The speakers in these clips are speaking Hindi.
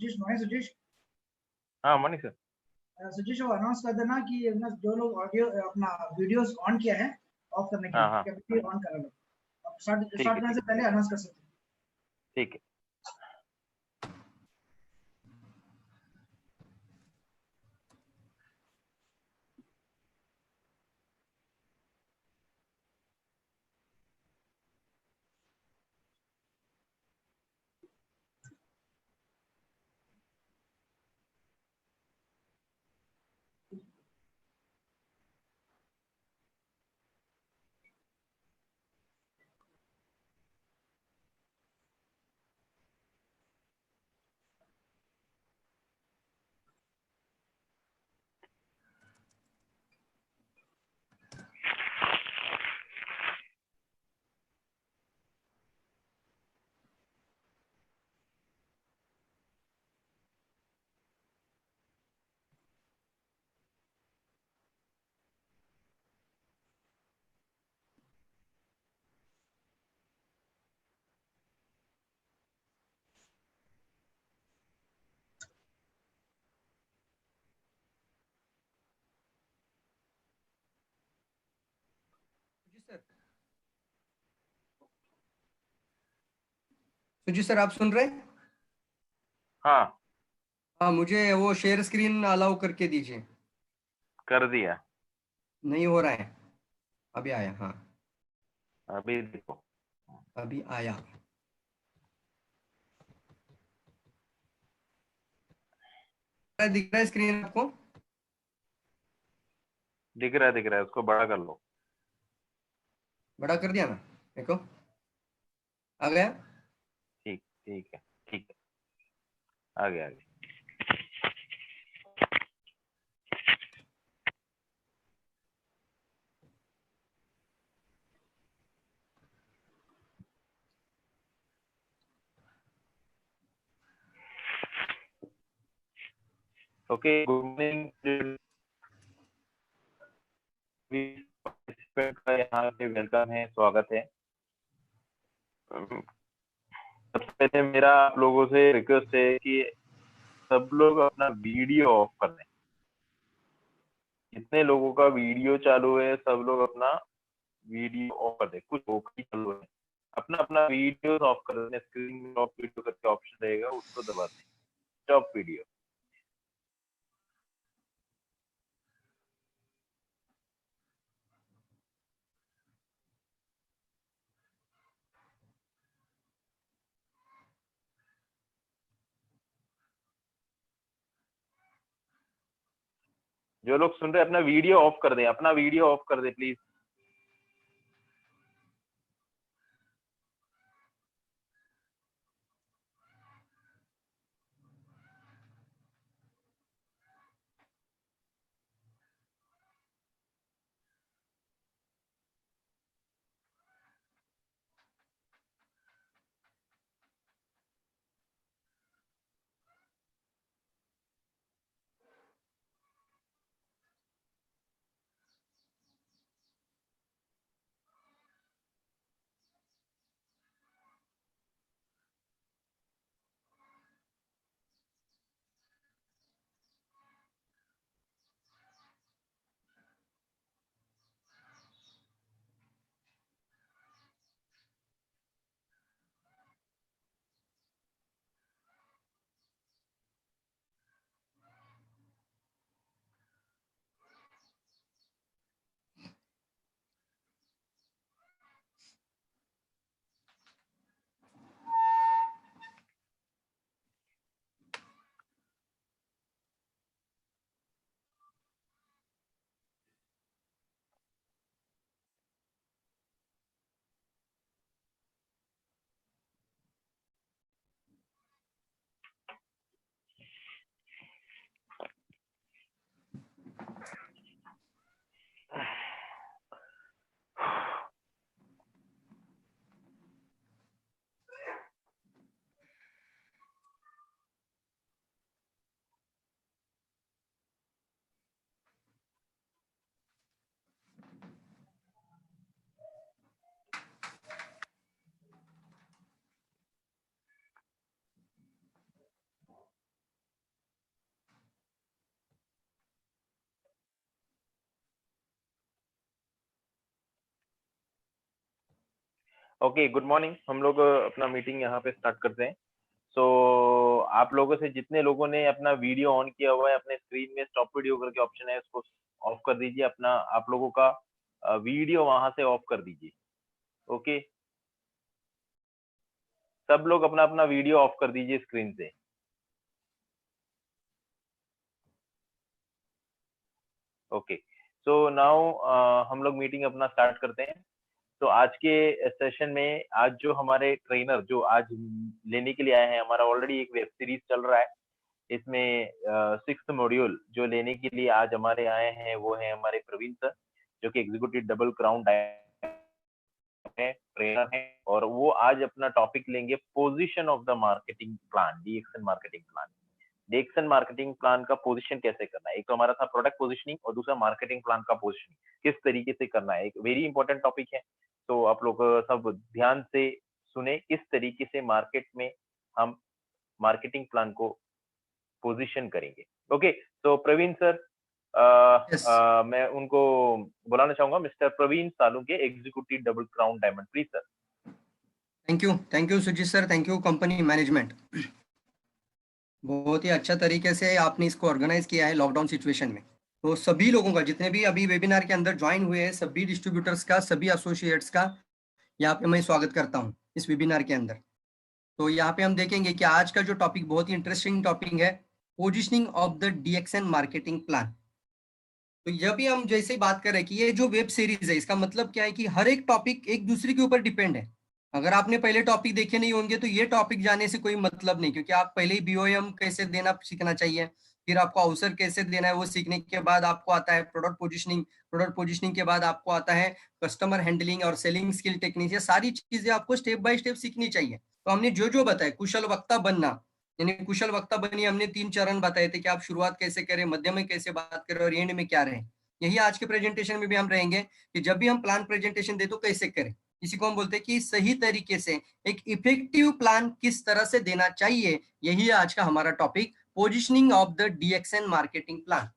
सुजीश मॉर्निंग सुजीश। हाँ मनीष सर। सुजीश वो अनाउंस कर देना कि जो लोग ऑडियो अपना वीडियोस ऑन किया है ऑफ करने के हाँ लिए कैपेसिटी ऑन करा लो। अब स्टार्ट ठीक है करने से पहले अनाउंस कर सकते हैं। ठीक है। सुजी सर आप सुन रहे हैं? हाँ हाँ मुझे वो शेयर स्क्रीन अलाउ करके दीजिए। कर दिया। नहीं हो रहा है। अभी आया। हाँ अभी देखो। अभी आया। दिख रहा है स्क्रीन आपको? दिख रहा है उसको बड़ा कर लो। बड़ा कर दिया ना? देखो आ गया। ठीक ठीक है आगे आगे। Okay good morning. पार्टिसिपेंट का यहाँ पे वेलकम है, स्वागत है। सबसे पहले मेरा आप लोगों से रिक्वेस्ट है कि सब लोग अपना वीडियो ऑफ कर दें। जितने लोगों का वीडियो चालू है सब लोग अपना वीडियो ऑफ कर दें। कुछ लोग ही चालू है, अपना अपना वीडियो ऑफ कर दें। स्क्रीन में ऑफ वीडियो करके ऑप्शन रहेगा, उसको दबा दें, स्टॉप वीडियो। जो लोग सुन रहे हैं अपना वीडियो ऑफ कर दें, अपना वीडियो ऑफ कर दें प्लीज। Okay, good morning. हम लोग अपना मीटिंग यहाँ पे स्टार्ट करते हैं। सो आप लोगों से जितने लोगों ने अपना वीडियो ऑन किया हुआ है, अपने स्क्रीन में स्टॉप वीडियो करके ऑप्शन है, उसको ऑफ कर दीजिए। अपना आप लोगों का वीडियो वहां से ऑफ कर दीजिए। ओके, सब लोग अपना अपना वीडियो ऑफ कर दीजिए स्क्रीन से। ओके, सो नाउ हम लोग मीटिंग अपना स्टार्ट करते हैं। तो आज के सेशन में आज जो हमारे ट्रेनर जो आज लेने के लिए आए हैं, हमारा ऑलरेडी एक वेब सीरीज चल रहा है। इसमें 6th मॉड्यूल जो लेने के लिए आज हमारे आए हैं वो है हमारे प्रवीण सर, जो कि एग्जीक्यूटिव डबल क्राउन है, ट्रेनर है, और वो आज अपना टॉपिक लेंगे position of the marketing plan, DXN marketing plan. DXN marketing plan का पोजीशन कैसे करना है, एक तो हमारा था प्रोडक्ट पोजीशनिंग और दूसरा मार्केटिंग प्लान का पोजीशनिंग किस तरीके से करना है। एक वेरी इंपॉर्टेंट टॉपिक है, तो आप लोग सब ध्यान से सुने किस तरीके से मार्केट में हम मार्केटिंग प्लान को पोजीशन करेंगे। ओके, तो प्रवीण सर, यस, मैं उनको बुलाना चाहूंगा, mister Praveen Salunke, executive double crown diamond, please sir. Thank you Sujeet sir, thank you company management. बहुत ही अच्छा तरीके से आपने इसको ऑर्गेनाइज किया है लॉकडाउन सिचुएशन में। तो सभी लोगों का, जितने भी अभी वेबिनार के अंदर ज्वाइन हुए हैं, सभी डिस्ट्रीब्यूटर्स का, सभी एसोसिएट्स का यहाँ पे मैं स्वागत करता हूँ इस वेबिनार के अंदर। तो यहाँ पे हम देखेंगे कि आज का जो टॉपिक बहुत ही इंटरेस्टिंग टॉपिक है, positioning of the DXN marketing plan. तो जब भी हम जैसे ही बात करें कि ये जो वेब सीरीज है, इसका मतलब क्या है कि हर एक टॉपिक एक दूसरे के ऊपर डिपेंड है। अगर आपने पहले टॉपिक देखे नहीं होंगे तो ये टॉपिक जाने से कोई मतलब नहीं, क्योंकि आप पहले ही बीओएम कैसे देना सीखना चाहिए, फिर आपको अवसर कैसे देना है वो सीखने के बाद आपको आता है प्रोडक्ट पोजिशनिंग, प्रोडक्ट पोजिशनिंग के बाद आपको आता है कस्टमर हैंडलिंग और सेलिंग स्किल टेक्निक। ये सारी चीजें आपको स्टेप बाय स्टेप सीखनी चाहिए। तो हमने जो जो बताया, कुशल वक्ता बनना, यानी कुशल वक्ता बनिए, हमने 3 चरण बताए थे कि आप शुरुआत कैसे करें, मध्य में कैसे बात करें और एंड में क्या रहे। यही आज के प्रेजेंटेशन में भी हम रहेंगे कि जब भी हम प्लान प्रेजेंटेशन दे तो कैसे करें। इसी को हम बोलते हैं कि सही तरीके से एक इफेक्टिव प्लान किस तरह से देना चाहिए। यही आज का हमारा topic, positioning of the DXN marketing plan.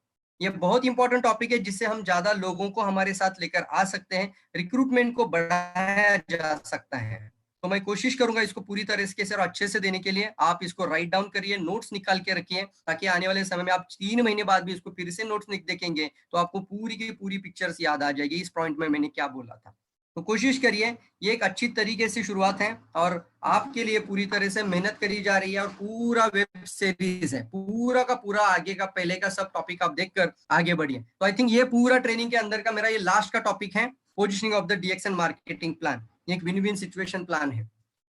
ये बहुत इंपॉर्टेंट टॉपिक है जिससे हम ज्यादा लोगों को हमारे साथ लेकर आ सकते हैं, रिक्रूटमेंट को बढ़ाया जा सकता है। तो मैं कोशिश करूंगा इसको पूरी तरह से और अच्छे से देने के लिए। आप इसको राइट डाउन करिए, नोट्स निकाल के रखिए, ताकि आने वाले समय में आप 3 महीने बाद भी इसको फिर से नोट्स देखेंगे तो आपको पूरी की पूरी पिक्चर्स याद आ जाएगी, इस पॉइंट में मैंने क्या बोला था। तो कोशिश करिए, ये एक अच्छी तरीके से शुरुआत है और आपके लिए पूरी तरह से मेहनत करी जा रही है और पूरा वेब सीरीज है, पूरा का पूरा आगे का पहले का सब टॉपिक आप देखकर आगे बढ़िए। तो आई थिंक ये पूरा ट्रेनिंग के अंदर का मेरा ये लास्ट का टॉपिक है, positioning of the DXN marketing plan. एक विन विन सिचुएशन प्लान है।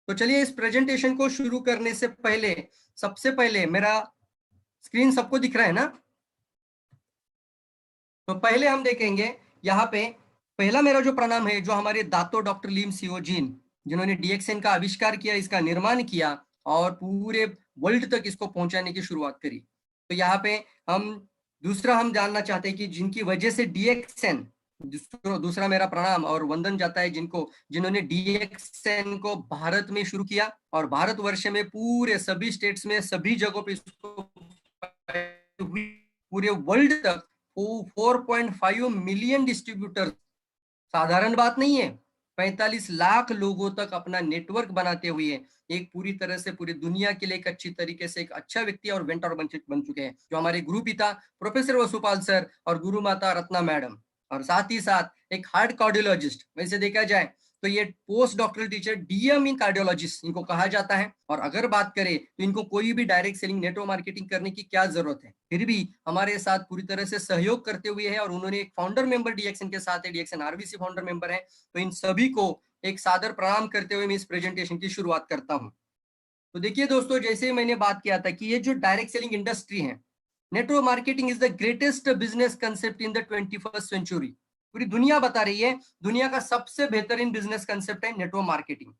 तो चलिए इस प्रेजेंटेशन को शुरू करने से पहले, सबसे पहले मेरा स्क्रीन सबको दिख रहा है ना? तो पहले हम देखेंगे यहाँ पे, पहला मेरा जो प्रणाम है, जो हमारे दातो डॉक्टर लीम सियोजीन, जिन्होंने डीएक्सएन का आविष्कार किया, इसका निर्माण किया और पूरे वर्ल्ड तक इसको पहुंचाने की शुरुआत करी। तो यहाँ पे हम दूसरा हम जानना चाहते हैं कि जिनकी वजह से डीएक्सएन, दूसरा मेरा प्रणाम और वंदन जाता है जिन्होंने डीएक्सएन को भारत में शुरू किया और भारतवर्ष में पूरे सभी स्टेट्स में, सभी जगहों पे इसको पूरे वर्ल्ड तक 4.5 मिलियन डिस्ट्रीब्यूटर, साधारण बात नहीं है। 45 लाख लोगों तक अपना नेटवर्क बनाते हुए एक पूरी तरह से पूरी दुनिया के लिए एक अच्छी तरीके से एक अच्छा व्यक्ति और वेंटर बन चुके हैं, जो हमारे गुरु पिता प्रोफेसर वसुपाल सर और गुरु माता रत्ना मैडम, और साथ ही साथ एक हार्ट कार्डियोलॉजिस्ट। वैसे देखा जाए तो ये पोस्ट डॉक्टरल टीचर डीएम इन कार्डियोलॉजिस्ट इनको कहा जाता है। और अगर बात करें तो इनको कोई भी डायरेक्ट सेलिंग, नेटवर्क मार्केटिंग करने की क्या जरूरत है, फिर भी हमारे साथ पूरी तरह से सहयोग करते हुए है। और उन्होंने एक फाउंडर मेंबर डीएक्सएन के साथ है, डीएक्सएन आरबीसी फाउंडर मेंबर है। तो इन सभी को एक सादर प्रणाम करते हुए मैं इस प्रेजेंटेशन की शुरुआत करता हूँ। तो देखिए दोस्तों, जैसे मैंने बात किया था कि ये जो डायरेक्ट सेलिंग इंडस्ट्री है, network marketing is the greatest business concept in the 21st century. पूरी दुनिया बता रही है दुनिया का सबसे बेहतरीन बिजनेस कंसेप्ट है नेटवर्क मार्केटिंग।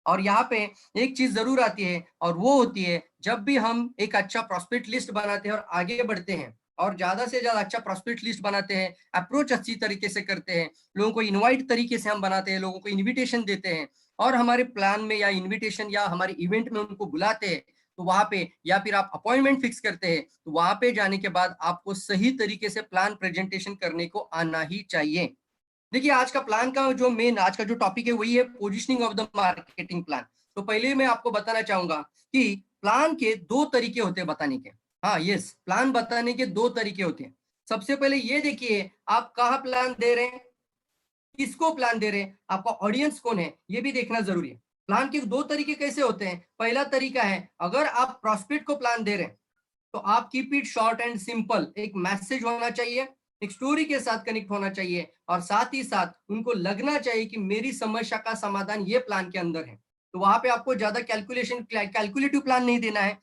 और यहाँ पे एक चीज जरूर आती है और वो होती है, जब भी हम एक अच्छा प्रॉस्पेक्ट लिस्ट बनाते हैं और आगे बढ़ते हैं और ज्यादा से ज्यादा अच्छा प्रॉस्पेक्ट लिस्ट बनाते हैं, अप्रोच अच्छी तरीके से करते हैं, लोगों को इनवाइट तरीके से हम बनाते हैं, लोगों को इन्विटेशन देते हैं और हमारे प्लान में या इन्विटेशन या हमारे इवेंट में उनको बुलाते हैं, तो वहां पे या फिर आप अपॉइंटमेंट फिक्स करते हैं, तो वहां पे जाने के बाद आपको सही तरीके से प्लान प्रेजेंटेशन करने को आना ही चाहिए। देखिए आज का प्लान का जो मेन आज का जो टॉपिक है वही है positioning of the marketing plan. तो पहले मैं आपको बताना चाहूंगा कि प्लान के दो तरीके होते हैं बताने के। हाँ यस, प्लान बताने के दो तरीके होते हैं। सबसे पहले ये देखिए आप कहाँ प्लान दे रहे हैं, किसको प्लान दे रहे हैं, आपका ऑडियंस कौन है, ये भी देखना जरूरी है। प्लान के दो तरीके कैसे होते हैं। पहला तरीका है अगर आप प्रॉस्पेक्ट को प्लान दे रहे हैं तो आप keep it short and simple. एक मैसेज होना चाहिए, एक स्टोरी के साथ कनेक्ट होना चाहिए और साथ ही साथ उनको लगना चाहिए कि मेरी समस्या का समाधान ये प्लान के अंदर है। तो वहां पे आपको ज्यादा कैलकुलेटिव प्लान नहीं देना है।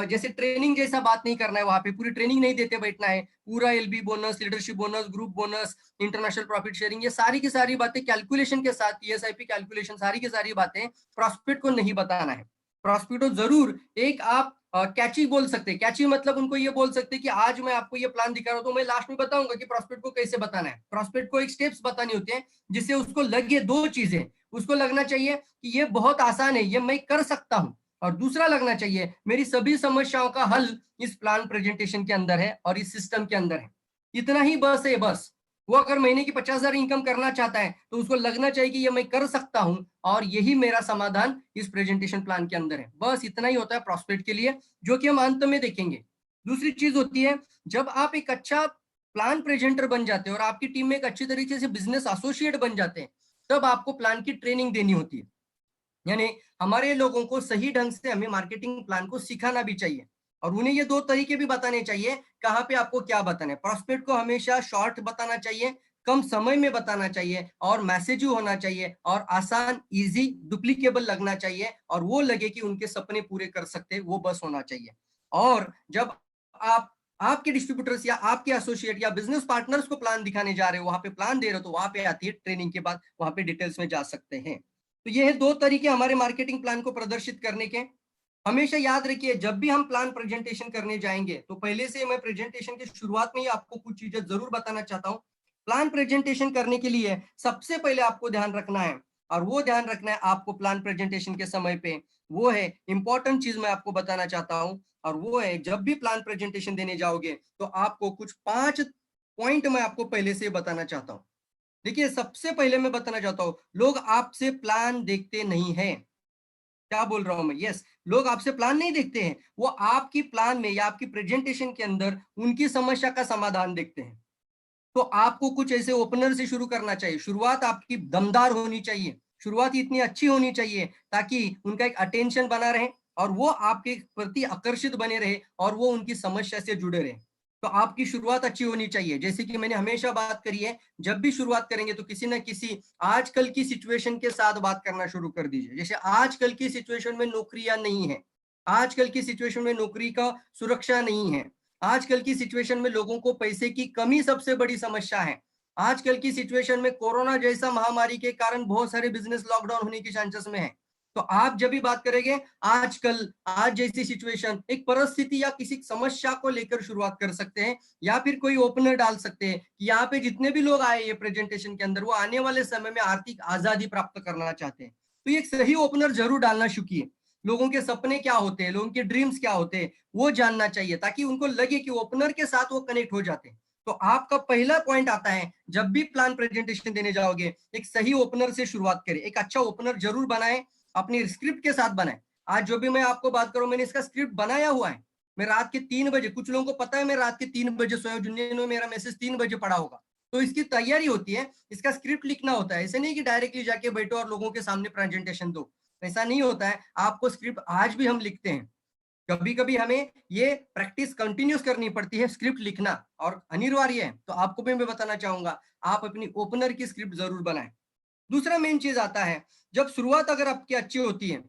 जैसे ट्रेनिंग जैसा बात नहीं करना है, वहां पे पूरी ट्रेनिंग नहीं देते बैठना है। पूरा LB bonus, leadership bonus, group bonus, international profit sharing, ये सारी की सारी बातें कैलकुलेशन के साथ, ईएसआईपी कैलकुलेशन, सारी की सारी बातें प्रॉस्पेक्ट को नहीं बताना है। प्रॉस्पेक्ट को जरूर एक आप कैची बोल सकते हैं। कैची मतलब उनको ये बोल सकते हैं कि आज मैं आपको ये प्लान दिखा रहा हूं तो मैं लास्ट में बताऊंगा कि प्रॉस्पेक्ट को कैसे बताना है। प्रॉस्पेक्ट को एक स्टेप्स बतानी होती है जिससे उसको लगे दो चीजें। उसको लगना चाहिए कि ये बहुत आसान है, ये मैं कर सकता हूं, और दूसरा लगना चाहिए मेरी सभी समस्याओं का हल इस प्लान प्रेजेंटेशन के अंदर है और इस सिस्टम के अंदर है। इतना ही बस है। बस वो अगर महीने की 50,000 इनकम करना चाहता है तो उसको लगना चाहिए कि ये मैं कर सकता हूं और यही मेरा समाधान इस प्रेजेंटेशन प्लान के अंदर है। बस इतना ही होता है प्रॉस्पेक्ट के लिए, जो कि हम अंत में देखेंगे। दूसरी चीज होती है जब आप एक अच्छा प्लान प्रेजेंटर बन जाते हैं और आपकी टीम में एक अच्छी तरीके से बिजनेस एसोसिएट बन जाते हैं, तब आपको प्लान की ट्रेनिंग देनी होती है। यानी हमारे लोगों को सही ढंग से हमें मार्केटिंग प्लान को सिखाना भी चाहिए और उन्हें ये दो तरीके भी बताने चाहिए कहाँ पे आपको क्या बताना है। प्रॉस्पेक्ट को हमेशा शॉर्ट बताना चाहिए, कम समय में बताना चाहिए और मैसेज होना चाहिए और आसान, इजी, डुप्लीकेबल लगना चाहिए और वो लगे कि उनके सपने पूरे कर सकते हैं, वो बस होना चाहिए। और जब आप आपके डिस्ट्रीब्यूटर्स या आपके एसोसिएट या बिजनेस पार्टनर्स को प्लान दिखाने जा रहे हो, वहां पे प्लान दे रहे हो, तो वहां पे आती है ट्रेनिंग के बाद, वहां पे डिटेल्स में जा सकते हैं। तो ये है दो तरीके हमारे मार्केटिंग प्लान को प्रदर्शित करने के। हमेशा याद रखिए जब भी हम प्लान प्रेजेंटेशन करने जाएंगे तो पहले से मैं प्रेजेंटेशन की शुरुआत में ही आपको कुछ चीजें जरूर बताना चाहता हूँ। प्लान प्रेजेंटेशन करने के लिए सबसे पहले आपको ध्यान रखना है, और वो ध्यान रखना है आपको प्लान प्रेजेंटेशन के समय पे, वो है इंपॉर्टेंट चीज मैं आपको बताना चाहता हूँ। और वो है जब भी प्लान प्रेजेंटेशन देने जाओगे तो आपको कुछ 5 पॉइंट मैं आपको पहले से बताना चाहता हूँ। देखिए सबसे पहले मैं बताना चाहता हूं, लोग आपसे प्लान देखते नहीं हैं। क्या बोल रहा हूं मैं, यस, लोग आपसे प्लान नहीं देखते हैं, वो आपकी प्लान में या आपकी प्रेजेंटेशन के अंदर उनकी समस्या का समाधान देखते हैं। तो आपको कुछ ऐसे ओपनर से शुरू करना चाहिए। शुरुआत आपकी दमदार होनी चाहिए, शुरुआत इतनी अच्छी होनी चाहिए ताकि उनका एक अटेंशन बना रहे और वो आपके प्रति आकर्षित बने रहे और वो उनकी समस्या से जुड़े रहे। तो आपकी शुरुआत अच्छी होनी चाहिए। जैसे कि मैंने हमेशा बात करी है, जब भी शुरुआत करेंगे तो किसी ना किसी आजकल की सिचुएशन के साथ बात करना शुरू कर दीजिए। जैसे आजकल की सिचुएशन में नौकरियां नहीं है, आजकल की सिचुएशन में नौकरी का सुरक्षा नहीं है, आजकल की सिचुएशन में लोगों को पैसे की कमी सबसे बड़ी समस्या है, आजकल की सिचुएशन में कोरोना जैसा महामारी के कारण बहुत सारे बिजनेस लॉकडाउन होने की चांसेस में है। तो आप जब भी बात करेंगे आजकल, आज जैसी सिचुएशन, एक परिस्थिति या किसी समस्या को लेकर शुरुआत कर सकते हैं, या फिर कोई ओपनर डाल सकते हैं कि यहाँ पे जितने भी लोग आए ये प्रेजेंटेशन के अंदर वो आने वाले समय में आर्थिक आजादी प्राप्त करना चाहते हैं। तो ये एक सही ओपनर जरूर डालना सीखिए। लोगों के सपने क्या होते हैं, लोगों के ड्रीम्स क्या होते हैं, वो जानना चाहिए ताकि उनको लगे कि ओपनर के साथ वो कनेक्ट हो जाते हैं। तो आपका पहला पॉइंट आता है, जब भी प्लान प्रेजेंटेशन देने जाओगे एक सही ओपनर से शुरुआत करें। एक अच्छा ओपनर जरूर बनाएं, अपनी स्क्रिप्ट के साथ बनाएं। आज जो भी मैं आपको बात करूं मैंने इसका स्क्रिप्ट बनाया हुआ है। मैं रात के 3 बजे, कुछ लोगों को पता है मैं रात के 3 बजे सोया, जिन्होंने मेरा मैसेज 3 बजे पढ़ा होगा, तो इसकी तैयारी होती है, इसका स्क्रिप्ट लिखना होता है। ऐसे नहीं कि डायरेक्टली जाके बैठो और लोगों के सामने प्रेजेंटेशन दो, ऐसा नहीं होता है। आपको स्क्रिप्ट आज भी हम लिखते हैं, कभी कभी हमें ये प्रैक्टिस कंटिन्यूस करनी पड़ती है, स्क्रिप्ट लिखना और अनिवार्य है। तो आपको भी मैं बताना चाहूंगा आप अपनी ओपनर की स्क्रिप्ट जरूर बनाएं। दूसरा मेन चीज आता है, जब शुरुआत अगर आपकी अच्छी होती है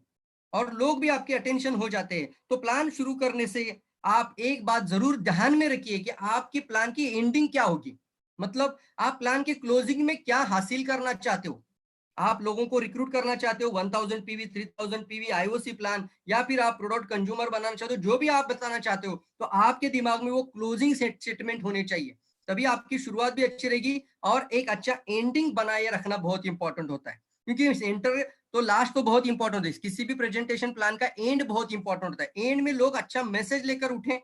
और लोग भी आपके अटेंशन हो जाते हैं तो प्लान शुरू करने से आप एक बात जरूर ध्यान में रखिए कि आपकी प्लान की एंडिंग क्या होगी। मतलब आप प्लान के क्लोजिंग में क्या हासिल करना चाहते हो। आप लोगों को रिक्रूट करना चाहते हो 1000 पीवी, 3000 पीवी आईओसी प्लान, या फिर आप प्रोडक्ट कंज्यूमर बनाना चाहते हो, जो भी आप बताना चाहते हो, तो आपके दिमाग में वो क्लोजिंग स्टेटमेंट होने चाहिए। तभी आपकी शुरुआत भी अच्छी रहेगी और एक अच्छा एंडिंग बनाए रखना बहुत इंपॉर्टेंट होता है। क्योंकि एंटर तो लास्ट तो बहुत इंपॉर्टेंट है, किसी भी प्रेजेंटेशन प्लान का एंड बहुत इंपॉर्टेंट होता है। एंड में लोग अच्छा मैसेज लेकर उठें,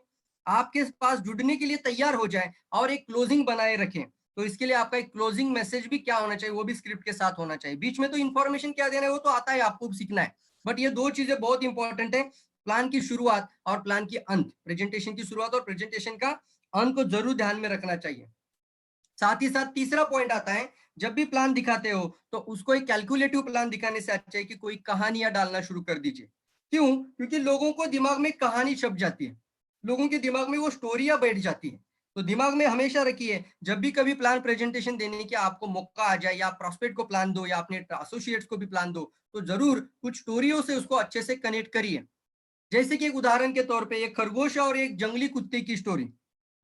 आपके पास जुड़ने के लिए तैयार हो जाए और एक क्लोजिंग बनाए रखें। तो इसके लिए आपका एक क्लोजिंग मैसेज भी क्या होना चाहिए, वो भी स्क्रिप्ट के साथ होना चाहिए। बीच में तो इन्फॉर्मेशन क्या देना है वो तो आता है, आपको सीखना है, बट ये दो चीजें बहुत इंपॉर्टेंट है, प्लान की शुरुआत और प्लान की अंत, प्रेजेंटेशन की शुरुआत और प्रेजेंटेशन का अंत को जरूर ध्यान में रखना चाहिए। साथ ही साथ तीसरा पॉइंट आता है, जब भी प्लान दिखाते हो तो उसको एक कैलकुलेटिव प्लान दिखाने से अच्छा है कि कोई कहानियां डालना शुरू कर दीजिए। क्यों? क्योंकि लोगों को दिमाग में कहानी छप जाती है, लोगों के दिमाग में वो स्टोरियां बैठ जाती है। तो दिमाग में हमेशा रखिए, जब भी कभी प्लान प्रेजेंटेशन देने की आपको मौका आ जाए, या प्रॉस्पेक्ट को प्लान दो या अपने एसोसिएट्स को भी प्लान दो, तो जरूर कुछ स्टोरियों से उसको अच्छे से कनेक्ट करिए। जैसे कि एक उदाहरण के तौर पे एक खरगोश और एक जंगली कुत्ते की स्टोरी,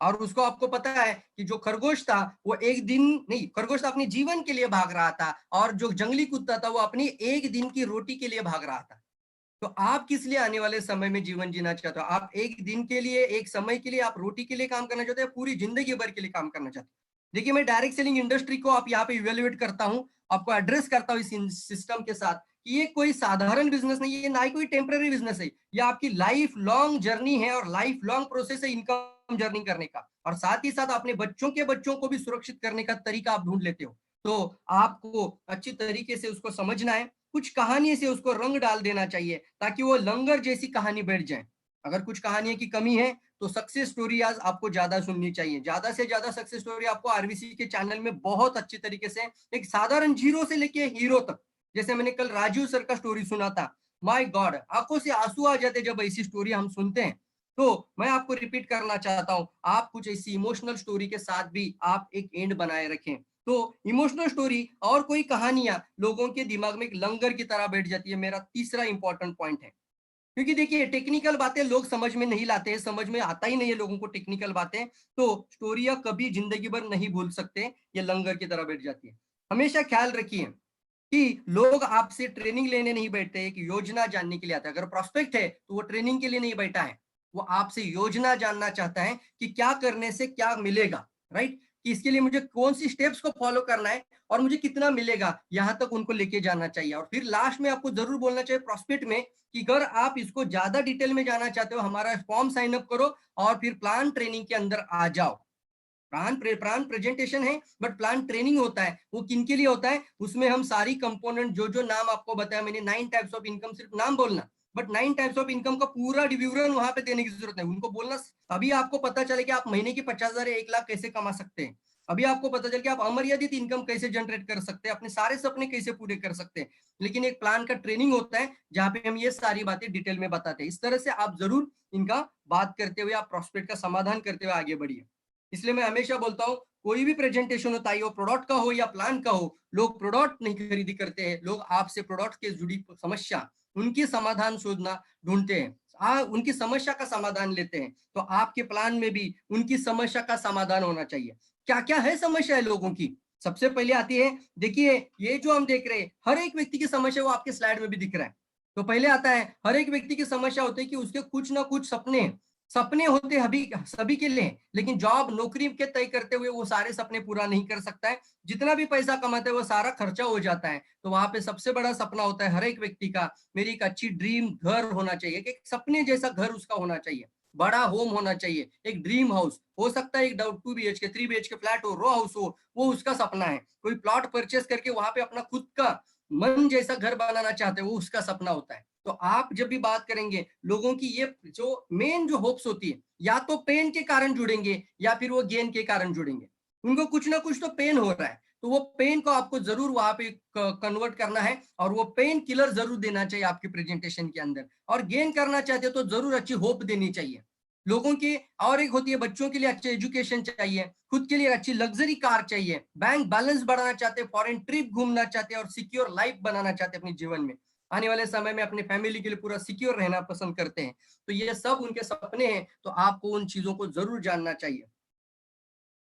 और उसको आपको पता है कि जो खरगोश था वो एक दिन नहीं, खरगोश अपने जीवन के लिए भाग रहा था, और जो जंगली कुत्ता था वो अपनी एक दिन की रोटी के लिए भाग रहा था। तो आप किस लिए आने वाले समय में जीवन जीना चाहते हो? आप एक दिन के लिए, एक समय के लिए, आप रोटी के लिए काम करना चाहते हो, पूरी जिंदगी भर के लिए काम करना चाहते हो? देखिए, मैं डायरेक्ट सेलिंग इंडस्ट्री को आप यहाँ पे इवेल्युएट करता हूँ, आपको एड्रेस करता हूँ इस सिस्टम के साथ कि ये कोई साधारण बिजनेस नहीं है, ये ना ही कोई टेम्पररी बिजनेस है, ये आपकी लाइफ लॉन्ग जर्नी है और लाइफ लॉन्ग प्रोसेस है इनकम जर्नी करने का। और साथ ही साथ अपने बच्चों के बच्चों को भी सुरक्षित करने का तरीका आप ढूंढ लेते हो, तो आपको अच्छी तरीके से उसको समझना है, कुछ कहानी से उसको रंग डाल देना चाहिए ताकि वो लंगर जैसी कहानी बैठ जाए। अगर कुछ कहानियों की कमी है तो सक्सेस स्टोरी आज आपको ज्यादा सुननी चाहिए, ज्यादा से ज्यादा सक्सेस स्टोरी आपको आरबीसी के चैनल में बहुत अच्छी तरीके से, एक साधारण जीरो से लेके हीरो तक, जैसे मैंने कल राजीव सर का स्टोरी सुना था, माय गॉड, आंखों से आंसू आ जाते जब ऐसी स्टोरी हम सुनते हैं। तो मैं आपको रिपीट करना चाहता हूं, आप कुछ ऐसी इमोशनल स्टोरी के साथ भी आप एक एंड बनाए रखें। तो इमोशनल स्टोरी और कोई कहानियां लोगों के दिमाग में एक लंगर की तरह बैठ जाती है, मेरा तीसरा इंपॉर्टेंट पॉइंट है। क्योंकि देखिए, टेक्निकल बातें लोग समझ में नहीं लाते हैं, समझ में आता ही नहीं है लोगों को टेक्निकल बातें, तो स्टोरियां कभी जिंदगी भर नहीं भूल सकते, ये लंगर की तरह बैठ जाती है। हमेशा ख्याल रखिए कि लोग आपसे ट्रेनिंग लेने नहीं बैठते, एक योजना जानने के लिए आता है। अगर प्रोस्पेक्ट है तो वो ट्रेनिंग के लिए नहीं बैठा है, वो आपसे योजना जानना चाहता है कि क्या करने से क्या मिलेगा, राइट, कि इसके लिए मुझे कौन सी स्टेप्स को फॉलो करना है और मुझे कितना मिलेगा, यहां तक उनको लेके जाना चाहिए। और फिर लास्ट में आपको जरूर बोलना चाहिए प्रोस्पेक्ट में कि अगर आप इसको ज्यादा डिटेल में जाना चाहते हो, हमारा फॉर्म साइन अप करो और फिर प्लान ट्रेनिंग के अंदर आ जाओ। प्लान प्रेजेंटेशन है बट प्लान ट्रेनिंग होता है, वो किन के लिए होता है, उसमें हम सारी कंपोनेंट जो जो नाम आपको बताया मैंने, 9 टाइप्स ऑफ इनकम, सिर्फ नाम बोलना, बट 9 टाइप्स ऑफ इनकम का पूरा विवरण वहां पे देने की जरूरत नहीं, उनको बोलना। अभी आपको पता चले कि आप महीने की 50,000 या 1 लाख कैसे कमा सकते हैं, अभी आपको पता चले कि आप अमर्यादित इनकम कैसे जनरेट कर सकते हैं, अपने सारे सपने कैसे पूरे कर सकते हैं। लेकिन एक प्लान का ट्रेनिंग होता है जहां पे हम ये सारी बातें डिटेल में बताते हैं। इस तरह से आप जरूर इनका बात करते हुए, आप प्रोस्पेक्ट का समाधान करते हुए आगे बढ़िए। इसलिए मैं हमेशा बोलता हूँ, कोई भी प्रेजेंटेशन होता है, वो प्रोडक्ट का हो या प्लान का हो, लोग प्रोडक्ट नहीं खरीदी करते हैं, लोग आपसे प्रोडक्ट के जुड़ी समस्या, उनकी समाधान शोधना ढूंढते हैं, उनकी समस्या का समाधान लेते हैं। तो आपके प्लान में भी उनकी समस्या का समाधान होना चाहिए। क्या क्या है समस्या है लोगों की? सबसे पहले आती है, देखिए ये जो हम देख रहे हैं, हर एक व्यक्ति की समस्या वो आपके स्लाइड में भी दिख रहा है। तो पहले आता है, हर एक व्यक्ति की समस्या होती है कि उसके कुछ ना कुछ सपने होते हैं अभी सभी के लिए, लेकिन जॉब नौकरी के तय करते हुए वो सारे सपने पूरा नहीं कर सकता है, जितना भी पैसा कमाते हैं वो सारा खर्चा हो जाता है। तो वहां पे सबसे बड़ा सपना होता है हर एक व्यक्ति का, मेरी एक अच्छी ड्रीम घर होना चाहिए, एक सपने जैसा घर उसका होना चाहिए, बड़ा होम होना चाहिए, एक ड्रीम हाउस हो सकता है, एक 2 BHK 3 BHK फ्लैट हो, रो हाउस हो, वो उसका सपना है। कोई प्लॉट परचेस करके वहां पे अपना खुद का मन जैसा घर बनाना चाहते हैं, वो उसका सपना होता है। तो आप जब भी बात करेंगे, लोगों की ये जो मेन जो होप्स होती है, या तो पेन के कारण जुड़ेंगे या फिर वो गेन के कारण जुड़ेंगे, उनको कुछ ना कुछ तो पेन हो रहा है, तो वो पेन को आपको जरूर वहां पे कन्वर्ट करना है, और वो पेन किलर जरूर देना चाहिए आपके प्रेजेंटेशन के अंदर। और गेन करना चाहते हो तो जरूर अच्छी होप देनी चाहिए लोगों की। और एक होती है, बच्चों के लिए अच्छे एजुकेशन चाहिए, खुद के लिए अच्छी लग्जरी कार चाहिए, बैंक बैलेंस बढ़ाना चाहते हैं, फॉरेन ट्रिप घूमना चाहते हैं और सिक्योर लाइफ बनाना चाहते हैं अपने जीवन में, आने वाले समय में अपनी फैमिली के लिए पूरा सिक्योर रहना पसंद करते हैं। तो ये सब उनके सपने हैं, तो आपको उन चीजों को जरूर जानना चाहिए।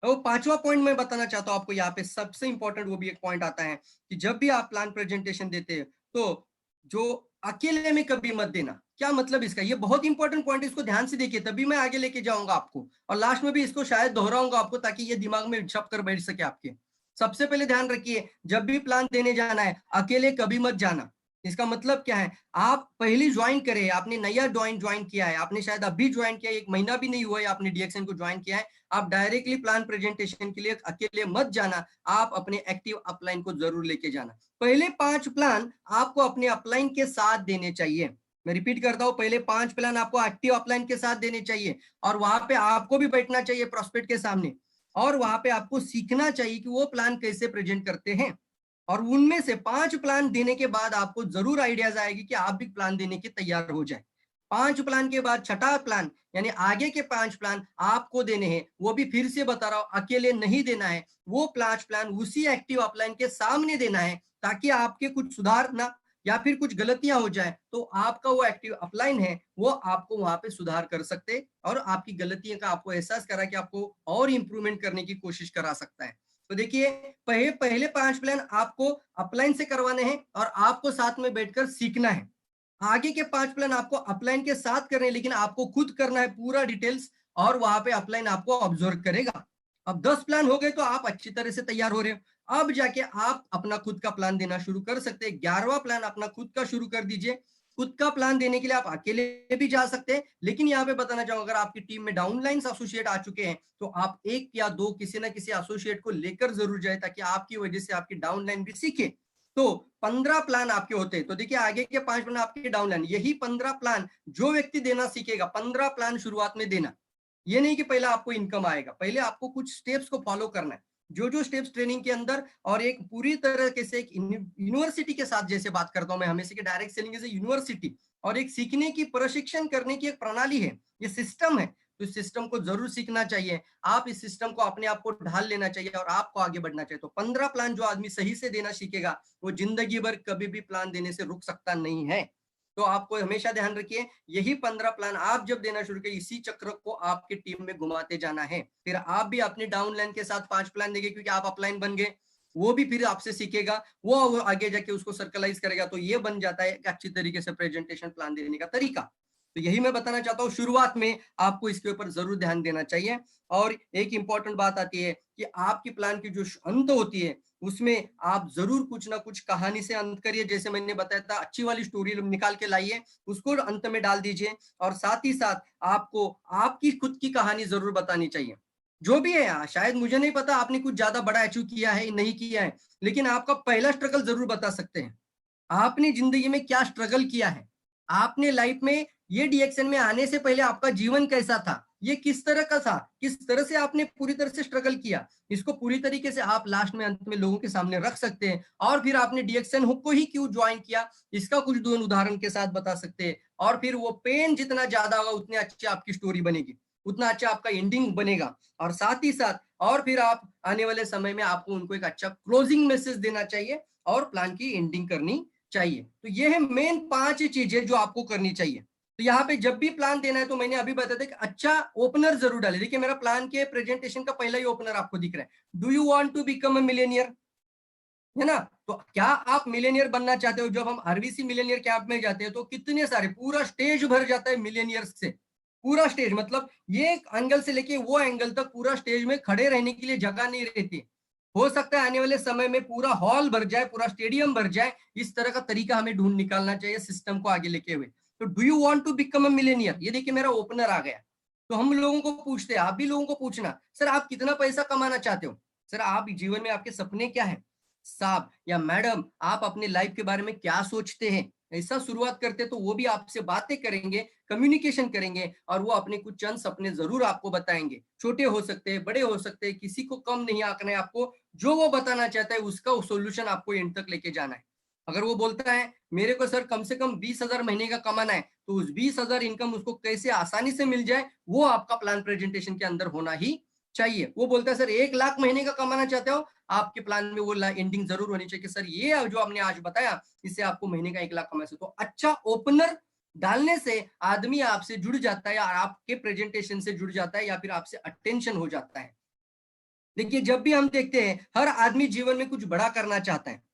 तो 5वां पॉइंट मैं बताना चाहता हूं आपको, यहाँ पे सबसे इंपॉर्टेंट वो भी एक पॉइंट आता है कि जब भी आप प्लान प्रेजेंटेशन देते हैं तो जो अकेले में कभी मत देना। क्या मतलब इसका? ये बहुत इंपॉर्टेंट पॉइंट, इसको ध्यान से देखिए, तभी मैं आगे लेके जाऊंगा आपको, और लास्ट में भी इसको शायद दोहराऊंगा आपको ताकि ये दिमाग में छप कर बैठ सके आपके। सबसे पहले ध्यान रखिए, जब भी प्लान देने जाना है अकेले कभी मत जाना। इसका मतलब क्या है, आप पहली ज्वाइन करें, आपने नया ज्वाइन किया है, आपने शायद अभी ज्वाइन किया है, 1 महीना भी नहीं हुआ है आपने डीएक्सएन को ज्वाइन किया है, आप डायरेक्टली प्लान प्रेजेंटेशन के लिए अकेले मत जाना, आप अपने एक्टिव अपलाइन को जरूर लेके जाना। पहले 5 प्लान आपको अपने अपलाइन के साथ देने चाहिए। मैं रिपीट करता हूँ, पहले 5 प्लान आपको एक्टिव अपलाइन के साथ देने चाहिए, और वहां पे आपको भी बैठना चाहिए प्रोस्पेक्ट के सामने, और वहां पे आपको सीखना चाहिए कि वो प्लान कैसे प्रेजेंट करते हैं। और उनमें से 5 प्लान देने के बाद आपको जरूर आइडियाज आएगी कि आप भी प्लान देने के तैयार हो जाए। 5 प्लान के बाद छठा प्लान यानी आगे के 5 प्लान आपको देने हैं, वो भी फिर से बता रहा हूं, अकेले नहीं देना है, वो 5 प्लान उसी एक्टिव अपलाइन के सामने देना है, ताकि आपके कुछ सुधार ना या फिर कुछ गलतियां हो जाए तो आपका वो एक्टिव अपलाइन है वो आपको वहां पे सुधार कर सकते और आपकी गलतियों का आपको एहसास करा कि आपको और इंप्रूवमेंट करने की कोशिश करा सकता है। तो देखिए, पहले 5 प्लान आपको अपलाइन से करवाने हैं और आपको साथ में बैठकर सीखना है। आगे के 5 प्लान आपको अपलाइन के साथ करने हैं, लेकिन आपको खुद करना है पूरा डिटेल्स, और वहां पे अपलाइन आपको ऑब्जर्व करेगा। अब 10 प्लान हो गए तो आप अच्छी तरह से तैयार हो रहे हो। अब जाके आप अपना खुद का प्लान देना शुरू कर सकते हैं। 11वां प्लान अपना खुद का शुरू कर दीजिए। खुद का प्लान देने के लिए आप अकेले भी जा सकते हैं, लेकिन यहाँ पे बताना चाहूंगा, अगर आपकी टीम में डाउनलाइंस एसोसिएट आ चुके हैं तो आप 1 या 2 किसी ना किसी एसोसिएट को लेकर जरूर जाए, ताकि आपकी वजह से आपकी डाउनलाइन भी सीखे। तो 15 प्लान आपके होते हैं, तो देखिए आगे के 5 प्लान आपके डाउनलाइन, यही 15 प्लान जो व्यक्ति देना सीखेगा, 15 प्लान शुरुआत में देना। ये नहीं कि पहले आपको इनकम आएगा, पहले आपको कुछ स्टेप्स को फॉलो करना है, जो स्टेप्स ट्रेनिंग के अंदर, और एक पूरी तरह से एक यूनिवर्सिटी के साथ जैसे बात करता हूं मैं हमेशा कि डायरेक्ट सेलिंग इज यूनिवर्सिटी, और एक सीखने की प्रशिक्षण करने की एक प्रणाली है, ये सिस्टम है। तो इस सिस्टम को जरूर सीखना चाहिए, आप इस सिस्टम को अपने आप को ढाल लेना चाहिए और आपको आगे बढ़ना चाहिए। तो 15 प्लान जो आदमी सही से देना सीखेगा वो जिंदगी भर कभी भी प्लान देने से रुक सकता नहीं है। तो आपको हमेशा ध्यान रखिए, यही 15 प्लान आप जब देना शुरू करिए, इसी चक्र को आपकी टीम में घुमाते जाना है। फिर आप भी अपने डाउनलाइन के साथ 5 प्लान देंगे, क्योंकि आप अपलाइन बन गए, वो भी फिर आपसे सीखेगा, वो आगे जाके उसको सर्कलाइज करेगा। तो ये बन जाता है एक अच्छी तरीके से प्रेजेंटेशन प्लान देने का तरीका। तो यही मैं बताना चाहता हूँ, शुरुआत में आपको इसके ऊपर जरूर ध्यान देना चाहिए। और एक इंपॉर्टेंट बात आती है कि आपकी प्लान की जो अंत होती है उसमें आप जरूर कुछ ना कुछ कहानी से अंत करिए। जैसे मैंने बताया था, अच्छी वाली स्टोरी निकाल के लाइए, उसको अंत में डाल दीजिए, और साथ ही साथ आपको आपकी खुद की कहानी जरूर बतानी चाहिए। जो भी है, शायद मुझे नहीं पता आपने कुछ ज्यादा बड़ा अचीव किया है नहीं किया है, लेकिन आपका पहला स्ट्रगल जरूर बता सकते हैं। आपने जिंदगी में क्या स्ट्रगल किया है, आपने लाइफ में ये डीएक्सएन में आने से पहले आपका जीवन कैसा था, ये किस तरह का था, किस तरह से आपने पूरी तरह से स्ट्रगल किया, इसको पूरी तरीके से आप लास्ट में अंत में लोगों के सामने रख सकते हैं। और फिर आपने डीएक्सएन हुक को ही क्यों ज्वाइन किया, इसका कुछ 2 उदाहरण के साथ बता सकते हैं। और फिर वो पेन जितना ज्यादा होगा उतनी अच्छी आपकी स्टोरी बनेगी, उतना अच्छा आपका एंडिंग बनेगा। और साथ ही साथ और फिर आप आने वाले समय में आपको उनको एक अच्छा क्लोजिंग मैसेज देना चाहिए और प्लान की एंडिंग करनी चाहिए। तो ये है मेन 5 चीजें जो आपको करनी चाहिए। तो यहाँ पे जब भी प्लान देना है तो मैंने अभी बताया था कि अच्छा ओपनर जरूर डाले। देखिए मेरा प्लान के प्रेजेंटेशन का पहला ही ओपनर आपको दिख रहा है, do you want to become a millionaire, है ना। तो क्या आप मिलेनियर बनना चाहते हो। जब हम आरवीसी मिलेनियर कैंप में जाते हैं तो कितने सारे, पूरा स्टेज भर जाता है मिलेनियर्स से, पूरा स्टेज, मतलब ये एंगल से लेके वो एंगल तक पूरा स्टेज में खड़े रहने के लिए जगह नहीं रहती। हो सकता है आने वाले समय में पूरा हॉल भर जाए, पूरा स्टेडियम भर जाए, इस तरह का तरीका हमें ढूंढ निकालना चाहिए सिस्टम को आगे लेके हुए। तो do you want to become a millionaire, ये देखिए मेरा ओपनर आ गया। तो हम लोगों को पूछते हैं, आप भी लोगों को पूछना, सर आप कितना पैसा कमाना चाहते हो, सर आप जीवन में आपके सपने क्या है, साहब या मैडम आप अपने लाइफ के बारे में क्या सोचते हैं। ऐसा शुरुआत करते तो वो भी आपसे बातें करेंगे, कम्युनिकेशन करेंगे, और वो अपने कुछ चंद सपने जरूर आपको बताएंगे। छोटे हो सकते हैं, बड़े हो सकते हैं, किसी को कम नहीं आंकना है आपको। जो वो बताना चाहता है उसका सोल्यूशन आपको एंड तक लेके जाना है। अगर वो बोलता है मेरे को सर कम से कम 20,000 महीने का कमाना है, तो उस 20,000 इनकम उसको कैसे आसानी से मिल जाए, वो आपका प्लान प्रेजेंटेशन के अंदर होना ही चाहिए। वो बोलता है सर 1 लाख महीने का कमाना चाहते हो, आपके प्लान में वो एंडिंग जरूर होनी चाहिए कि सर ये जो आपने आज बताया इससे आपको महीने का 1 लाख कमा सकते हो। तो अच्छा ओपनर डालने से आदमी आपसे जुड़ जाता है और आपके प्रेजेंटेशन से जुड़ जाता है, या फिर आपसे अटेंशन हो जाता है। देखिए जब भी हम देखते हैं हर आदमी जीवन में कुछ बड़ा करना चाहता है।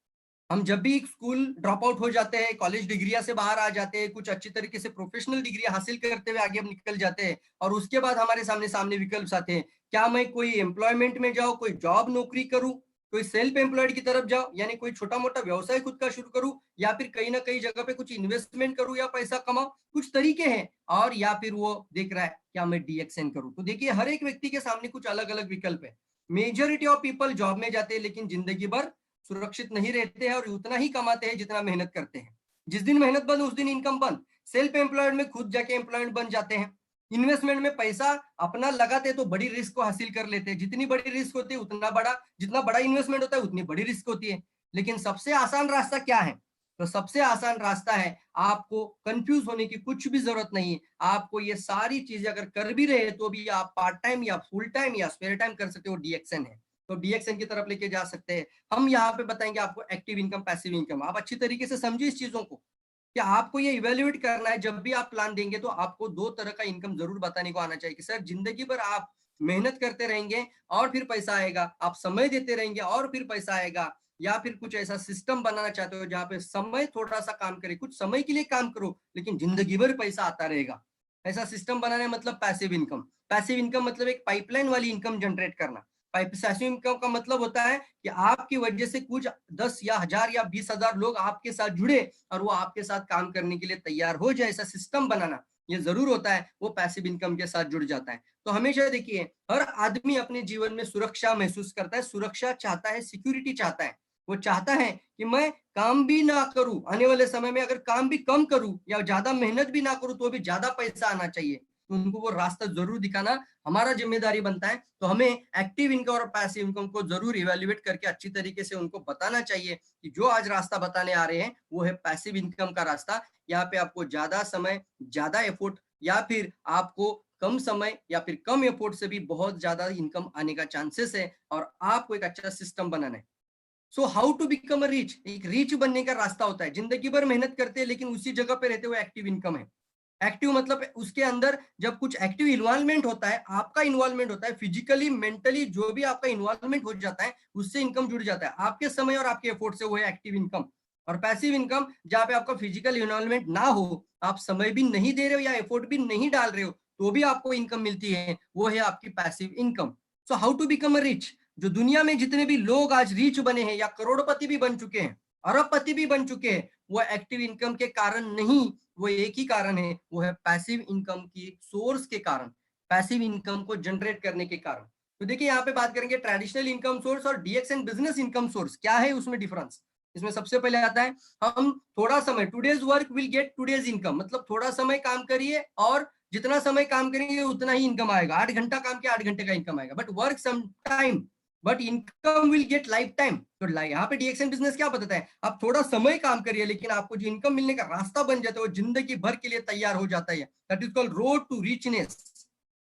हम जब भी स्कूल ड्रॉप आउट हो जाते हैं, कॉलेज डिग्रिया से बाहर आ जाते हैं, कुछ अच्छी तरीके से प्रोफेशनल डिग्री हासिल करते हुए आगे हम निकल जाते हैं, और उसके बाद हमारे सामने विकल्प आते हैं, क्या मैं कोई एम्प्लॉयमेंट में जाऊं, कोई जॉब नौकरी करूं, कोई सेल्फ एम्प्लॉयड की तरफ जाओ, यानी कोई छोटा मोटा व्यवसाय खुद का शुरू करूं, या फिर कहीं ना कहीं जगह पे कुछ इन्वेस्टमेंट करूं या पैसा कमाऊं, कुछ तरीके हैं। और या फिर वो देख रहा है क्या मैं डीएक्सएन करूं। तो देखिए हर एक व्यक्ति के सामने कुछ अलग अलग विकल्प है। मेजोरिटी ऑफ पीपल जॉब में जाते हैं लेकिन जिंदगी भर सुरक्षित नहीं रहते हैं और उतना ही कमाते हैं जितना मेहनत करते हैं। जिस दिन मेहनत बंद उस दिन इनकम बंद। सेल्फ एम्प्लॉयड में खुद जाके एम्प्लॉयड बन जाते हैं। इन्वेस्टमेंट में पैसा अपना लगाते तो बड़ी रिस्क को हासिल कर लेते हैं। जितनी बड़ी रिस्क होती है उतना बड़ा, जितना बड़ा इन्वेस्टमेंट होता है उतनी बड़ी रिस्क होती है। लेकिन सबसे आसान रास्ता क्या है? तो सबसे आसान रास्ता है, आपको कंफ्यूज होने की कुछ भी जरूरत नहीं है। आपको ये सारी चीजें अगर कर भी रहे तो भी आप पार्ट टाइम या फुल टाइम या स्पेयर टाइम कर सकते हो। डीएक्सएन है तो डीएक्सएन की तरफ लेके जा सकते हैं। हम यहाँ पे बताएंगे आपको एक्टिव इनकम, पैसिव इनकम। आप अच्छी तरीके से समझिए इस चीजों को कि आपको ये इवेल्युएट करना है। जब भी आप प्लान देंगे तो आपको दो तरह का इनकम जरूर बताने को आना चाहिए कि सर जिंदगी भर आप मेहनत करते रहेंगे और फिर पैसा आएगा, आप समय देते रहेंगे और फिर पैसा आएगा, या फिर कुछ ऐसा सिस्टम बनाना चाहते हो जहां पे समय थोड़ा सा काम करे, कुछ समय के लिए काम करो लेकिन जिंदगी भर पैसा आता रहेगा। ऐसा सिस्टम बनाना है मतलब पैसिव इनकम। पैसिव इनकम मतलब एक पाइपलाइन वाली इनकम जनरेट करना। पैसिव इनकम का मतलब होता है कि आपकी वजह से कुछ 10 या 1000 या 20,000 लोग आपके साथ जुड़े और वो आपके साथ काम करने के लिए तैयार हो जाए। ऐसा सिस्टम बनाना ये जरूर होता है, वो पैसिव इनकम के साथ जुड़ जाता है। तो हमेशा देखिए हर आदमी अपने जीवन में सुरक्षा महसूस करता है, सुरक्षा चाहता है, सिक्योरिटी चाहता है। वो चाहता है कि मैं काम भी ना करूं, आने वाले समय में अगर काम भी कम करूं या ज्यादा मेहनत भी ना करूं तो भी ज्यादा पैसा आना चाहिए। तो उनको वो रास्ता जरूर दिखाना हमारा जिम्मेदारी बनता है। तो हमें एक्टिव इनकम और पैसिव इनकम को जरूर इवेल्युएट करके अच्छी तरीके से उनको बताना चाहिए कि जो आज रास्ता बताने आ रहे हैं वो है पैसिव इनकम का रास्ता। यहाँ पे आपको ज्यादा समय, ज्यादा एफोर्ट, या फिर आपको कम समय या फिर कम एफोर्ट से भी बहुत ज्यादा इनकम आने का चांसेस है और आपको एक अच्छा सिस्टम बनाना है। So how to become a rich, एक रिच बनने का रास्ता होता है। जिंदगी भर मेहनत करते हैं लेकिन उसी जगह पे रहते हुए एक्टिव इनकम है। एक्टिव मतलब उसके अंदर जब कुछ एक्टिव इन्वॉल्वमेंट होता है, आपका इन्वॉल्वमेंट होता है, फिजिकली मेंटली जो भी आपका इन्वॉल्वमेंट हो जाता है उससे इनकम जुड़ जाता है आपके समय और आपके एफोर्ट से, वो है एक्टिव इनकम। और पैसिव इनकम जहां पे आपका फिजिकल इन्वॉल्वमेंट ना हो, आप समय भी नहीं दे रहे हो या एफोर्ट भी नहीं डाल रहे हो तो भी आपको इनकम मिलती है, वो है आपकी passive income. So how to become a rich, जो दुनिया में जितने भी लोग आज रिच बने हैं या करोड़पति भी बन चुके हैं, अरबपति भी बन चुके हैं, वो एक्टिव इनकम के कारण नहीं, वो एक ही कारण है, वो है पैसिव इनकम की सोर्स के कारण, पैसिव इनकम को जनरेट करने के कारण। तो देखिए यहाँ पे बात करेंगे ट्रेडिशनल इनकम सोर्स और डीएक्सएन बिजनेस इनकम सोर्स, क्या है उसमें डिफरेंस। इसमें सबसे पहले आता है हम थोड़ा समय, today's work will get today's income, मतलब थोड़ा समय काम करिए और जितना समय काम करेंगे उतना ही इनकम आएगा। 8 घंटा काम किया 8 घंटे का इनकम आएगा, but work some time but income will get lifetime. तो यहाँ पे डीएक्सएन बिजनेस क्या बताता है, आप थोड़ा समय काम करिए लेकिन आपको जो इनकम मिलने का रास्ता बन जाता है वो जिंदगी भर के लिए तैयार हो जाता है। That is called road to richness.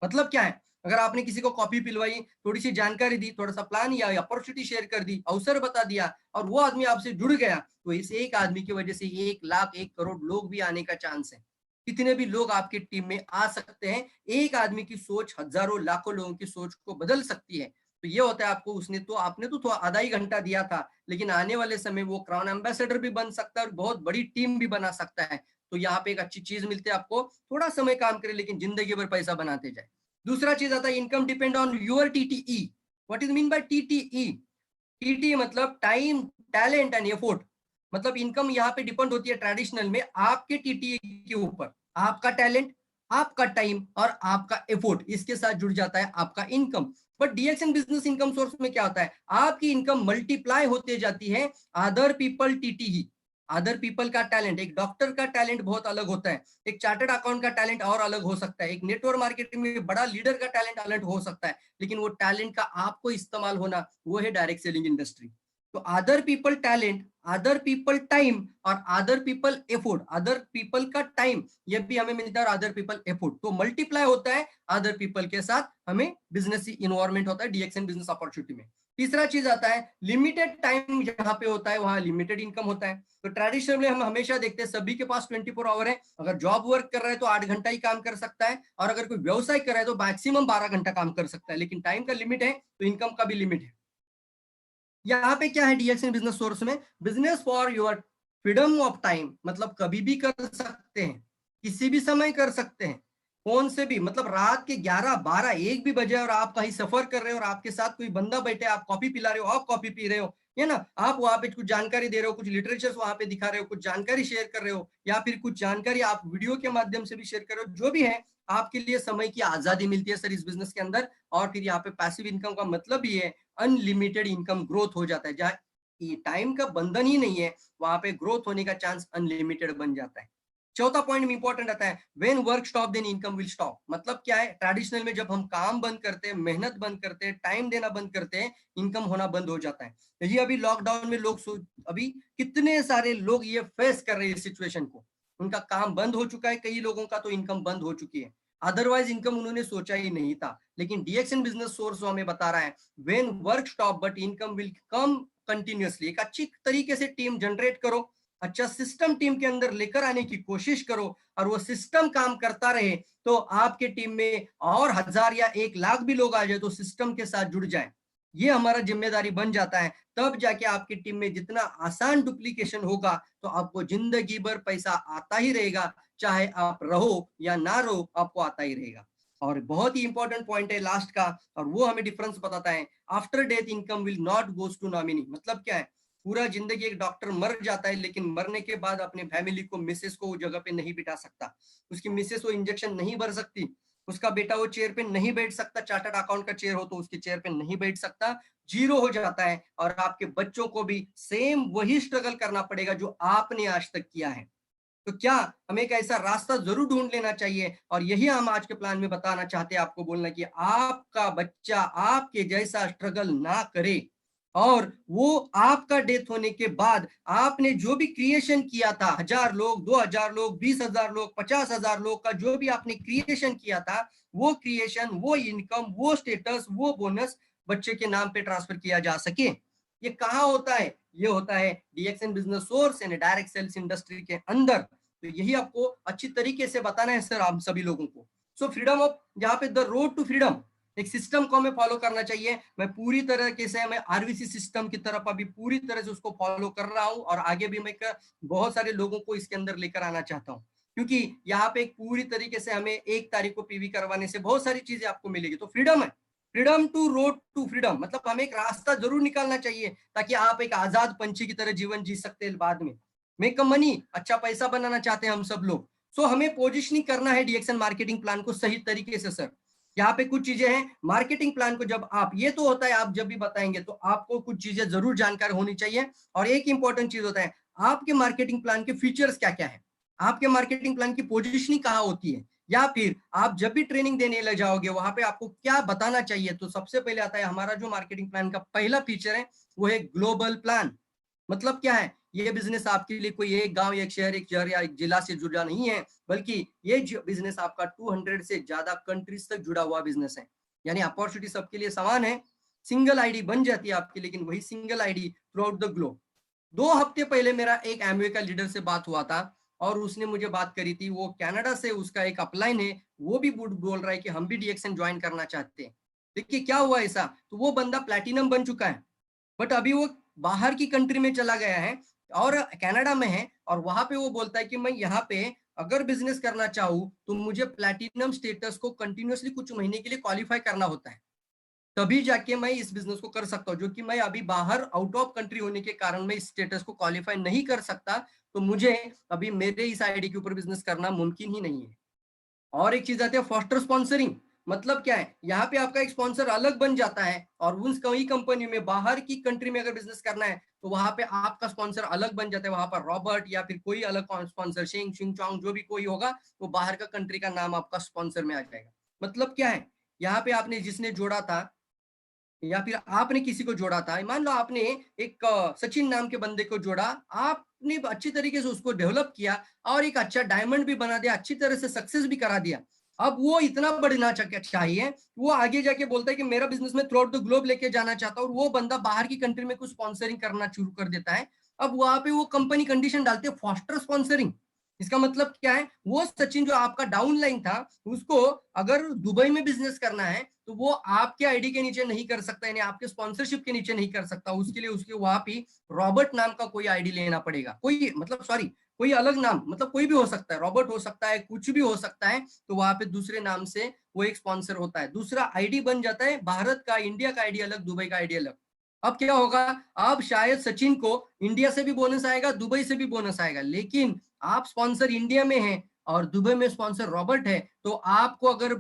मतलब क्या है, अगर आपने किसी को कॉपी पिलवाई, थोड़ी सी जानकारी दी, थोड़ा सा प्लान या अपॉर्चुनिटी शेयर कर दी, अवसर बता दिया और वो आदमी आपसे जुड़ गया, तो इस एक आदमी की वजह से 1 लाख 1 करोड़ लोग भी आने का चांस है। कितने भी लोग आपकी टीम में आ सकते हैं। एक आदमी की सोच हजारों लाखों लोगों की सोच को बदल सकती है। तो ये होता है आपको, आपने तो आधा ही घंटा दिया था लेकिन आने वाले समय वो क्राउन एम्बेसडर भी बन सकता है और बहुत बड़ी टीम भी बना सकता है। तो यहाँ पे एक अच्छी चीज मिलती है आपको, थोड़ा समय काम करे लेकिन जिंदगी भर पैसा बनाते जाए। दूसरा चीज आता है income depend on your TTE. What is mean by TTE? TT मतलब टाइम, टैलेंट एंड एफोर्ट। मतलब इनकम यहाँ पे डिपेंड होती है ट्रेडिशनल में आपके टीटीई के ऊपर। आपका टैलेंट, आपका टाइम और आपका एफोर्ट, इसके साथ जुड़ जाता है आपका income. But DXN business income source में क्या होता है, आपकी इनकम मल्टीप्लाई होते जाती है other people TTE. Other people का टैलेंट, एक डॉक्टर का टैलेंट बहुत अलग होता है, एक चार्टर्ड अकाउंट का टैलेंट और अलग हो सकता है, एक नेटवर्क मार्केटिंग में बड़ा लीडर का टैलेंट अलग हो सकता है, लेकिन वो टैलेंट का आपको इस्तेमाल होना, वो है डायरेक्ट सेलिंग इंडस्ट्री। तो other people talent, other people time और other people effort, other people का टाइम ये भी हमें मिलता है और अदर पीपल एफोर्ट, तो मल्टीप्लाई होता है अदर पीपल के साथ, हमें बिजनेस इन्वायरमेंट होता है डीएक्सएन बिजनेस अपॉर्चुनिटी में। तीसरा चीज आता है लिमिटेड टाइम, जहां पे होता है वहां लिमिटेड इनकम होता है। तो ट्रेडिशनली हम हमेशा देखते हैं सभी के पास 24 आवर है। अगर जॉब वर्क कर रहा है तो 8 घंटा ही काम कर सकता है और अगर कोई व्यवसाय कर रहा है तो मैक्सिमम 12 घंटा काम कर सकता है, लेकिन टाइम का लिमिट है तो इनकम का भी लिमिट है। यहाँ पे क्या है डीएक्सएन बिजनेस सोर्स में, business for your freedom of time, मतलब कभी भी कर सकते हैं, किसी भी समय कर सकते हैं, फोन से भी, मतलब रात के 11, 12, 1 भी बजे और आप कहीं सफर कर रहे हो और आपके साथ कोई बंदा बैठे, आप कॉफी पिला रहे हो, आप कॉफी पी रहे हो, है ना, आप वहां पे कुछ जानकारी दे रहे हो, कुछ लिटरेचर वहां पे दिखा रहे हो, कुछ जानकारी शेयर कर रहे हो, या फिर कुछ जानकारी आप वीडियो के माध्यम से भी शेयर कर रहे हो, जो भी है आपके लिए समय की आजादी मिलती है सर इस बिजनेस के अंदर। और फिर यहाँ पे पैसिव इनकम का मतलब ही है अनलिमिटेड इनकम ग्रोथ हो जाता है, जहाँ टाइम का बंधन ही नहीं है, वहां पे ग्रोथ होने का चांस अनलिमिटेड बन जाता है। चौथा पॉइंट में इंपॉर्टेंट आता है, when work stop then income will stop. मतलब क्या है, ट्रेडिशनल में जब हम काम बंद करते हैं, मेहनत बंद करते हैं, टाइम देना बंद करते हैं, इनकम होना बंद हो जाता है। तो ये अभी लॉकडाउन में लोग अभी कितने सारे लोग ये फेस कर रहे हैं इस सिचुएशन को, उनका काम बंद हो चुका है, कई लोगों का तो इनकम बंद हो चुकी है, अदरवाइज इनकम उन्होंने सोचा ही नहीं था। लेकिन डीएक्सएन बिजनेस सोर्स हमें बता रहा है, when work stop but income will come continuously. एक अच्छी तरीके से टीम जनरेट करो, अच्छा सिस्टम टीम के अंदर लेकर आने की कोशिश करो, और वो सिस्टम काम करता रहे, तो आपके टीम में और 1000 या 1,00,000 भी लोग आ जाए तो सिस्टम के साथ जुड़ जाए, ये हमारा जिम्मेदारी बन जाता है। तब जाके आपकी टीम में जितना आसान डुप्लीकेशन होगा तो आपको जिंदगी भर पैसा आता ही रहेगा, चाहे आप रहो या ना रहो, आपको आता ही रहेगा। और बहुत ही इंपॉर्टेंट पॉइंट है लास्ट का, और वो हमें डिफरेंस बताता है, after death income will not goes to nominee. मतलब क्या है, पूरा जिंदगी एक डॉक्टर मर जाता है, लेकिन मरने के बाद अपने फैमिली को, मिसेस को वो जगह पे नहीं बिठा सकता, उसकी मिसेस वो इंजेक्शन नहीं भर सकती, उसका बेटा वो चेयर पे नहीं बैठ सकता, चार्टर्ड अकाउंट का चेयर हो तो उसके चेयर पे नहीं बैठ सकता, जीरो हो जाता है। और आपके बच्चों को भी सेम वही स्ट्रगल करना पड़ेगा जो आपने आज तक किया है। तो क्या हमें एक ऐसा रास्ता जरूर ढूंढ लेना चाहिए, और यही हम आज के प्लान में बताना चाहते हैं आपको, बोलना कि आपका बच्चा आपके जैसा स्ट्रगल ना करे, और वो आपका डेथ होने के बाद आपने जो भी क्रिएशन किया था, 1000 लोग, 2000 लोग, 20,000 लोग, 50,000 लोग का जो भी आपने क्रिएशन किया था, वो क्रिएशन, वो इनकम, वो स्टेटस, वो बोनस बच्चे के नाम पे ट्रांसफर किया जा सके। ये कहाँ होता है, ये होता है DXN business source and direct sales industry के अंदर। तो यही आपको अच्छी तरीके से बताना है सर आप सभी लोगों को। सो फ्रीडम ऑफ, यहाँ पे द रोड टू फ्रीडम, एक सिस्टम को हमें फॉलो करना चाहिए। मैं पूरी तरीके से, मैं आरवीसी सिस्टम की तरफ अभी पूरी तरह से उसको फॉलो कर रहा हूँ, और आगे भी मैं बहुत सारे लोगों को इसके अंदर लेकर आना चाहता हूँ, क्योंकि यहाँ पे एक पूरी तरीके से हमें 1 तारीख को पीवी करवाने से बहुत सारी चीजें आपको मिलेगी। तो फ्रीडम है, freedom to road to freedom, मतलब हमें एक रास्ता जरूर निकालना चाहिए ताकि आप एक आजाद पंछी की तरह जीवन जी सकते हैं बाद में। मेक अ मनी, अच्छा पैसा बनाना चाहते हैं हम सब लोग। सो हमें पोजिशनिंग करना है डीएक्सएन मार्केटिंग प्लान को सही तरीके से सर। यहाँ पे कुछ चीजें हैं मार्केटिंग प्लान को, जब आप, ये तो होता है आप जब भी बताएंगे तो आपको कुछ चीजें जरूर जानकारी होनी चाहिए। और एक इंपॉर्टेंट चीज होता है, आपके मार्केटिंग प्लान के फीचर्स क्या क्या है, आपके मार्केटिंग प्लान की पोजिशनिंग कहाँ होती है, या फिर आप जब भी ट्रेनिंग देने लग जाओगे वहां पे आपको क्या बताना चाहिए। तो सबसे पहले आता है हमारा जो मार्केटिंग प्लान का पहला फीचर है, वो है ग्लोबल प्लान। मतलब क्या है, ये बिजनेस आपके लिए कोई एक गांव, एक शहर, एक शहर या एक जिला से जुड़ा नहीं है, बल्कि ये बिजनेस आपका 200 से ज्यादा कंट्रीज तक जुड़ा हुआ बिजनेस है। यानी अपॉर्चुनिटी सबके लिए समान है, सिंगल आईडी बन जाती है आपकी, लेकिन वही single ID through out the globe. 2 हफ्ते पहले मेरा एक एमवे का लीडर से बात हुआ था, और उसने मुझे बात करी थी, वो कनाडा से उसका एक अपलाइन है, वो भी बोल रहा है कि हम भी डीएक्सएन ज्वाइन करना चाहते हैं। देखिए क्या हुआ ऐसा, तो वो बंदा प्लैटिनम बन चुका है, बट अभी वो बाहर की कंट्री में चला गया है और कनाडा में है, और वहां पे वो बोलता है कि मैं यहाँ पे अगर बिजनेस करना चाहूँ तो मुझे प्लैटिनम स्टेटस को कंटिन्यूअसली कुछ महीने के लिए क्वालिफाई करना होता है, तभी जाके मैं इस बिजनेस को कर सकता हूँ, जो कि मैं अभी बाहर आउट ऑफ कंट्री होने के कारण मैं इस स्टेटस को क्वालिफाई नहीं कर सकता। तो मुझे अभी मेरे इस आईडी के ऊपर बिजनेस करना मुमकिन ही नहीं है। और एक चीज आती है फॉस्टर स्पॉन्सरिंग। मतलब क्या है, यहाँ पे आपका एक स्पॉन्सर अलग बन जाता है, और उस कई कंपनी में बाहर की कंट्री में अगर बिजनेस करना है तो वहां पे आपका स्पॉन्सर अलग बन जाता है, वहां पर रॉबर्ट या फिर कोई अलग स्पॉन्सर, शिंग शिंग चोंग जो भी कोई होगा, तो बाहर का कंट्री का नाम आपका स्पॉन्सर में आ जाएगा। मतलब क्या है, यहाँ पे आपने जिसने जोड़ा था, या फिर आपने किसी को जोड़ा था, मान लो आपने एक सचिन नाम के बंदे को जोड़ा, आपने अच्छी तरीके से उसको डेवलप किया और एक अच्छा डायमंड भी बना दिया, अच्छी तरह से सक्सेस भी करा दिया। अब वो इतना बढ़ना चाहिए, वो आगे जाके बोलता है कि मेरा बिजनेस में थ्रू आउट द ग्लोब लेके जाना चाहता हूँ, और वो बंदा बाहर की कंट्री में कुछ स्पॉन्सरिंग करना शुरू कर देता है। अब वहां पे वो कंपनी कंडीशन डालते हैं फॉस्टर स्पॉन्सरिंग। इसका मतलब क्या है, वो सचिन जो आपका डाउनलाइन था, उसको अगर दुबई में बिजनेस करना है तो वो आपके आईडी के नीचे नहीं कर सकता, यानी आपके स्पॉन्सरशिप के नीचे नहीं कर सकता। उसके लिए उसके वहां पे रॉबर्ट नाम का कोई आईडी लेना पड़ेगा, कोई मतलब सॉरी कोई अलग नाम, मतलब कोई भी हो सकता है, रॉबर्ट हो सकता है, कुछ भी हो सकता है, तो वहां पे दूसरे नाम से वो एक स्पॉन्सर होता है। दूसरा आईडी बन जाता है भारत का, इंडिया का आईडी अलग, दुबई का आईडी अलग। अब क्या होगा, अब शायद सचिन को इंडिया से भी बोनस आएगा, दुबई से भी बोनस आएगा, लेकिन आप स्पॉन्सर इंडिया में हैं और दुबई में स्पॉन्सर रॉबर्ट है, तो आपको अगर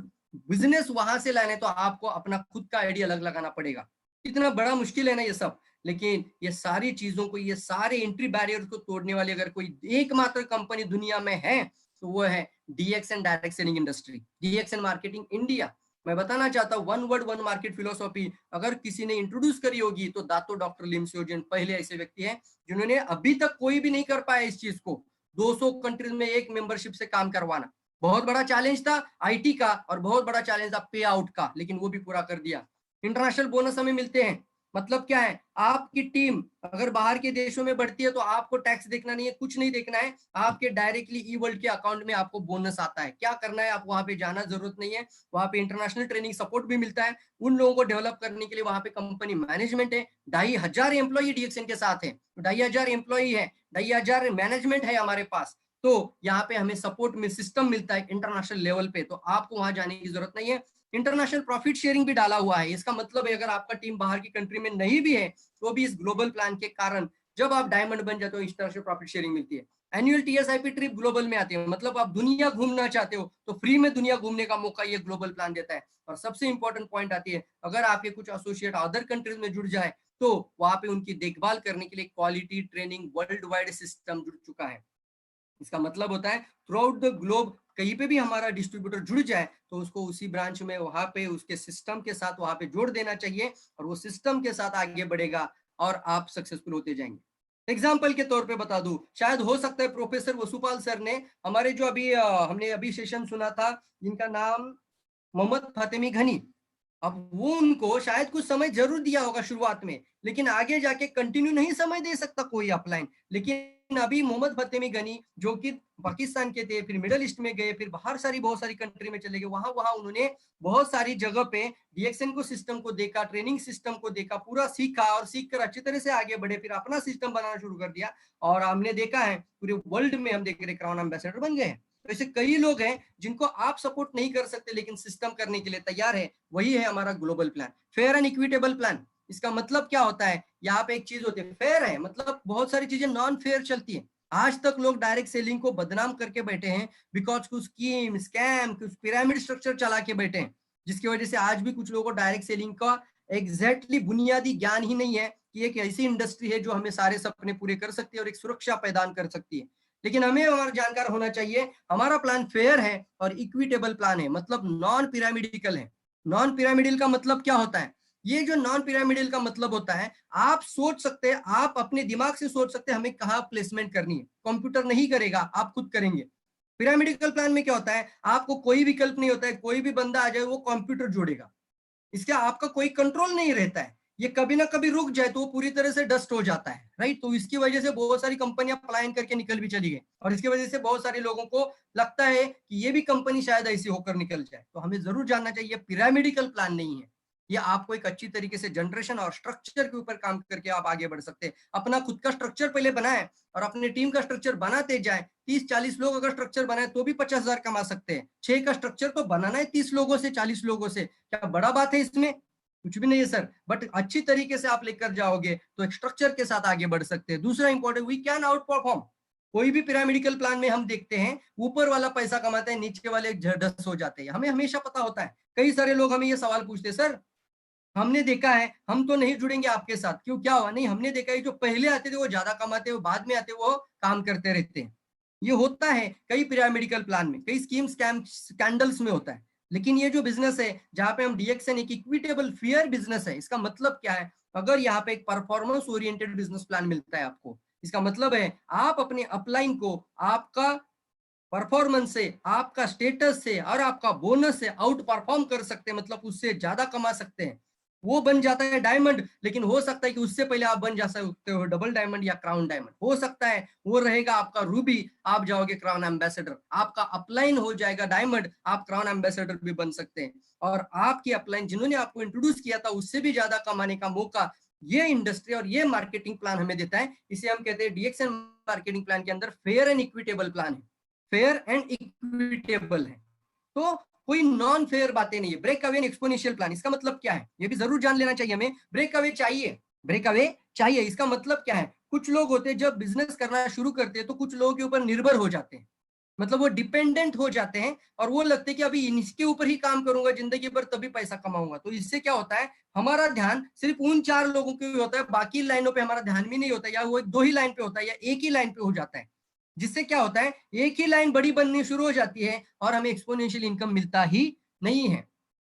बिजनेस वहां से लाने तो आपको अपना खुद का आईडी अलग लगाना पड़ेगा। कितना बड़ा मुश्किल है ना ये सब। लेकिन ये सारी चीजों को, ये सारे एंट्री बैरियर को तोड़ने वाली अगर कोई एकमात्र कंपनी दुनिया में है तो वो है DXN, direct selling industry, DXN marketing India. मैं बताना चाहता हूँ, one word one market philosophy अगर किसी ने इंट्रोड्यूस करी होगी तो दातो डॉक्टर लिम सियोजन पहले ऐसे व्यक्ति हैं जिन्होंने अभी तक कोई भी नहीं कर पाया इस चीज को, 200 कंट्रीज में एक मेंबरशिप से काम करवाना। बहुत बड़ा चैलेंज था आईटी का और बहुत बड़ा चैलेंज था पे आउट का, लेकिन वो भी पूरा कर दिया। इंटरनेशनल बोनस हमें मिलते हैं, मतलब क्या है, आपकी टीम अगर बाहर के देशों में बढ़ती है तो आपको टैक्स देखना नहीं है, कुछ नहीं देखना है, आपके डायरेक्टली ई वर्ल्ड के अकाउंट में आपको बोनस आता है। क्या करना है, आप वहां पे जाना जरूरत नहीं है, वहां पे इंटरनेशनल ट्रेनिंग सपोर्ट भी मिलता है। उन लोगों को डेवलप करने के लिए वहां पे कंपनी मैनेजमेंट है, 2500 एम्प्लॉई डीएक्सएन के साथ है, 2500 एम्प्लॉई है, 2500 मैनेजमेंट है हमारे पास। तो यहाँ पे हमें सपोर्ट में सिस्टम मिलता है इंटरनेशनल लेवल पे, तो आपको वहां जाने की जरूरत नहीं है। इंटरनेशनल प्रॉफिट शेयरिंग भी डाला हुआ है, इसका मतलब है अगर आपका टीम बाहर की कंट्री में नहीं भी है तो भी इस ग्लोबल प्लान के कारण जब आप डायमंड बन जाते हो इंटरनेशनल प्रॉफिट शेयरिंग मिलती है। एनुअल टीएसआईपी ट्रिप ग्लोबल में आती है, मतलब आप दुनिया घूमना चाहते हो तो फ्री में दुनिया घूमने का मौका ये ग्लोबल प्लान देता है। और सबसे इंपॉर्टेंट पॉइंट आती है, अगर आपके कुछ एसोसिएट अदर कंट्रीज में जुड़ जाए तो वहां पे उनकी देखभाल करने के लिए quality training world wide system जुड़ चुका है। इसका मतलब होता है थ्रू आउट द ग्लोब कहीं पे भी हमारा डिस्ट्रीब्यूटर जुड़ जाए तो उसको उसी ब्रांच में वहां पे उसके सिस्टम के साथ वहां पे जोड़ देना चाहिए और वो सिस्टम के साथ आगे बढ़ेगा और आप सक्सेसफुल होते जाएंगे। एग्जाम्पल के तौर पे बता दूं, शायद हो सकता है प्रोफेसर वसुपाल सर ने हमारे जो अभी हमने अभी सेशन सुना था जिनका नाम मोहम्मद फातिमी घनी, अब वो उनको शायद कुछ समय जरूर दिया होगा शुरुआत में, लेकिन आगे जाके कंटिन्यू नहीं समय दे सकता कोई अपलाइन। लेकिन अभी मोहम्मद फतेमी गनी जो कि पाकिस्तान के थे, फिर मिडल ईस्ट में गए, फिर बाहर बहुत सारी कंट्री में चले गए, वहां वहां उन्होंने बहुत सारी जगह पे डीएक्सएन को सिस्टम को देखा, ट्रेनिंग सिस्टम को देखा, पूरा सीखा और सीख कर अच्छी तरह से आगे बढ़े, फिर अपना सिस्टम बनाना शुरू कर दिया और हमने देखा है पूरे वर्ल्ड में हम देख रहे क्राउन एम्बेसडर बन गए हैं। तो ऐसे कई लोग हैं जिनको आप सपोर्ट नहीं कर सकते लेकिन सिस्टम करने के लिए तैयार है, वही है हमारा global plan, fair and equitable plan. इसका मतलब क्या होता है, यहाँ पे एक चीज होती है फेयर है, मतलब बहुत सारी चीजें नॉन फेयर चलती है। आज तक लोग डायरेक्ट सेलिंग को बदनाम करके बैठे हैं बिकॉज कुछ स्कीम स्कैम कुछ पिरामिड स्ट्रक्चर चला के बैठे हैं, जिसकी वजह से आज भी कुछ लोगों को डायरेक्ट सेलिंग का एग्जैक्टली बुनियादी ज्ञान ही नहीं है कि एक ऐसी इंडस्ट्री है जो हमें सारे सपने पूरे कर सकती है और एक सुरक्षा प्रदान कर सकती है। लेकिन हमें हमारा जानकार होना चाहिए हमारा प्लान फेयर है और इक्विटेबल प्लान है, मतलब नॉन पिरामिडिकल है। नॉन पिरामिडल का मतलब क्या होता है, ये जो नॉन पिरामिडल का मतलब होता है आप सोच सकते हैं, आप अपने दिमाग से सोच सकते हैं हमें कहाँ प्लेसमेंट करनी है, कंप्यूटर नहीं करेगा, आप खुद करेंगे। पिरामिडिकल प्लान में क्या होता है, आपको कोई विकल्प नहीं होता है, कोई भी बंदा आ जाए वो कंप्यूटर जोड़ेगा, इसका आपका कोई कंट्रोल नहीं रहता है, ये कभी ना कभी रुक जाए तो वो पूरी तरह से डस्ट हो जाता है, राइट। तो इसकी वजह से बहुत सारी कंपनियां पलायन करके निकल भी चली गई और इसकी वजह से बहुत सारे लोगों को लगता है कि ये भी कंपनी शायद ऐसी होकर निकल जाए। तो हमें जरूर जानना चाहिए पिरामिडिकल प्लान नहीं है, ये आपको एक अच्छी तरीके से जनरेशन और स्ट्रक्चर के ऊपर काम करके आप आगे बढ़ सकते हैं। अपना खुद का स्ट्रक्चर पहले बनाए और अपनी टीम का स्ट्रक्चर बनाते जाए। 30-40 लोग अगर स्ट्रक्चर बनाए तो भी 50,000 कमा सकते हैं। 6 का स्ट्रक्चर तो बनाना है 30 लोगों से 40 लोगों से, क्या बड़ा बात है इसमें, कुछ भी नहीं है सर, बट अच्छी तरीके से आप लेकर जाओगे तो एक स्ट्रक्चर के साथ आगे बढ़ सकते हैं। दूसरा important, we can outperform. कोई भी पिरामिडिकल प्लान में हम देखते हैं ऊपर वाला पैसा कमाता है, नीचे वाले झड़स हो जाते हैं, हमें हमेशा पता होता है। कई सारे लोग हमें ये सवाल पूछते हैं, सर हमने देखा है हम तो नहीं जुड़ेंगे आपके साथ, क्यों क्या हुआ, नहीं हमने देखा है जो पहले आते थे वो ज्यादा कमाते हैं, बाद में आते वो काम करते रहते हैं। ये होता है कई पिरामिडिकल प्लान में, कई स्कीम स्कैम स्कैंडल्स में होता है। लेकिन ये जो बिजनेस है जहां पे हम डीएक्सएन एक इक्विटेबल फेयर बिजनेस है, इसका मतलब क्या है, अगर यहाँ पे एक परफॉर्मेंस ओरिएंटेड बिजनेस प्लान मिलता है आपको, इसका मतलब है आप अपने अपलाइन को आपका परफॉर्मेंस से, आपका स्टेटस से और आपका बोनस से आउट परफॉर्म कर सकते हैं, मतलब उससे ज्यादा कमा सकते हैं। वो बन जाता है डायमंड, लेकिन हो सकता है कि उससे पहले आप बन जा सकते हो डबल डायमंड या क्राउन डायमंड, हो सकता है वो रहेगा आपका रूबी, आप जाओगे क्राउन एम्बेसडर, आपका अपलाइन हो जाएगा डायमंड, आप क्राउन एम्बेसडर भी बन सकते हैं। और आपकी अपलाइन जिन्होंने आपको इंट्रोड्यूस किया था उससे भी ज्यादा कमाने का मौका ये इंडस्ट्री और ये मार्केटिंग प्लान हमें देता है। इसे हम कहते हैं डीएक्सएन मार्केटिंग प्लान के अंदर फेयर एंड इक्विटेबल प्लान है, फेयर एंड इक्विटेबल है। तो कोई नॉन फेयर बातें नहीं है। Break away and exponential plan, इसका मतलब क्या है ये भी जरूर जान लेना चाहिए हमें। ब्रेक अवे चाहिए, ब्रेक अवे चाहिए, इसका मतलब क्या है? कुछ लोग होते हैं जब बिजनेस करना शुरू करते हैं तो कुछ लोगों के ऊपर निर्भर हो जाते हैं, मतलब वो डिपेंडेंट हो जाते हैं और वो लगते हैं कि अभी इसके ऊपर ही काम करूंगा जिंदगी भर तभी पैसा कमाऊंगा। तो इससे क्या होता है, हमारा ध्यान सिर्फ उन 4 लोगों के होता है, बाकी लाइनों पे हमारा ध्यान भी नहीं होता, या वो 2 ही लाइन पे होता है या एक ही लाइन पे हो जाता है। जिससे क्या होता है, एक ही लाइन बड़ी बननी शुरू हो जाती है और हमें एक्सपोनेंशियल इनकम मिलता ही नहीं है।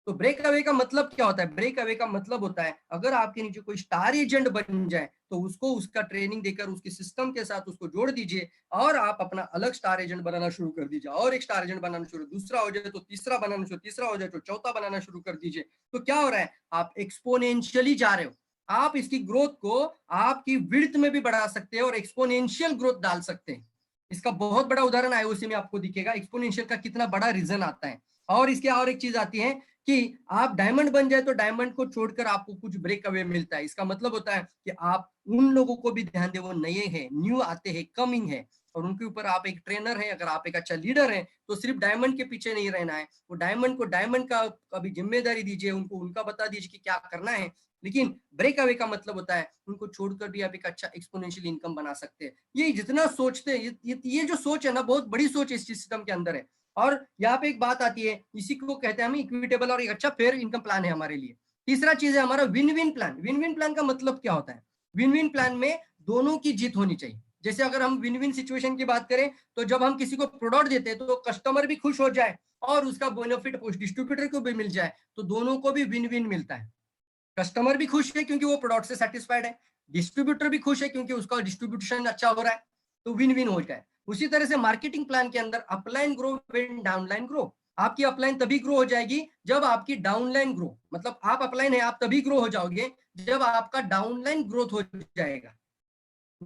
तो ब्रेक अवे का मतलब क्या होता है? ब्रेक अवे का मतलब होता है अगर आपके नीचे कोई स्टार एजेंट बन जाए तो उसको उसका ट्रेनिंग देकर उसके सिस्टम के साथ उसको जोड़ दीजिए और आप अपना अलग स्टार एजेंट बनाना शुरू कर दीजिए, और एक स्टार एजेंट बनाना शुरू, दूसरा हो जाए तो तीसरा बनाना शुरू, तीसरा हो जाए तो चौथा बनाना शुरू कर दीजिए। तो क्या हो रहा है, आप एक्सपोनेंशियली जा रहे हो। आप इसकी ग्रोथ को आपकी विड्थ में भी बढ़ा सकते हैं और एक्सपोनेंशियल ग्रोथ डाल सकते हैं। इसका बहुत बड़ा उदाहरण आईओसी में आपको दिखेगा एक्सपोनेंशियल का कितना बड़ा रीजन आता है। और इसके और एक चीज आती है कि आप डायमंड बन जाए तो डायमंड को छोड़कर आपको कुछ ब्रेक अवे मिलता है। इसका मतलब होता है कि आप उन लोगों को भी ध्यान दे, वो नए हैं, न्यू आते हैं, कमिंग है, और उनके ऊपर आप एक ट्रेनर है, अगर आप एक अच्छा लीडर है तो सिर्फ डायमंड के पीछे नहीं रहना है। वो डायमंड को डायमंड का कभी जिम्मेदारी दीजिए, उनको उनका बता दीजिए कि क्या करना है। लेकिन ब्रेक अवे का मतलब होता है उनको छोड़कर भी आप एक अच्छा एक्सपोनेंशियल इनकम बना सकते हैं। ये जितना सोचते हैं, ये जो सोच है ना, बहुत बड़ी सोच इस सिस्टम के अंदर है। और यहाँ पे एक बात आती है, इसी को कहते हैं हम इक्विटेबल और एक अच्छा फेयर इनकम प्लान है हमारे लिए। तीसरा चीज है हमारा win win plan. Win win plan का मतलब क्या होता है? विन विन प्लान में दोनों की जीत होनी चाहिए। जैसे अगर हम विन विन सिचुएशन की बात करें तो जब हम किसी को प्रोडक्ट देते हैं तो कस्टमर भी खुश हो जाए और उसका बेनिफिट डिस्ट्रीब्यूटर को भी मिल जाए, तो दोनों को भी विन विन मिलता है। कस्टमर भी खुश है क्योंकि वो प्रोडक्ट से सेटिस्फाइड है, डिस्ट्रीब्यूटर भी खुश है क्योंकि उसका डिस्ट्रीब्यूशन अच्छा हो रहा है, तो विन विन हो जाए। उसी तरह से मार्केटिंग प्लान के अंदर upline grow when downline grow. आपकी अपलाइन तभी ग्रो हो जाएगी जब आपकी डाउनलाइन ग्रो, मतलब आप अपलाइन है आप तभी ग्रो हो जाओगे जब आपका डाउनलाइन ग्रोथ हो जाएगा।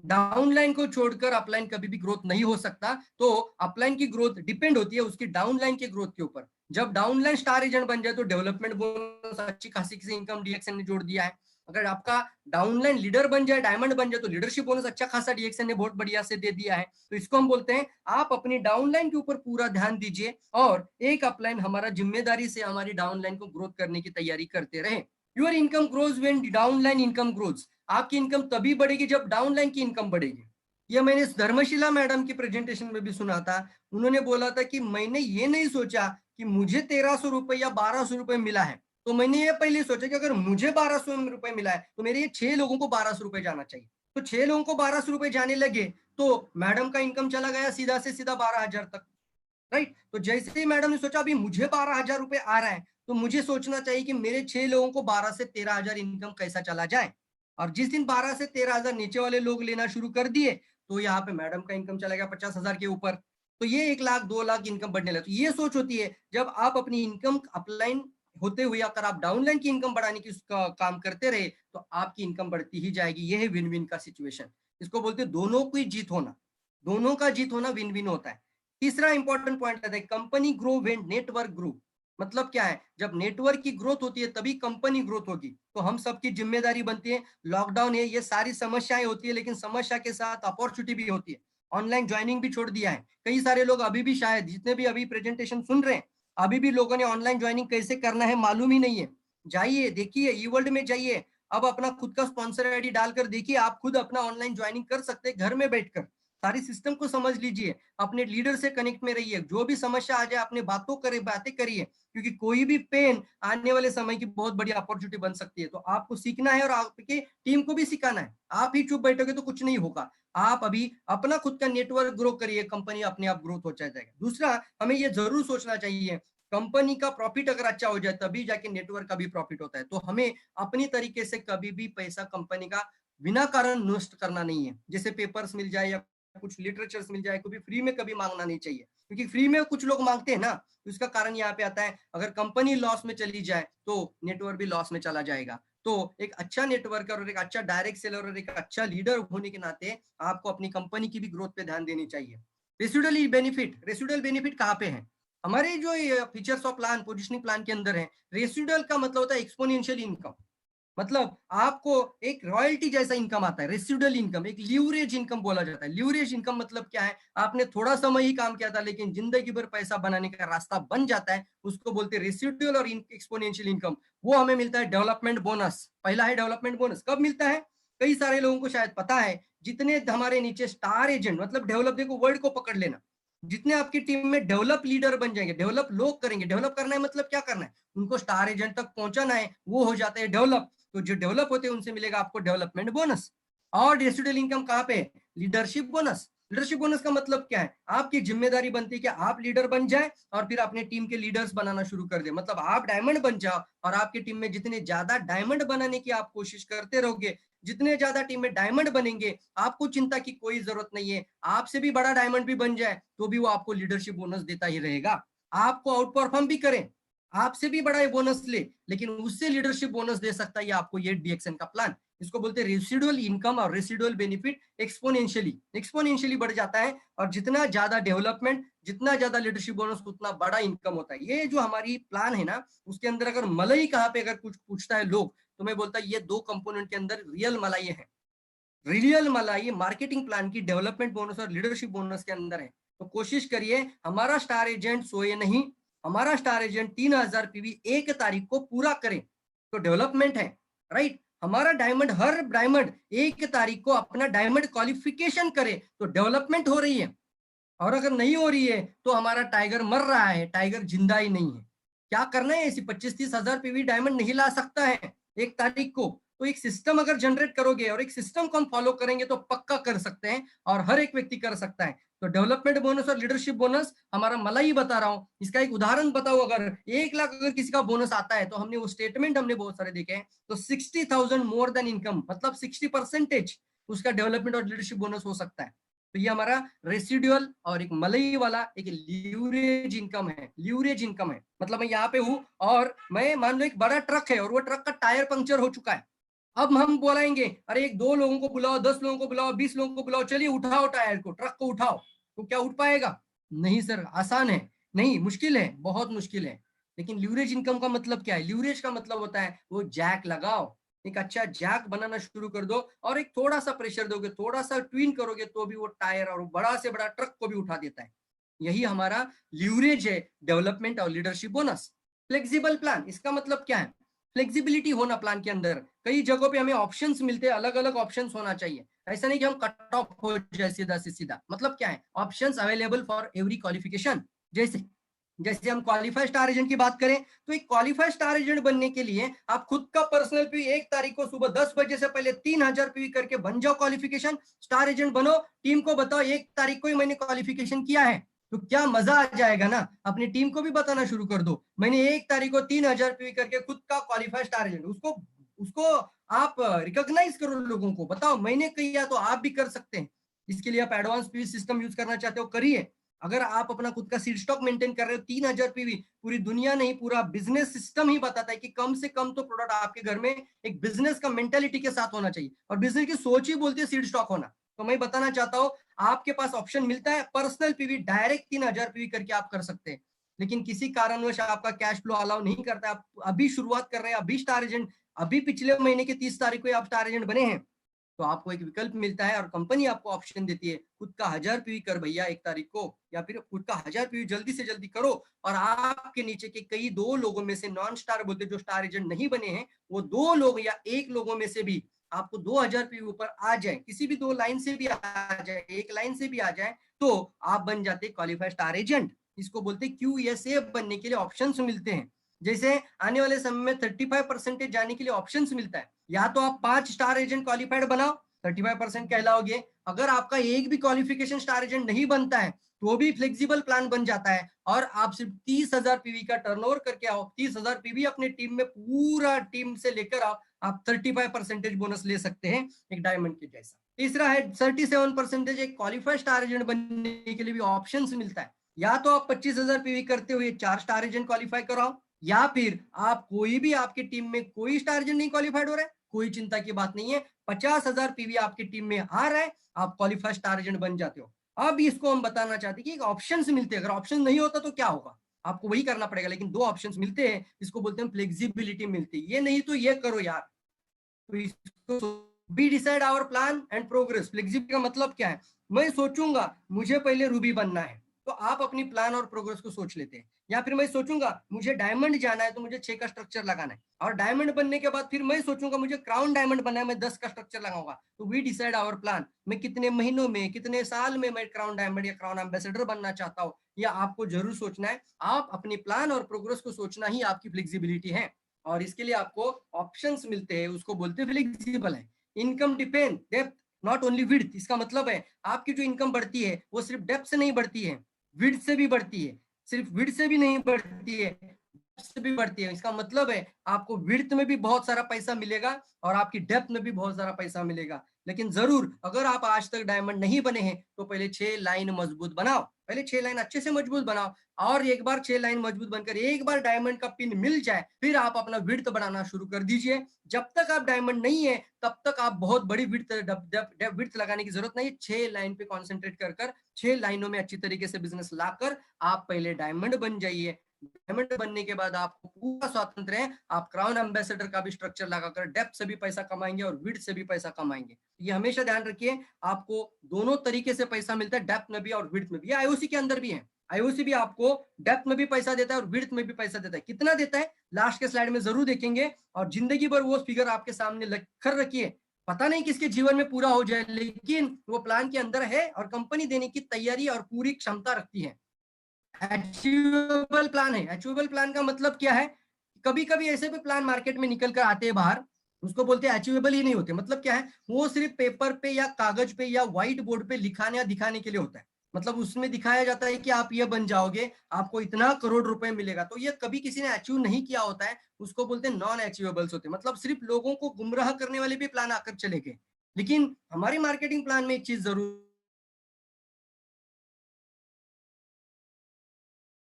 डाउनलाइन को छोड़कर अपलाइन कभी भी ग्रोथ नहीं हो सकता। तो अपलाइन की ग्रोथ डिपेंड होती है उसकी डाउनलाइन के ग्रोथ के ऊपर। जब डाउनलाइन स्टार एजेंट बन जाए तो डेवलपमेंट बोनस अच्छी खासी किसी इनकम डीएक्सएन ने जोड़ दिया है। अगर आपका डाउनलाइन लीडर बन जाए, डायमंड बन जाए, तो लीडरशिप बोनस अच्छा खासा डीएक्सएन ने बहुत बढ़िया से दे दिया है। तो इसको हम बोलते हैं आप अपनी डाउनलाइन के ऊपर पूरा ध्यान दीजिए और एक अपलाइन हमारा जिम्मेदारी से हमारी डाउनलाइन को ग्रोथ करने की तैयारी करते रहे। Your income grows when downline income grows. आपकी इनकम तभी बढ़ेगी जब डाउनलाइन की इनकम बढ़ेगी। ये मैंने धर्मशिला मैडम की प्रेजेंटेशन में भी सुना था। उन्होंने बोला था कि मैंने ये नहीं सोचा कि मुझे 1300 रुपए या 1200 रुपए मिला है, तो मैंने ये पहले सोचा कि अगर मुझे 1200 रुपए मिला है तो मेरे ये 6 लोगों को 1200 रुपए जाना चाहिए। तो 6 लोगों को 1200 रुपए जाने लगे तो मैडम का इनकम चला गया सीधा से सीधा 12,000 तक। राइट। तो जैसे ही मैडम ने सोचा अभी मुझे 12,000 रुपए आ रहा है तो मुझे सोचना चाहिए कि मेरे 6 लोगों को 12 से 13,000 इनकम कैसा चला जाए। और जिस दिन 12 से 13,000 नीचे वाले लोग लेना शुरू कर दिए तो यहाँ पे मैडम का इनकम चला गया 50,000 के ऊपर। तो ये 1 लाख 2 लाख इनकम बढ़ने लगे। तो ये सोच होती है जब आप अपनी इनकम अपलाइन होते हुए अगर आप डाउनलाइन की इनकम बढ़ाने की काम करते रहे तो आपकी इनकम बढ़ती ही जाएगी। ये है विन विन का सिचुएशन। इसको बोलते हैं दोनों की जीत होना, दोनों का जीत होना विन विन होता है। तीसरा इंपॉर्टेंट पॉइंट आता है company grow when network grow. मतलब क्या है, जब नेटवर्क की ग्रोथ होती है तभी कंपनी ग्रोथ होगी। तो हम सबकी जिम्मेदारी बनती है, लॉकडाउन है, ये सारी समस्याएं होती है, लेकिन समस्या के साथ अपॉर्चुनिटी भी होती है। ऑनलाइन ज्वाइनिंग भी छोड़ दिया है कई सारे लोग, अभी भी शायद जितने भी अभी प्रेजेंटेशन सुन रहे हैं अभी भी लोगों ने ऑनलाइन ज्वाइनिंग कैसे करना है मालूम ही नहीं है। जाइए देखिए, ई वर्ल्ड में जाइए, अब अपना खुद का स्पॉन्सर आईडी डालकर देखिए, आप खुद अपना ऑनलाइन ज्वाइनिंग कर सकते हैं घर में बैठकर। सारी सिस्टम को समझ लीजिए, अपने लीडर से कनेक्ट में रहिए, जो भी समस्या आ जाए अपने बातें करिए, क्योंकि कोई भी पेन आने वाले समय की बहुत बड़ी अपॉर्चुनिटी बन सकती है। तो आपको सीखना है और आपके टीम को भी सिखाना है। आप ही चुप बैठोगे तो कुछ नहीं होगा। आप अभी अपना खुद का नेटवर्क ग्रो करिए, कंपनी अपने आप ग्रोथ हो जाएगा। दूसरा, हमें ये जरूर सोचना चाहिए कंपनी का प्रॉफिट अगर अच्छा हो जाए तभी जाके नेटवर्क का भी प्रॉफिट होता है। तो हमें अपनी तरीके से कभी भी पैसा कंपनी का बिना कारण नष्ट करना नहीं है। जैसे पेपर्स मिल जाए या कुछ लिटरेचर्स मिल जाए, कभी फ्री में कभी मांगना नहीं चाहिए, क्योंकि फ्री में कुछ लोग मांगते हैं ना। तो इसका कारण यहाँ पे आता है, अगर कंपनी लॉस में चली जाए तो नेटवर्क भी लॉस में चला जाएगा। तो एक अच्छा नेटवर्कर और एक अच्छा डायरेक्ट सेलर और एक अच्छा लीडर होने के नाते आपको अपनी कंपनी की भी ग्रोथ पे ध्यान देनी चाहिए। रेसिडुअल बेनिफिट, रेसिडुअल बेनिफिट कहाँ पे है? हमारे जो features of plan, positioning plan के अंदर है। रेसिडुअल का मतलब होता है एक्सपोनेंशियल इनकम। मतलब आपको एक रॉयल्टी जैसा इनकम आता है, रेसिडुअल इनकम, एक ल्यूरेज इनकम बोला जाता है। ल्यूरेज इनकम मतलब क्या है, आपने थोड़ा समय ही काम किया था लेकिन जिंदगी भर पैसा बनाने का रास्ता बन जाता है, उसको बोलते हैं रेसिडुअल और एक्सपोनेंशियल इनकम। वो हमें मिलता है डेवलपमेंट बोनस। पहला है डेवलपमेंट बोनस, कब मिलता है, कई सारे लोगों को शायद पता है, जितने हमारे नीचे स्टार एजेंट, मतलब डेवलप, देखो वर्ड को पकड़ लेना, जितने आपकी टीम में डेवलप लीडर बन जाएंगे, डेवलप लोग करेंगे, डेवलप करना है मतलब क्या करना है, उनको स्टार एजेंट तक पहुंचाना है, वो हो जाते हैं डेवलप। तो जो डेवलप होते हैं उनसे मिलेगा आपको डेवलपमेंट बोनस। और रेसिडुअल इनकम कहाँ पे, लीडरशिप बोनस। लीडरशिप बोनस का मतलब क्या है, आपकी जिम्मेदारी बनती है कि आप लीडर बन जाए और फिर अपने टीम के लीडर्स बनाना शुरू कर दे। मतलब आप डायमंड बन जाओ और आपकी टीम में जितने ज्यादा डायमंड बनाने की आप कोशिश करते रहोगे, जितने ज्यादा टीम में डायमंड बनेंगे, आपको चिंता की कोई जरूरत नहीं है। आपसे भी बड़ा डायमंड भी बन जाए तो भी वो आपको लीडरशिप बोनस देता ही रहेगा। आपको आउट परफॉर्म भी करें, आपसे भी बड़ा ये बोनस ले, लेकिन उससे लीडरशिप बोनस दे सकता है ये आपको, ये डीएक्सएन का प्लान। इसको बोलते हैं रेसिडुअल इनकम और रेसिडुअल बेनिफिट एक्सपोनेंशियली बढ़ जाता है। और जितना ज्यादा डेवलपमेंट, जितना ज्यादा लीडरशिप बोनस, उतना बड़ा इनकम होता है। ये जो हमारी प्लान है ना, उसके अंदर अगर मलाई कहाँ पे अगर कुछ पूछता है लोग, तो मैं बोलता ये दो कंपोनेंट के अंदर रियल मलाई है। रियल मलाई मार्केटिंग प्लान की डेवलपमेंट बोनस और लीडरशिप बोनस के अंदर है। तो कोशिश करिए हमारा स्टार एजेंट सोए नहीं, हमारा स्टार एजेंट 3000 पीवी 1 तारीख को पूरा करे, तो डेवलपमेंट है, राइट। हमारा डायमंड, हर डायमंड 1 तारीख को अपना डायमंड क्वालिफिकेशन करे, तो डेवलपमेंट हो रही है। और अगर नहीं हो रही है तो हमारा टाइगर मर रहा है, टाइगर जिंदा ही नहीं है। क्या करना है, ऐसी 25-30 हजार पीवी डायमंड नहीं ला सकता है 1 तारीख को। तो एक सिस्टम अगर जनरेट करोगे और एक सिस्टम को हम फॉलो करेंगे तो पक्का कर सकते हैं, और हर एक व्यक्ति कर सकता है। तो डेवलपमेंट बोनस और लीडरशिप बोनस हमारा मलाई बता रहा हूं। इसका एक उदाहरण बताओ, अगर 1 लाख अगर किसी का बोनस आता है, तो हमने वो स्टेटमेंट हमने बहुत सारे देखे हैं, तो 60,000 मोर देन इनकम, मतलब 60% उसका डेवलपमेंट और लीडरशिप बोनस हो सकता है। तो ये हमारा रेसिडुअल और एक मलाई वाला एक ल्यूरेज इनकम है। ल्यूरेज इनकम है मतलब मैं यहाँ पे हूँ और मैं मान लो एक बड़ा ट्रक है और वो ट्रक का टायर पंक्चर हो चुका है। अब हम बोलेंगे अरे एक 2 लोगों को बुलाओ, 10 लोगों को बुलाओ, 20 लोगों को बुलाओ, चलिए उठाओ टायर को, ट्रक को उठाओ, तो क्या उठ पाएगा? नहीं सर, आसान है? नहीं, मुश्किल है, बहुत मुश्किल है। लेकिन ल्यूरेज इनकम का मतलब क्या है? ल्यूरेज का मतलब होता है वो जैक लगाओ, एक अच्छा जैक बनाना शुरू कर दो और एक थोड़ा सा प्रेशर दोगे, थोड़ा सा ट्विन करोगे तो भी वो टायर और बड़ा से बड़ा ट्रक को भी उठा देता है। यही हमारा ल्यूरेज है, डेवलपमेंट और लीडरशिप बोनस। फ्लेक्सिबल प्लान, इसका मतलब क्या है? फ्लेक्सिबिलिटी होना प्लान के अंदर। कई जगहों पे हमें ऑप्शंस मिलते हैं, अलग अलग ऑप्शंस होना चाहिए। ऐसा नहीं कि हम कट ऑफ हो जाए सीधा से सीधा। मतलब क्या है? Options available for every qualification. जैसे जैसे हम क्वालिफाइड स्टार एजेंट की बात करें, तो एक क्वालिफाइड स्टार एजेंट बनने के लिए आप खुद का पर्सनल पीवी 1 तारीख को सुबह 10 बजे से पहले 3000 पीवी करके बन जाओ क्वालिफिकेशन, स्टार एजेंट बनो, टीम को बताओ 1 तारीख को ही मैंने क्वालिफिकेशन किया है। तो क्या मजा आ जाएगा ना, अपनी टीम को भी बताना शुरू कर दो मैंने 1 तारीख को 3000 पीवी करके खुद का क्वालिफाइड स्टार एजेंट। उसको उसको आप रिकॉग्नाइज करो, लोगों को बताओ मैंने किया तो आप भी कर सकते हैं। इसके लिए आप एडवांस पीवी सिस्टम यूज करना चाहते हो, करिए। अगर आप अपना खुद का सीड स्टॉक मेंटेन कर रहे हो 3000 पीवी, पूरी दुनिया नहीं पूरा बिजनेस सिस्टम ही बताता है कि कम से कम तो प्रोडक्ट आपके घर में एक बिजनेस का मेंटेलिटी के साथ होना चाहिए, और बिजनेस की सोच ही बोलती है सीड स्टॉक होना। तो मैं बताना चाहता हूँ आपके पास ऑप्शन मिलता है, पर्सनल पीवी डायरेक्ट 3000 पीवी करके आप कर सकते हैं। लेकिन किसी कारणवश आपका कैश फ्लो अलाउ नहीं करता, आप अभी शुरुआत कर रहे हैं, अभी स्टार एजेंट, अभी पिछले महीने की 30 तारीख को आप स्टार एजेंट बने हैं, तो आपको एक विकल्प मिलता है और कंपनी आपको ऑप्शन देती है, खुद का 1000 पीवी कर भैया 1 तारीख को, या फिर खुद का 1000 पीवी जल्दी से जल्दी करो। और आपके नीचे के कई 2 लोगों में से, नॉन स्टार बोलते जो स्टार एजेंट नहीं बने हैं, वो 2 लोग या 1 लोगों में से भी आपको 2000 पीवी ऊपर आ जाए, किसी भी 2 लाइन से भी आ जाए, 1 लाइन से भी आ जाए, तो आप बन जाते क्वालिफाइड स्टार एजेंट। इसको बोलते QSA बनने के लिए ऑप्शंस मिलते हैं। जैसे आने वाले समय में 35% जाने के लिए ऑप्शंस मिलता है, या तो आप 5 स्टार एजेंट क्वालिफाइड बनाओ, 35% कहलाओगे। अगर आपका एक भी क्वालिफिकेशन स्टार एजेंट नहीं बनता है तो भी फ्लेक्सिबल प्लान बन जाता है, और आप सिर्फ 30,000 पीवी का टर्नओवर करके आओ, 30,000 पीवी अपने टीम में पूरा टीम से लेकर आओ, आप 35% बोनस ले सकते हैं, एक डायमंड के जैसा। तीसरा है 37%, एक क्वालिफाइड स्टार एजेंट बनने के लिए भी ऑप्शन मिलता है। या तो आप 25,000 पीवी करते हुए 4 स्टार एजेंट क्वालिफाई कराओ, या फिर आप कोई भी, आपकी टीम में कोई स्टार एजेंट नहीं क्वालिफाइड हो रहा है, कोई चिंता की बात नहीं है, 50,000 पीवी आपकी टीम में आ रहा है, आप क्वालिफाइड स्टार एजेंट बन जाते हो। अब इसको हम बताना चाहते हैं कि ऑप्शंस मिलते हैं, अगर ऑप्शन नहीं होता तो क्या होगा, आपको वही करना पड़ेगा। लेकिन 2 ऑप्शंस मिलते हैं, इसको बोलते हैं फ्लेक्सिबिलिटी मिलती है। ये नहीं तो ये करो यार, तो इसको we decide our plan and progress. Flexibility का मतलब क्या है? मैं सोचूंगा मुझे पहले रूबी बनना है, तो आप अपनी प्लान और प्रोग्रेस को सोच लेते हैं। या फिर मैं सोचूंगा मुझे डायमंड जाना है, तो मुझे 6 का स्ट्रक्चर लगाना है, और डायमंड बनने के बाद फिर मैं सोचूंगा मुझे क्राउन डायमंड बनना है, मैं 10 का स्ट्रक्चर लगाऊंगा। तो वी डिसाइड आवर प्लान, मैं कितने महीनों में, कितने साल में मैं क्राउन डायमंड या क्राउन एम्बेसडर बनना चाहता हूँ, या आपको जरूर सोचना है। आप अपनी प्लान और प्रोग्रेस को सोचना ही आपकी फ्लेक्सिबिलिटी है, और इसके लिए आपको ऑप्शंस मिलते हैं, उसको बोलते हैं फ्लेक्सिबल है। Income depend depth not only width. इसका मतलब है आपकी जो इनकम बढ़ती है वो सिर्फ डेप्थ से नहीं बढ़ती है, विड्थ से भी बढ़ती है। सिर्फ विड्थ से भी नहीं बढ़ती है, डेप्थ से भी बढ़ती है। इसका मतलब है आपको विड्थ में भी बहुत सारा पैसा मिलेगा और आपकी डेप्थ में भी बहुत सारा पैसा मिलेगा। लेकिन जरूर अगर आप आज तक डायमंड नहीं बने हैं तो पहले 6 लाइन मजबूत बनाओ, पहले 6 लाइन अच्छे से मजबूत बनाओ, और एक बार 6 लाइन मजबूत बनकर एक बार डायमंड का पिन मिल जाए, फिर आप अपना विड्थ बढ़ाना शुरू कर दीजिए। जब तक आप डायमंड नहीं है तब तक आप बहुत बड़ी विड्थ लगाने की जरूरत नहीं है। 6 लाइन पे कॉन्सेंट्रेट कर 6 लाइनों में अच्छी तरीके से बिजनेस लाकर आप पहले डायमंड बन जाइए। डायमंड बनने के बाद आपको पूरा स्वातंत्र है, आप क्राउन एम्बेसडर का भी स्ट्रक्चर लगाकर डेप्थ से भी पैसा कमाएंगे और विड्थ से भी पैसा कमाएंगे। ये हमेशा ध्यान रखिए, आपको दोनों तरीके से पैसा मिलता है, डेप्थ में भी और विड्थ में भी। आईओसी के अंदर भी है, आईओसी भी आपको डेप्थ में भी पैसा देता है और विड्थ में भी पैसा देता है। कितना देता है लास्ट के स्लाइड में जरूर देखेंगे, और जिंदगी भर वो फिगर आपके सामने कर रखिए। पता नहीं किसके जीवन में पूरा हो जाए, लेकिन वो प्लान के अंदर है और कंपनी देने की तैयारी और पूरी क्षमता रखती है। अचीवेबल प्लान है। अचीवेबल प्लान का मतलब क्या है? कभी कभी ऐसे भी प्लान मार्केट में निकल कर आते हैं बाहर, उसको बोलते हैं अचीवेबल ही नहीं होते। मतलब क्या है? वो सिर्फ पेपर पे या कागज पे या व्हाइट बोर्ड पे लिखाने या दिखाने के लिए होता है। मतलब उसमें दिखाया जाता है कि आप ये बन जाओगे, आपको इतना करोड़ रुपए मिलेगा। तो ये कभी किसी ने अचीव नहीं किया होता है, उसको बोलते हैं नॉन अचीवेबल्स होते हैं। मतलब सिर्फ लोगों को गुमराह करने वाले भी प्लान आकर चले गए। लेकिन हमारी मार्केटिंग प्लान में एक चीज जरूर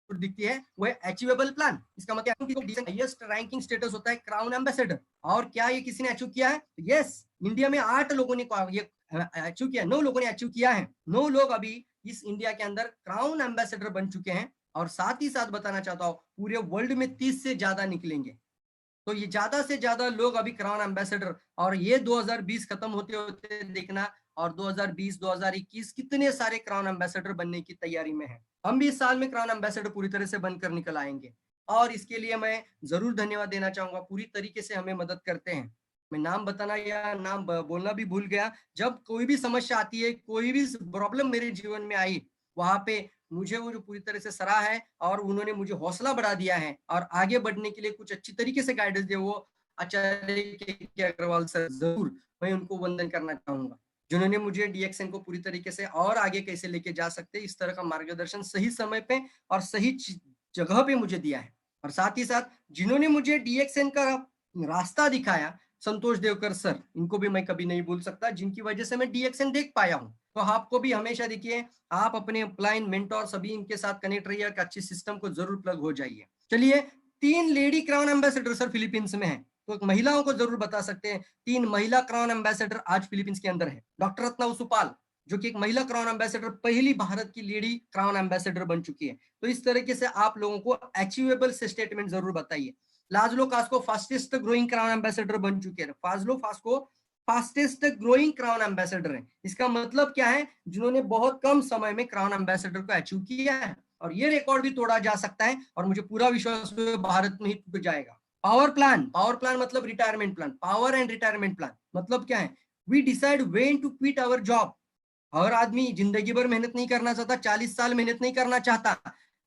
दिखती है, वो है अचीवेबल प्लान। इसका मतलब हाईएस्ट रैंकिंग स्टेटस होता है क्राउन एम्बेसडर। और क्या ये किसी ने अचीव किया है? यस, इंडिया में 8 लोगों ने ये अचीव किया, 9 लोगों ने अचीव किया है। 9 लोग अभी इस इंडिया के अंदर क्राउन एम्बेसडर बन चुके हैं। और साथ ही साथ बताना चाहता हूँ, पूरे वर्ल्ड में 30 से ज्यादा निकलेंगे। तो ये ज्यादा से ज्यादा लोग अभी क्राउन एम्बेसडर, और ये 2020 खत्म होते होते देखना, और 2020 2021 कितने सारे क्राउन एम्बेसडर बनने की तैयारी में है। हम भी इस साल में क्राउन एम्बेसडर पूरी तरह से बनकर निकल आएंगे, और इसके लिए मैं जरूर धन्यवाद देना चाहूंगा। पूरी तरीके से हमें मदद करते हैं। मैं नाम बताना या नाम बोलना भी भूल गया। जब कोई भी समस्या आती है, कोई भी प्रॉब्लम मेरे जीवन में आई, वहां पे मुझे वो जो पूरी तरह से सराहा है और उन्होंने मुझे हौसला बढ़ा दिया है और आगे बढ़ने के लिए कुछ अच्छी तरीके से गाइडेंस दिया, वो आचार्य के अग्रवाल सर, जरूर मैं उनको वंदन करना चाहूंगा, जिन्होंने मुझे डीएक्सएन को पूरी तरीके से और आगे कैसे लेके जा सकते, इस तरह का मार्गदर्शन सही समय पे और सही जगह पे मुझे दिया है। और साथ ही साथ जिन्होंने मुझे डीएक्सएन का रास्ता दिखाया, संतोष देवकर सर, इनको भी मैं कभी नहीं भूल सकता, जिनकी वजह से मैं डीएक्सएन देख पाया हूँ। तो आपको भी हमेशा देखिए, आप अपने अपलाइन मेंटोर सभी इनके साथ कनेक्ट रहिए, अच्छी सिस्टम को जरूर प्लग हो जाइए। चलिए, 3 lady crown ambassador sir Philippines में है, तो महिलाओं को जरूर बता सकते हैं। 3 महिला क्राउन एम्बेसडर आज फिलीपींस के अंदर है। डॉक्टर रत्ना उसुपाल, जो कि एक महिला क्राउन एम्बेसडर, पहली भारत की लेडी क्राउन एम्बेसडर बन चुकी है। तो इस तरीके से आप लोगों को अचीवेबल से स्टेटमेंट जरूर बताइए। लाजलो Cosco fastest growing crown ambassador बन चुके हैं। फाजलो फास्को फास्टेस्ट ग्रोइंग क्राउन एम्बेसडर है। इसका मतलब क्या है? जिन्होंने बहुत कम समय में क्राउन एम्बेसडर को अचीव किया है, और ये रिकॉर्ड भी तोड़ा जा सकता है, और मुझे पूरा विश्वास है भारत में ही टूट जाएगा। पावर प्लान मतलब retirement plan. Power and retirement plan मतलब क्या है? We decide when to quit our job. हर आदमी जिंदगी भर मेहनत नहीं करना चाहता, 40 साल मेहनत नहीं करना चाहता,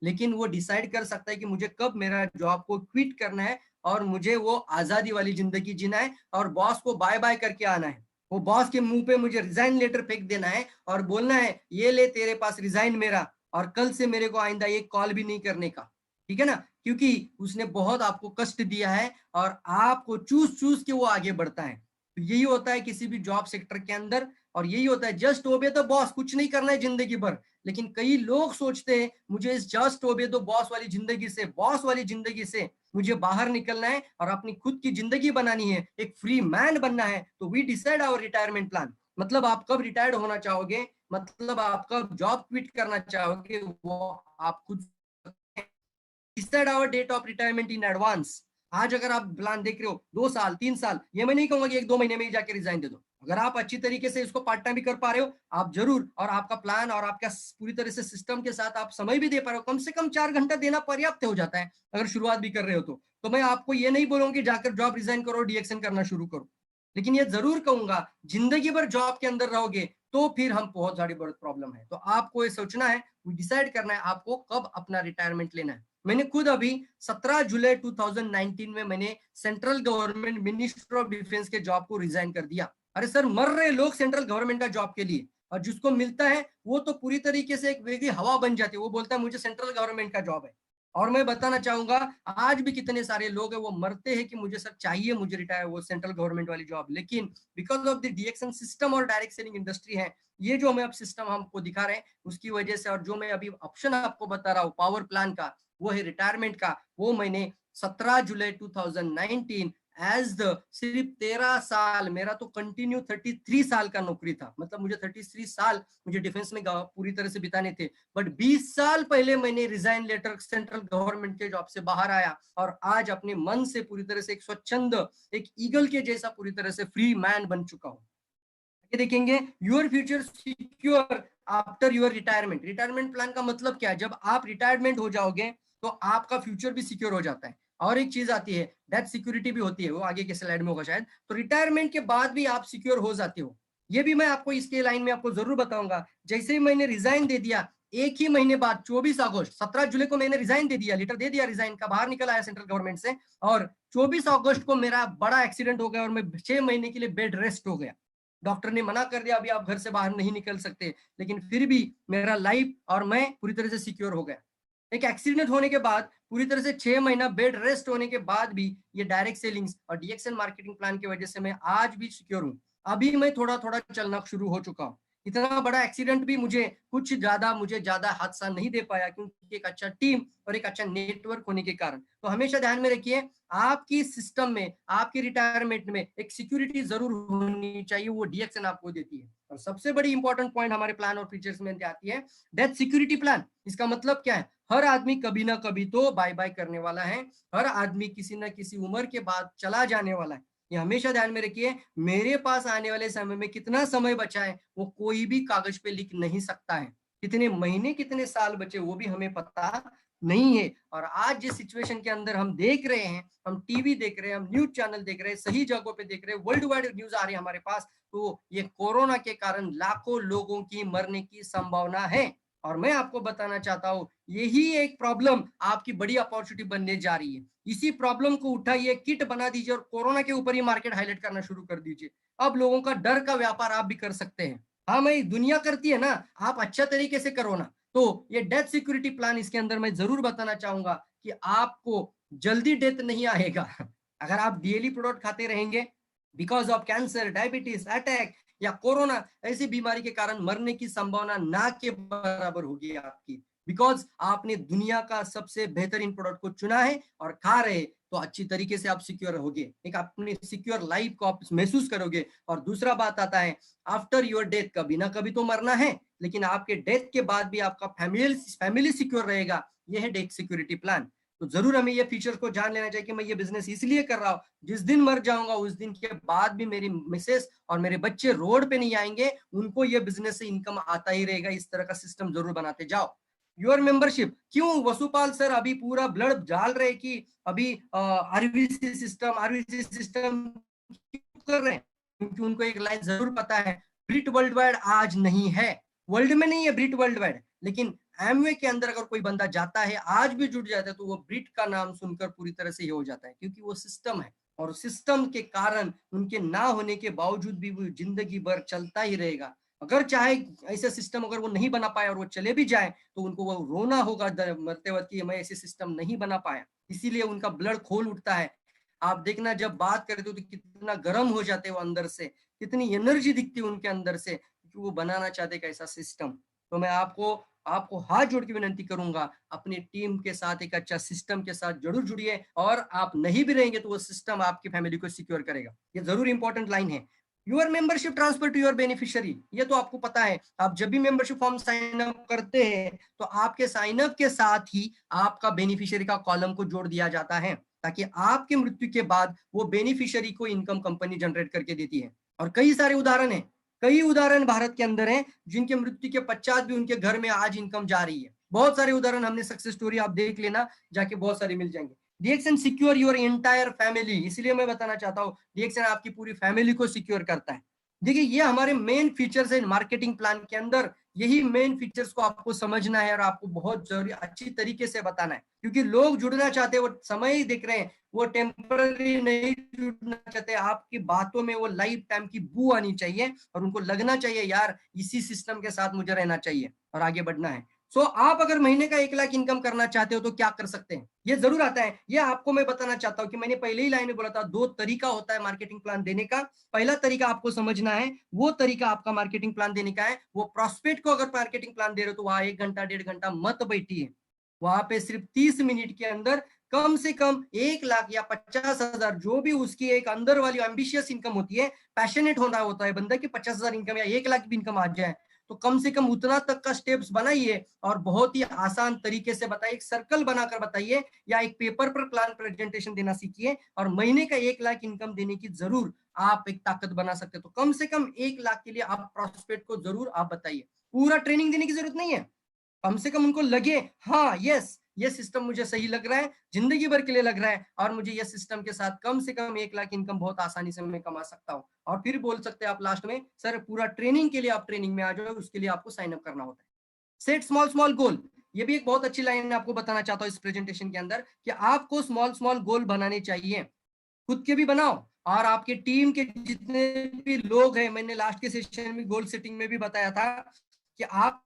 लेकिन वो डिसाइड कर सकता है कि मुझे कब मेरा जॉब को क्विट करना है और मुझे वो आजादी वाली जिंदगी जीना है, और बॉस को बाय बाय करके आना है। वो बॉस के मुंह पे मुझे रिजाइन लेटर फेंक देना है और बोलना है, ये ले तेरे पास रिजाइन मेरा, और कल से मेरे को आइंदा एक कॉल भी नहीं करने का। ठीक है ना? क्योंकि उसने बहुत आपको कष्ट दिया है और आपको चूस के वो आगे बढ़ता है। तो यही होता है किसी भी जॉब सेक्टर के अंदर, और यही होता है जस्ट ओबे द बॉस। कुछ नहीं करना है जिंदगी भर, लेकिन कई लोग सोचते हैं मुझे इस जस्ट ओबे द बॉस वाली जिंदगी से, बॉस वाली जिंदगी से मुझे बाहर निकलना है और अपनी खुद की जिंदगी बनानी है, एक फ्री मैन बनना है। तो we decide our retirement plan. मतलब आप कब रिटायर्ड होना चाहोगे, मतलब आप कब जॉब क्विट करना चाहोगे, वो आप खुद decide our date of retirement in advance. आज अगर आप प्लान देख रहे हो 2 साल 3 साल, ये मैं नहीं कहूंगा कि 1-2 महीने में ही जाके रिजाइन दे दो। अगर आप अच्छी तरीके से इसको पार्ट टाइम भी कर पा रहे हो, आप जरूर, और आपका प्लान और आपका पूरी तरह से सिस्टम के साथ आप समय भी दे पा रहे हो, कम से कम 4 घंटा देना पर्याप्त हो जाता है अगर शुरुआत भी कर रहे हो तो मैं आपको ये नहीं बोलूंगा कि जाकर जॉब रिजाइन करो, डीएक्शन करना शुरू करो, लेकिन ये जरूर कहूंगा जिंदगी भर जॉब के अंदर रहोगे तो फिर हम बहुत सारी बड़ी प्रॉब्लम है। तो आपको ये सोचना है, डिसाइड करना है आपको कब अपना रिटायरमेंट लेना है। मैंने खुद अभी 17 जुलाई 2019 में मैंने central government minister of defence के जॉब को रिजाइन कर दिया। अरे सर, मर रहे लोग सेंट्रल गवर्नमेंट का जॉब के लिए, और जिसको मिलता है वो तो पूरी तरीके से एक वेगळी हवा बन जाती है, वो बोलता है मुझे सेंट्रल गवर्नमेंट का जॉब है। और मैं बताना चाहूंगा आज भी कितने सारे लोग हैं वो मरते हैं कि मुझे सर चाहिए, मुझे रिटायर वो सेंट्रल गवर्नमेंट वाली जॉब, लेकिन बिकॉज ऑफ द डीएक्शन सिस्टम और डायरेक्ट सेलिंग इंडस्ट्री है, ये जो हमें अब सिस्टम हमको दिखा रहे हैं उसकी वजह से, और जो मैं अभी ऑप्शन आपको बता रहा हूँ पावर प्लान का, वो है रिटायरमेंट का, वो मैंने 17 जुलाई 2019 एज द सिर्फ 13 साल, मेरा तो कंटिन्यू 33 साल का नौकरी था, मतलब मुझे 33 साल मुझे डिफेंस में पूरी तरह से बिताने थे, बट 20 साल पहले मैंने रिजाइन लेटर सेंट्रल गवर्नमेंट के जॉब से बाहर आया और आज अपने मन से पूरी तरह से एक स्वच्छंद, एक ईगल के जैसा पूरी तरह से फ्री मैन बन चुका हूँ। देखेंगे your future secure after your retirement. Retirement plan का मतलब क्या है, जब आप रिटायरमेंट हो जाओगे तो आपका फ्यूचर भी सिक्योर हो जाता है। और एक चीज आती है डेथ सिक्योरिटी भी होती है, वो आगे के स्लाइड में होगा शायद। तो रिटायरमेंट के बाद भी आप सिक्योर हो जाते हो, ये भी मैं आपको इसके लाइन में आपको जरूर बताऊंगा। जैसे ही मैंने रिजाइन दे दिया, एक ही महीने बाद 24 अगस्त 17 जुलाई को मैंने रिजाइन दे दिया, लेटर दे दिया रिजाइन का, बाहर निकल आया सेंट्रल गवर्नमेंट से, और 24 अगस्त को मेरा बड़ा एक्सीडेंट हो गया और मैं 6 महीने के लिए बेड रेस्ट हो गया। डॉक्टर ने मना कर दिया अभी आप घर से बाहर नहीं निकल सकते, लेकिन फिर भी मेरा लाइफ और मैं पूरी तरह से सिक्योर हो गया। एक एक्सीडेंट होने के बाद पूरी तरह से 6 महीना बेड रेस्ट होने के बाद भी ये डायरेक्ट सेलिंग्स और डीएक्शन मार्केटिंग प्लान की वजह से मैं आज भी सिक्योर हूँ। अभी मैं थोड़ा थोड़ा चलना शुरू हो चुका हूँ। इतना बड़ा एक्सीडेंट भी मुझे ज्यादा हादसा नहीं दे पाया, क्योंकि एक अच्छा टीम और एक अच्छा नेटवर्क होने के कारण। तो हमेशा ध्यान में रखिए, आपकी सिस्टम में, आपकी रिटायरमेंट में एक सिक्योरिटी जरूर होनी चाहिए, वो डीएक्शन आपको देती है। और सबसे बड़ी इंपॉर्टेंट पॉइंट हमारे प्लान और फीचर्स में आती है डेथ सिक्योरिटी प्लान। इसका मतलब क्या है, हर आदमी कभी ना कभी तो बाय बाय करने वाला है, हर आदमी किसी न किसी उम्र के बाद चला जाने वाला है। ये हमेशा ध्यान में रखिए, मेरे पास आने वाले समय में कितना समय बचा है वो कोई भी कागज पे लिख नहीं सकता है, कितने महीने कितने साल बचे वो भी हमें पता नहीं है। और आज जिस सिचुएशन के अंदर हम देख रहे हैं, हम टीवी देख रहे हैं, हम न्यूज चैनल देख रहे हैं, सही जगहों पे देख रहे हैं, वर्ल्ड वाइड न्यूज आ रही है हमारे पास, तो ये कोरोना के कारण लाखों लोगों की मरने की संभावना है। और मैं आपको बताना चाहता हूँ यही एक प्रॉब्लम आपकी बड़ी अपॉर्चुनिटी बनने जा रही है। इसी प्रॉब्लम को उठाइए, किट बना दीजिए और कोरोना के ऊपर ही मार्केट हाईलाइट करना शुरू कर दीजिए। अब लोगों का डर का व्यापार आप भी कर सकते हैं। हाँ, मैं दुनिया करती है ना, आप अच्छा तरीके से करो ना। तो ये डेथ सिक्योरिटी प्लान, इसके अंदर मैं जरूर बताना चाहूंगा कि आपको जल्दी डेथ नहीं आएगा अगर आप डेली प्रोडक्ट खाते रहेंगे। Because of cancer, diabetes, attack या कोरोना ऐसी बीमारी के कारण मरने की संभावना ना के बराबर होगी आपकी, बिकॉज आपने दुनिया का सबसे बेहतरीन प्रोडक्ट को चुना है और खा रहे, तो अच्छी तरीके से आप सिक्योर रहोगे, एक अपनी सिक्योर लाइफ को आप महसूस करोगे। और दूसरा बात आता है, आफ्टर योर डेथ कभी ना कभी तो मरना है, लेकिन आपके डेथ के बाद भी आपका फैमिली सिक्योर रहेगा। यह है डेथ सिक्योरिटी प्लान। तो जरूर हमें ये फीचर को जान लेना चाहिए कि मैं ये बिजनेस इसलिए कर रहा हूँ, जिस दिन मर जाऊंगा उस दिन के बाद भी मेरी मिसेस और मेरे बच्चे रोड पे नहीं आएंगे, उनको ये बिजनेस से इनकम आता ही रहेगा। इस तरह का सिस्टम जरूर बनाते जाओ। योर मेंबरशिप, क्यों वसुपाल सर अभी पूरा ब्लड डाल रहे कि अभी आरबीसी सिस्टम क्यों कर रहे हैं, क्योंकि उनको एक लाइन जरूर पता है, ब्रिट वर्ल्ड वाइड आज नहीं है, वर्ल्ड में नहीं है ब्रिट वर्ल्ड वाइड, लेकिन एमवे के अंदर अगर कोई बंदा जाता है, आज भी जुड़ जाता है, तो वो ब्रिट का नाम सुनकर पूरी तरह से ये हो जाता है, क्योंकि वो सिस्टम है। और सिस्टम के कारण उनके ना होने के बावजूद भी वो जिंदगी भर चलता ही रहेगा। अगर चाहे ऐसे सिस्टम अगर वो नहीं बना पाए और वो चले भी जाए, तो उनको वो रोना होगा मरते वक्त कि मैं ऐसे सिस्टम नहीं बना पाया। इसीलिए उनका ब्लड खोल उठता है। आप देखना जब बात करते हो तो कितना गर्म हो जाते हैं वो अंदर से, कितनी एनर्जी दिखती है उनके अंदर से, क्योंकि वो बनाना चाहते हैं ऐसा सिस्टम। तो मैं आपको हाथ जोड़ के विनती करूंगा, अपनी टीम के साथ एक अच्छा सिस्टम के साथ जरूर जुड़िए, और आप नहीं भी रहेंगे तो वो सिस्टम आपकी फैमिली को सिक्योर करेगा। ये जरूर इंपॉर्टेंट लाइन है। Your membership transfer to your beneficiary, ये तो आपको पता है, आप जब भी मेंबरशिप फॉर्म साइन अप करते हैं तो आपके साइन अप के साथ ही आपका बेनिफिशियरी का कॉलम को जोड़ दिया जाता है। ताकि आपके मृत्यु के बाद वो बेनिफिशियरी को इनकम कंपनी जनरेट करके देती है। और कई सारे उदाहरण हैं, कई उदाहरण भारत के अंदर हैं जिनके मृत्यु के पश्चात भी उनके घर में आज इनकम जा रही है। बहुत सारे उदाहरण हमने सक्सेस स्टोरी आप देख लेना जाके, बहुत सारे मिल जाएंगे। DXN secure your entire family, इसलिए मैं बताना चाहता हूँ DXN आपकी पूरी फैमिली को सिक्योर करता है। देखिए ये हमारे मेन फीचर्स है मार्केटिंग प्लान के अंदर। यही मेन फीचर्स को आपको समझना है और आपको बहुत जरूरी अच्छी तरीके से बताना है, क्योंकि लोग जुड़ना चाहते हैं, वो समय ही देख रहे हैं, वो टेम्पररी नहीं जुड़ना चाहते। आपकी बातों में वो लाइफ टाइम की बू आनी चाहिए और उनको लगना चाहिए यार इसी सिस्टम के साथ मुझे रहना चाहिए और आगे बढ़ना है। सो आप अगर महीने का 1 लाख इनकम करना चाहते हो तो क्या कर सकते हैं, ये जरूर आता है। ये आपको मैं बताना चाहता हूँ कि मैंने पहले ही लाइन में बोला था 2 तरीका होता है मार्केटिंग प्लान देने का। पहला तरीका आपको समझना है, वो तरीका आपका मार्केटिंग प्लान देने का है। वो प्रॉस्पेक्ट को अगर मार्केटिंग प्लान दे रहे हो तो वहां 1 घंटा 1.5 घंटा मत बैठिए, वहां पे सिर्फ 30 मिनट के अंदर कम से कम 1 लाख या 50,000 जो भी उसकी एक अंदर वाली एम्बिशियस इनकम होती है, पैशनेट होना होता है बंदा कि 50,000 इनकम या 1 लाख भी इनकम आ जाए, तो कम से कम उतना तक का स्टेप्स बनाइए और बहुत ही आसान तरीके से बताइए। एक सर्कल बनाकर बताइए या एक पेपर पर प्लान प्रेजेंटेशन देना सीखिए और महीने का 1 लाख इनकम देने की जरूर आप एक ताकत बना सकते हो। तो कम से कम 1 लाख के लिए आप प्रॉस्पेक्ट को जरूर आप बताइए। पूरा ट्रेनिंग देने की जरूरत नहीं है, कम से कम उनको लगे हाँ यस ये सिस्टम मुझे सही लग रहा है, जिंदगी भर के लिए लग रहा है और मुझे ये सिस्टम के साथ कम से कम 1 लाख इनकम बहुत आसानी से मैं कमा सकता हूँ। और फिर बोल सकते हैं आप लास्ट में सर पूरा ट्रेनिंग के लिए आप ट्रेनिंग में आ जाओ, उसके लिए आपको साइन अप करना होता है। सेट स्मॉल स्मॉल गोल, ये भी एक बहुत अच्छी लाइन आपको बताना चाहता हूँ इस प्रेजेंटेशन के अंदर कि आपको स्मॉल स्मॉल गोल बनाने चाहिए, खुद के भी बनाओ और आपके टीम के जितने भी लोग हैं। मैंने लास्ट के सेशन में गोल सेटिंग में भी बताया था कि आप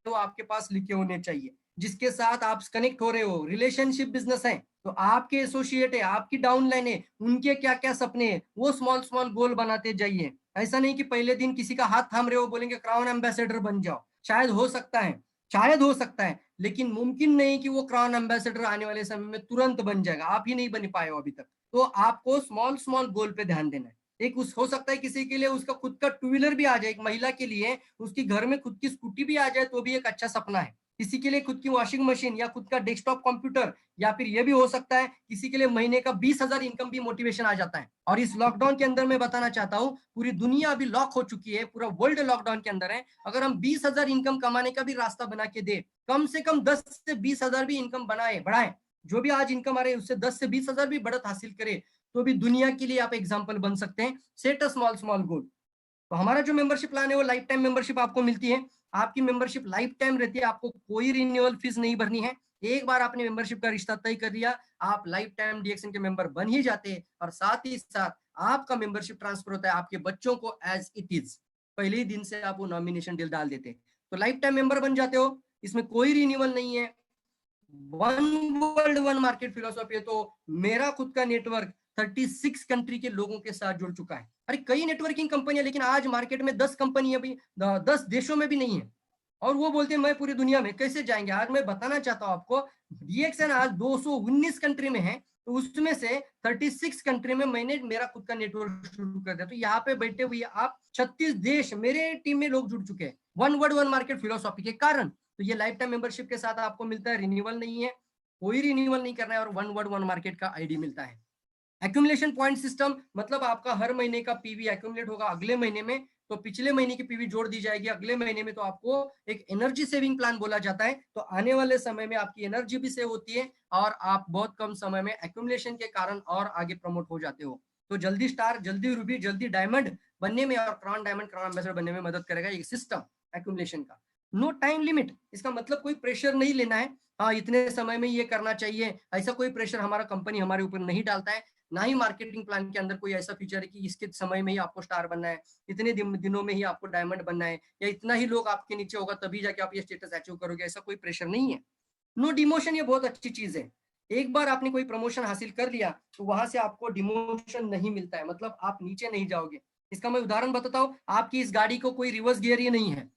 तो आपके पास लिखे होने चाहिए, जिसके साथ आप कनेक्ट हो रहे हो। रिलेशनशिप बिजनेस है तो आपके एसोसिएट है, आपकी डाउनलाइन है, उनके क्या क्या सपने हैं, वो स्मॉल स्मॉल गोल बनाते जाइए। ऐसा नहीं कि पहले दिन किसी का हाथ थाम रहे हो बोलेंगे क्राउन एम्बेसडर बन जाओ। शायद हो सकता है, शायद हो सकता है, लेकिन मुमकिन नहीं कि वो क्राउन एम्बेसडर आने वाले समय में तुरंत बन जाएगा, आप ही नहीं बन पाए हो अभी तक। तो आपको स्मॉल स्मॉल गोल पे ध्यान देना है। एक उस हो सकता है किसी के लिए उसका खुद का 2 व्हीलर भी आ जाए, एक महिला के लिए उसकी घर में खुद की स्कूटी भी आ जाए तो भी एक अच्छा सपना है। किसी के लिए खुद की वॉशिंग मशीन या खुद का डेस्कटॉप कंप्यूटर, या फिर ये भी हो सकता है किसी के लिए महीने का 20,000 इनकम भी मोटिवेशन आ जाता है। और इस लॉकडाउन के अंदर मैं बताना चाहता हूँ पूरी दुनिया अभी लॉक हो चुकी है, पूरा वर्ल्ड लॉकडाउन के अंदर है। अगर हम 20,000 इनकम कमाने का भी रास्ता बना के दे, कम से कम 10 से 20,000 भी इनकम बढ़ाए, जो भी आज इनकम आ रही है उससे 10 से 20,000 भी बढ़त हासिल करे तो भी दुनिया के लिए आप एग्जाम्पल बन सकते हैं। Set a small small goal. तो हमारा जो मेंबरशिप प्लान है वो लाइफ टाइम मेंबरशिप आपको मिलती है। आपकी मेंबरशिप लाइफ टाइम रहती है, आपको कोई रिन्यूअल फीस नहीं भरनी है। एक बार आपने मेंबरशिप का रिश्ता तय कर लिया, आप लाइफ टाइम DXN के मेंबर बन ही जाते हैं और साथ ही साथ आपका मेंबरशिप ट्रांसफर होता है आपके बच्चों को एज इट इज। पहले ही दिन से आप वो नॉमिनेशन डील डाल देते हैं तो लाइफ टाइम मेंबर बन जाते हो। इसमें कोई रिन्यूअल नहीं है, one world one market philosophy है। तो मेरा खुद का नेटवर्क 36 कंट्री के लोगों के साथ जुड़ चुका है। अरे कई नेटवर्किंग कंपनियां, लेकिन आज मार्केट में 10 कंपनियां भी 10 देशों में भी नहीं है और वो बोलते हैं मैं पूरी दुनिया में कैसे जाएंगे। आज मैं बताना चाहता हूं आपको DXN आज 219 कंट्री में है, तो उसमें से 36 कंट्री में मैंने मेरा खुद का नेटवर्क शुरू कर दिया। तो यहाँ पे बैठे हुए आप 36 देश मेरे टीम में लोग जुड़ चुके हैं one world one market philosophy के कारण। तो ये लाइफ टाइम मेंबरशिप के साथ आपको मिलता है, रिन्यूअल नहीं है, कोई रिन्यूअल नहीं करना है और वन वर्ल्ड वन मार्केट का आईडी मिलता है। एक्यूमुलेशन पॉइंट सिस्टम मतलब आपका हर महीने का पीवी एक्यूमुलेट होगा अगले महीने में, तो पिछले महीने की पीवी जोड़ दी जाएगी अगले महीने में। तो आपको एक एनर्जी सेविंग प्लान बोला जाता है। तो आने वाले समय में आपकी एनर्जी भी सेव होती है और आप बहुत कम समय में एक्यूमुलेशन के कारण और आगे प्रमोट हो जाते हो। तो जल्दी स्टार, जल्दी रूबी, जल्दी डायमंड बनने में और क्राउन डायमंड, क्राउन एम्बेसडर बनने में मदद करेगा ये सिस्टम एक्यूमुलेशन का। नो टाइम लिमिट, इसका मतलब कोई प्रेशर नहीं लेना है, हाँ इतने समय में ये करना चाहिए, ऐसा कोई प्रेशर हमारा कंपनी हमारे ऊपर नहीं डालता है। ना ही मार्केटिंग प्लान के अंदर कोई ऐसा फीचर है कि इसके समय में ही आपको स्टार बनना है, इतने दिनों में ही आपको डायमंड बनना है, या इतना ही लोग आपके नीचे होगा तभी जाके आप ये स्टेटस अचीव करोगे, ऐसा कोई प्रेशर नहीं है। नो डिमोशन, ये बहुत अच्छी चीज है। एक बार आपने कोई प्रमोशन हासिल कर लिया तो वहां से आपको डिमोशन नहीं मिलता है, मतलब आप नीचे नहीं जाओगे। इसका मैं उदाहरण बताता हूँ, आपकी इस गाड़ी को कोई रिवर्स गियर ही नहीं है,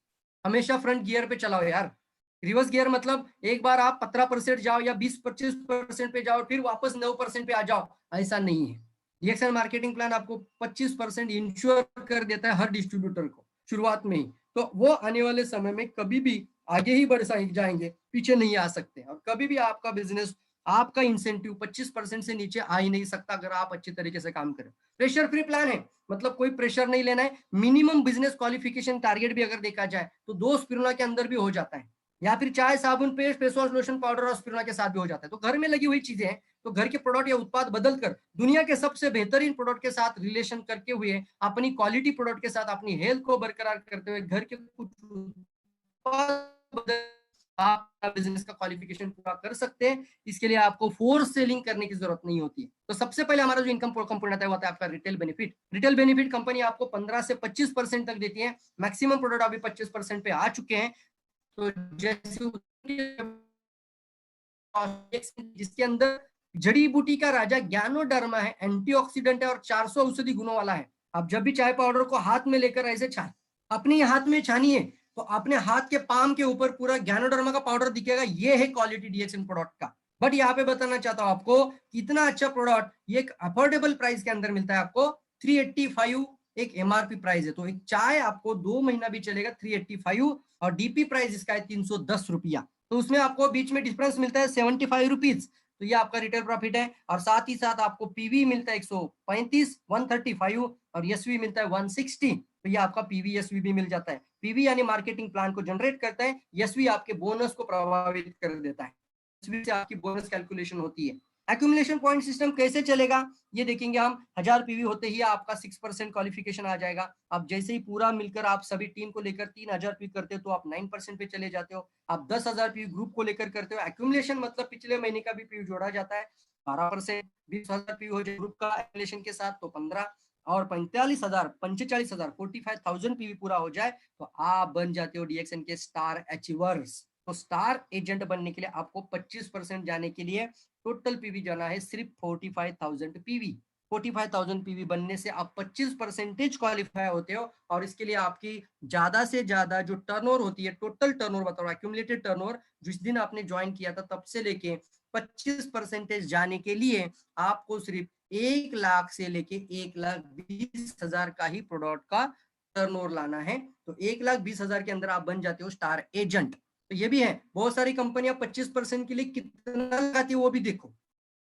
हमेशा फ्रंट गियर पे चलाओ यार। रिवर्स गियर मतलब एक बार आप 15% जाओ या 20-25% पे जाओ फिर वापस 9% पे आ जाओ, ऐसा नहीं है। DXN मार्केटिंग प्लान आपको 25% इंश्योर कर देता है हर डिस्ट्रीब्यूटर को शुरुआत में ही, तो वो आने वाले समय में कभी भी आगे ही बढ़ जाएंगे, पीछे नहीं आ सकते और कभी भी आपका बिजनेस आपका इंसेंटिव 25% से नीचे आ ही नहीं सकता अगर आप अच्छी तरीके से काम करें। प्रेशर फ्री प्लान है, मतलब कोई प्रेशर नहीं लेना है। मिनिमम बिजनेस क्वालिफिकेशन टारगेट भी अगर देखा जाए तो 2 स्पिरुलिना के अंदर भी हो जाता है, या फिर चाय, साबुन, paste, face wash, lotion, powder और स्पिरुलिना के साथ भी हो जाता है। तो घर में लगी हुई चीजें हैं, तो घर के प्रोडक्ट या उत्पाद बदलकर दुनिया के सबसे बेहतरीन प्रोडक्ट के साथ रिलेशन करके हुए अपनी क्वालिटी प्रोडक्ट के साथ अपनी हेल्थ को बरकरार करते हुए घर के कुछ आप बिजनेस का क्वालिफिकेशन पूरा कर सकते हैं। इसके लिए आपको फोर्स सेलिंग करने की जरूरत नहीं होती है। तो सबसे पहले हमारा जो इनकम कंपोनेंट आता है वो आता है आपका retail benefit. Retail benefit company आपको 15 से 25% तक देती है। मैक्सिमम प्रोडक्ट अभी 25% पे आ चुके हैं। तो जैसे जिसके अंदर जड़ी बूटी का राजा ज्ञानोडर्मा है, एंटीऑक्सीडेंट है और 400 औषधि गुणों वाला है। आप जब भी चाय पाउडर को हाथ में लेकर ऐसे अपने हाथ में छानिए तो अपने हाथ के पाम के ऊपर पूरा ज्ञानोडर्मा का पाउडर दिखेगा। ये है क्वालिटी डीएक्सएन प्रोडक्ट का। बट यहाँ पे बताना चाहता हूँ आपको कितना अच्छा प्रोडक्ट, ये एक अफोर्डेबल प्राइस के अंदर मिलता है आपको। 385 एक एमआरपी प्राइस है। तो एक चाय आपको 2 महीना भी चलेगा 385, और डीपी प्राइस इसका है 310 रुपया। तो उसमें आपको बीच में डिफरेंस मिलता है 75 रुपीज। तो ये आपका रिटेल प्रॉफिट है। और साथ ही साथ आपको पीवी मिलता है 135, 135 और एसवी मिलता है 160। तो ये आपका पीवी एसवी भी मिल जाता है। पीवी यानी मार्केटिंग प्लान को जनरेट करता है, एसवी आपके बोनस को प्रभावित कर देता है। एसवी से आपकी बोनस कैलकुलेशन होती है। एक्यूमुलेशन पॉइंट सिस्टम कैसे चलेगा ये देखेंगे हम। 1000 पीवी होते ही आपका 6% क्वालिफिकेशन आ जाएगा। अब जैसे ही पूरा मिलकर आप सभी टीम को लेकर 3000 पीवी करते हो तो आप 9% पे चले जाते हो। आप 10,000 पीवी ग्रुप को लेकर करते हो, एक्यूमुलेशन मतलब पिछले महीने का भी पीवी जोड़ा जाता है 12%। 20,000 पीवी हो जाए ग्रुप का एक्यूमुलेशन के साथ तो 15, और 45,000 45,000 पीवी पूरा हो जाए तो आप बन जाते हो डीएक्सएन के स्टार अचीवर्स। तो स्टार एजेंट बनने के लिए आपको 25% जाने के लिए टोटल पीवी जाना है सिर्फ 45,000 पीवी। 45,000 पीवी बनने से आप 25% क्वालिफाई होते हो। और इसके लिए आपकी ज्यादा से ज्यादा जो टर्नओवर होती है, टोटल टर्नओवर बताओ, एक्यूमुलेटेड टर्नओवर जिस दिन आपने ज्वाइन किया था तब से लेके 25% जाने के लिए आपको सिर्फ 1 लाख से लेके 1,20,000 का ही प्रोडक्ट का टर्नओवर लाना है। तो 1,20,000 के अंदर आप बन जाते हो स्टार एजेंट। तो ये भी है। बहुत सारी कंपनियां 25% के लिए कितना लगाती है वो भी देखो।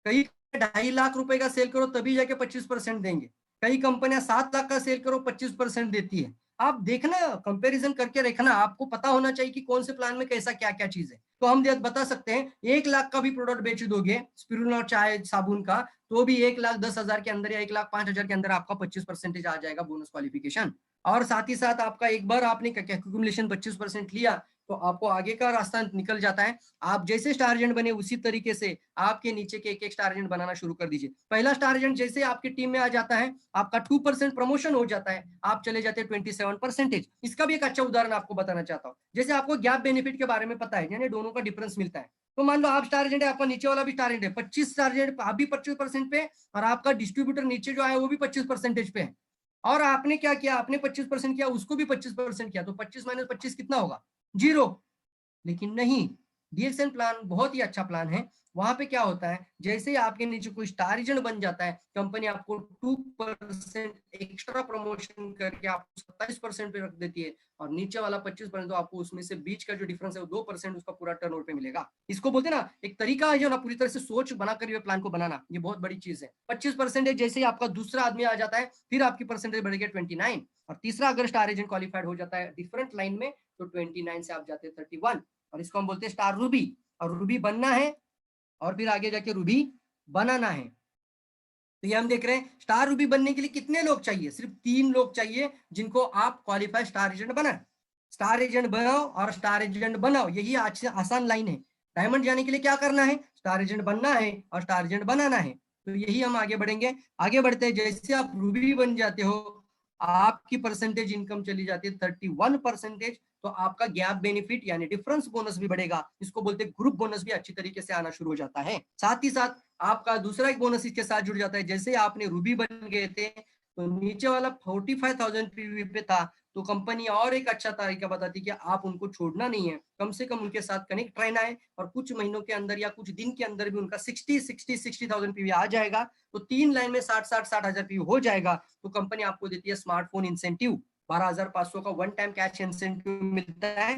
कई 2.5 लाख रुपए का सेल करो तभी जाके 25% देंगे। कई कंपनियां 7 लाख का सेल करो 25% देती है। आप देखना, कंपैरिजन करके रखना। आपको पता होना चाहिए कि कौन से प्लान में कैसा क्या क्या चीज है। तो हम बता सकते हैं 1 लाख का भी प्रोडक्ट बेच दोगे स्पिरुलिना चाय साबुन का तो भी 1,10,000 के अंदर या 1,05,000 के अंदर आपका 25% आ जाएगा बोनस क्वालिफिकेशन। और साथ ही साथ आपका एक बार आपने एक्यूमुलेशन 25% लिया तो आपको आगे का रास्ता निकल जाता है। आप जैसे स्टार एजेंट बने उसी तरीके से आपके नीचे के एक स्टार एजेंट बनाना शुरू कर दीजिए। पहला स्टार एजेंट जैसे आपकी टीम में आ जाता है आपका 2% प्रमोशन हो जाता है, आप चले जाते हैं 27%। इसका भी एक अच्छा उदाहरण आपको बताना चाहता हूँ। जैसे आपको गैप बेनिफिट के बारे में पता है, यानी दोनों का डिफरेंस मिलता है। तो मान लो आप स्टार एजेंट है, आपका नीचे वाला भी स्टार एजेंट है, 25 स्टार एजेंट आप भी 25% पे, और आपका डिस्ट्रीब्यूटर नीचे जो है वो भी 25% पे है। और आपने क्या किया, आपने 25% किया, उसको भी 25% किया, तो 25 माइनस 25 कितना होगा? 0। लेकिन नहीं, डीएक्सएन प्लान बहुत ही अच्छा प्लान है। वहां पे क्या होता है, जैसे ही आपके नीचे कोई स्टार एजेंट बन जाता है कंपनी आपको 2% एक्स्ट्रा प्रमोशन करके आपको 27% पे रख देती है, और नीचे वाला 25% तो आपको उसमें से बीच का जो डिफरेंस है वो 2% उसका पूरा टर्नओवर पे मिलेगा। इसको बोलते हैं ना, एक तरीका है जो ना पूरी तरह से सोच बनाकर ये प्लान को बनाना, ये बहुत बड़ी चीज है। 25% जैसे ही आपका दूसरा आदमी आ जाता है फिर आपकी परसेंटेज बढ़ेगी 29, और तीसरा अगर स्टार एजेंट क्वालिफाइड हो जाता है डिफरेंट लाइन में तो 29 से आप जाते हैं 31, और इसको हम बोलते हैं स्टार रूबी। और रूबी बनना है और फिर आगे जाके रूबी बनाना है। तो ये हम देख रहे हैं स्टार रूबी बनने के लिए कितने लोग चाहिए, सिर्फ 3 लोग चाहिए जिनको आप क्वालिफाई स्टार एजेंट बनाए। स्टार एजेंट बनाओ और स्टार एजेंट बनाओ, यही आसान लाइन है। डायमंड जाने के लिए क्या करना है, स्टार एजेंट बनना है और स्टार एजेंट बनाना है। तो यही हम आगे बढ़ेंगे। आगे बढ़ते हैं, जैसे आप रूबी बन जाते हो आपकी परसेंटेज इनकम चली जाती है 31%। तो आपका गैप बेनिफिट यानी डिफरेंस बोनस भी बढ़ेगा, इसको बोलते हैं ग्रुप बोनस, भी अच्छी तरीके से आना शुरू हो जाता है। साथ ही साथ आपका दूसरा एक बोनस इसके साथ जुड़ जाता है। जैसे आपने रूबी बन गए थे तो नीचे वाला 45,000 पीवी पे था, तो कंपनी और एक अच्छा तरीका बताती कि आप उनको छोड़ना नहीं है, कम से कम उनके साथ कनेक्ट रहना है, और कुछ महीनों के अंदर या कुछ दिन के अंदर भी उनका 60,000 पीवी आ जाएगा। तो 3 लाइन में 60,000 पीवी हो जाएगा। तो कंपनी आपको देती है स्मार्टफोन इंसेंटिव 12,500 का वन टाइम कैश इंसेंटिव मिलता है।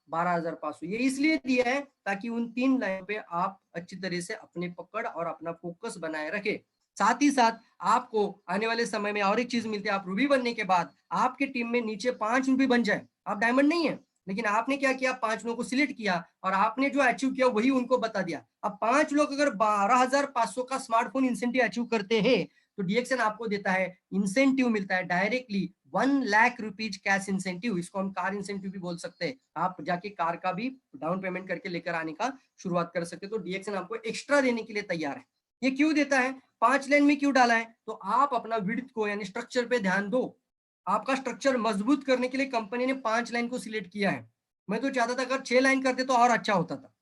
12,500। ये इसलिए दिया है ताकि उन 3 लाइन पे आप अच्छी तरह से अपनी पकड़ और अपना फोकस बनाए रखे। साथ ही साथ आपको आने वाले समय में और एक चीज मिलती है, आप रूबी बनने के बाद आपके टीम में नीचे 5 रूबी बन जाए। आप डायमंड नहीं है, लेकिन आपने क्या किया, 5 लोगों को सिलेक्ट किया और आपने जो अचीव किया वही उनको बता दिया। अब 5 लोग अगर 12,500 का स्मार्टफोन इंसेंटिव अचीव करते हैं तो डीएक्सएन आपको देता है, इंसेंटिव मिलता है directly 1 lakh rupees cash incentive. इसको हम कार इंसेंटिव भी बोल सकते हैं। आप जाके कार का भी डाउन पेमेंट करके लेकर आने का शुरुआत कर सकते हैं। तो डीएक्सएन आपको एक्स्ट्रा देने के लिए तैयार है। ये क्यों देता है, 5 लाइन में क्यों डाला है, तो आप अपना विड्थ को यानी स्ट्रक्चर पे ध्यान दो। आपका स्ट्रक्चर मजबूत करने के लिए कंपनी ने 5 लाइन को सिलेक्ट किया है। मैं तो चाहता था अगर 6 लाइन करते तो और अच्छा होता था,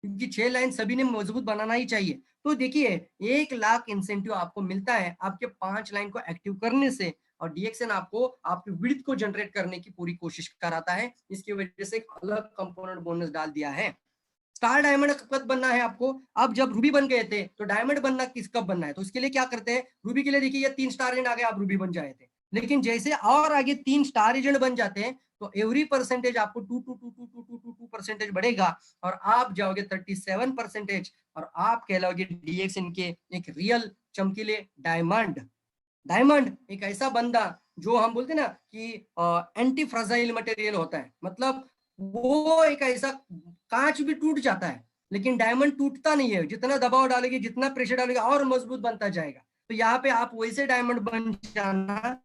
क्योंकि 6 लाइन सभी ने मजबूत बनाना ही चाहिए। तो देखिए 1 लाख इंसेंटिव आपको मिलता है आपके 5 लाइन को एक्टिव करने से, और डीएक्सएन आपको आपके विड्थ को जनरेट करने की पूरी कोशिश कराता है। इसकी वजह से एक अलग कंपोनेंट बोनस डाल दिया है। स्टार डायमंड कब बनना है आपको, अब जब रूबी बन गए थे तो डायमंड बनना कब बनना है, तो उसके लिए क्या करते हैं, रूबी के लिए देखिए ये 3 स्टार एजेंट आ गए, आप रूबी बन जाए थे। लेकिन जैसे और आगे 3 स्टार एजेंट बन जाते हैं तो एवरी परसेंटेज आपको 2 बढ़ेगा और आप जाओगे 37%, और आप कहलाओगे डीएक्सएन के एक रियल चमकीले डायमंड। डायमंड एक ऐसा बंदा जो हम बोलते हैं ना कि एंटी फ्राजाइल मटेरियल होता है, मतलब वो एक ऐसा कांच भी टूट जाता है लेकिन डायमंड टूटता नहीं है। जितना दबाव डालेगी, जितना प्रेशर डालेगी और मजबूत बनता जाएगा। तो यहाँ पे आप वैसे डायमंड बन जाना,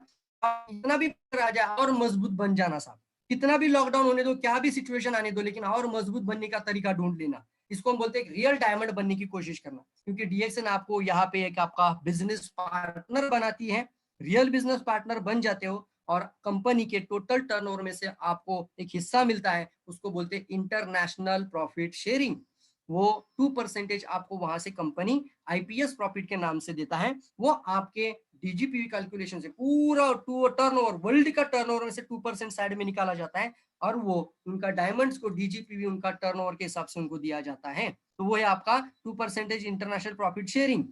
इतना भी आ जाए और मजबूत बन जाना साहब। कितना भी लॉकडाउन होने दो, क्या भी सिचुएशन आने दो, लेकिन और मजबूत बनने का तरीका ढूंढ लेना। इसको हम बोलते हैं रियल डायमंड बनने की कोशिश करना, क्योंकि डीएक्सएन आपको यहाँ पे एक आपका बिजनेस पार्टनर बनाती है। रियल बिजनेस पार्टनर बन जाते हो और कंपनी के टोटल टर्नओवर में से आपको एक हिस्सा मिलता है, उसको बोलते हैं इंटरनेशनल प्रॉफिट शेयरिंग। वो 2% आपको वहां से कंपनी आईपीएस प्रॉफिट के नाम से देता है। वो आपके डीजीपीवी कैलकुलेशन से पूरा टर्नओवर, वर्ल्ड का टर्नओवर में से 2% साइड में निकाला जाता है और वो उनका डायमंड्स को डीजीपीवी उनका टर्नओवर के हिसाब से उनको दिया जाता है। तो वो है आपका 2% इंटरनेशनल प्रॉफिट शेयरिंग।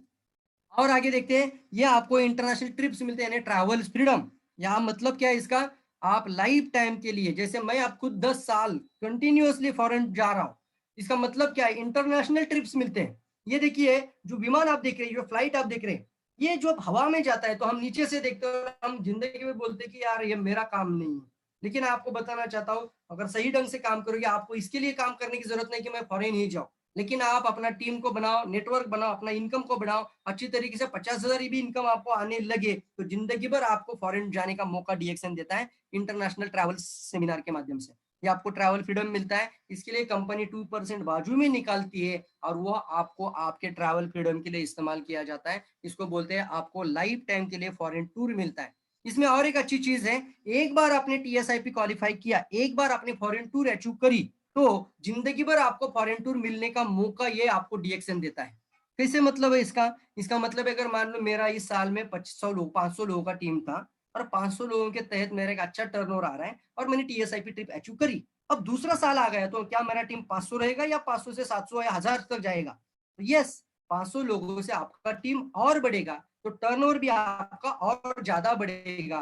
और आगे देखते हैं, ये आपको इंटरनेशनल ट्रिप्स मिलते हैं, ट्रैवल फ्रीडम। यहाँ मतलब क्या है इसका, आप लाइफ टाइम के लिए, जैसे मैं आप खुद 10 साल कंटिन्यूअसली फॉरेन जा रहा हूँ, इसका मतलब क्या है, इंटरनेशनल ट्रिप्स मिलते हैं। ये देखिए जो विमान आप देख रहे हैं, जो फ्लाइट आप देख रहे हैं, ये जो हवा में जाता है तो हम नीचे से देखते हैं, हम जिंदगी में बोलते हैं कि यार ये मेरा काम नहीं है। लेकिन आपको बताना चाहता हूँ, अगर सही ढंग से काम करोगे, आपको इसके लिए काम करने की जरूरत नहीं कि मैं फॉरेन ही जाऊँ, लेकिन आप अपना टीम को बनाओ, नेटवर्क बनाओ, अपना इनकम को बढ़ाओ अच्छी तरीके से, 50,000 भी इनकम आपको आने लगे तो जिंदगी भर आपको फॉरेन जाने का मौका डीएक्सएन देता है इंटरनेशनल ट्रैवल सेमिनार के माध्यम से। ये आपको ट्रैवल फ्रीडम मिलता है। इसके लिए कंपनी 2% बाजू में निकालती है और वो आपको आपके ट्रैवल फ्रीडम के लिए इस्तेमाल किया जाता है। इसको बोलते हैं आपको लाइफ टाइम के लिए फॉरेन टूर मिलता है। इसमें और एक अच्छी चीज है, एक बार आपने टीएसआईपी क्वालिफाई किया, एक बार आपने फॉरेन टूर अचीव करी, तो जिंदगी भर आपको फॉरेन टूर मिलने का मौका ये आपको डीएक्सएन देता है। कैसे मतलब है इसका मतलब है, अगर मान लो मेरा इस साल में 500 लोगों का टीम था और 500 लोगों के तहत मेरा एक अच्छा टर्नओवर आ रहा है और मैंने टीएसआईपी ट्रिप अचीव करी, अब दूसरा साल आ गया तो क्या मेरा टीम 500 रहेगा या 500 से 700 या 1000 तक जाएगा? तो यस, 500 लोगों से आपका टीम और बढ़ेगा तो टर्नओवर भी आपका और ज्यादा बढ़ेगा।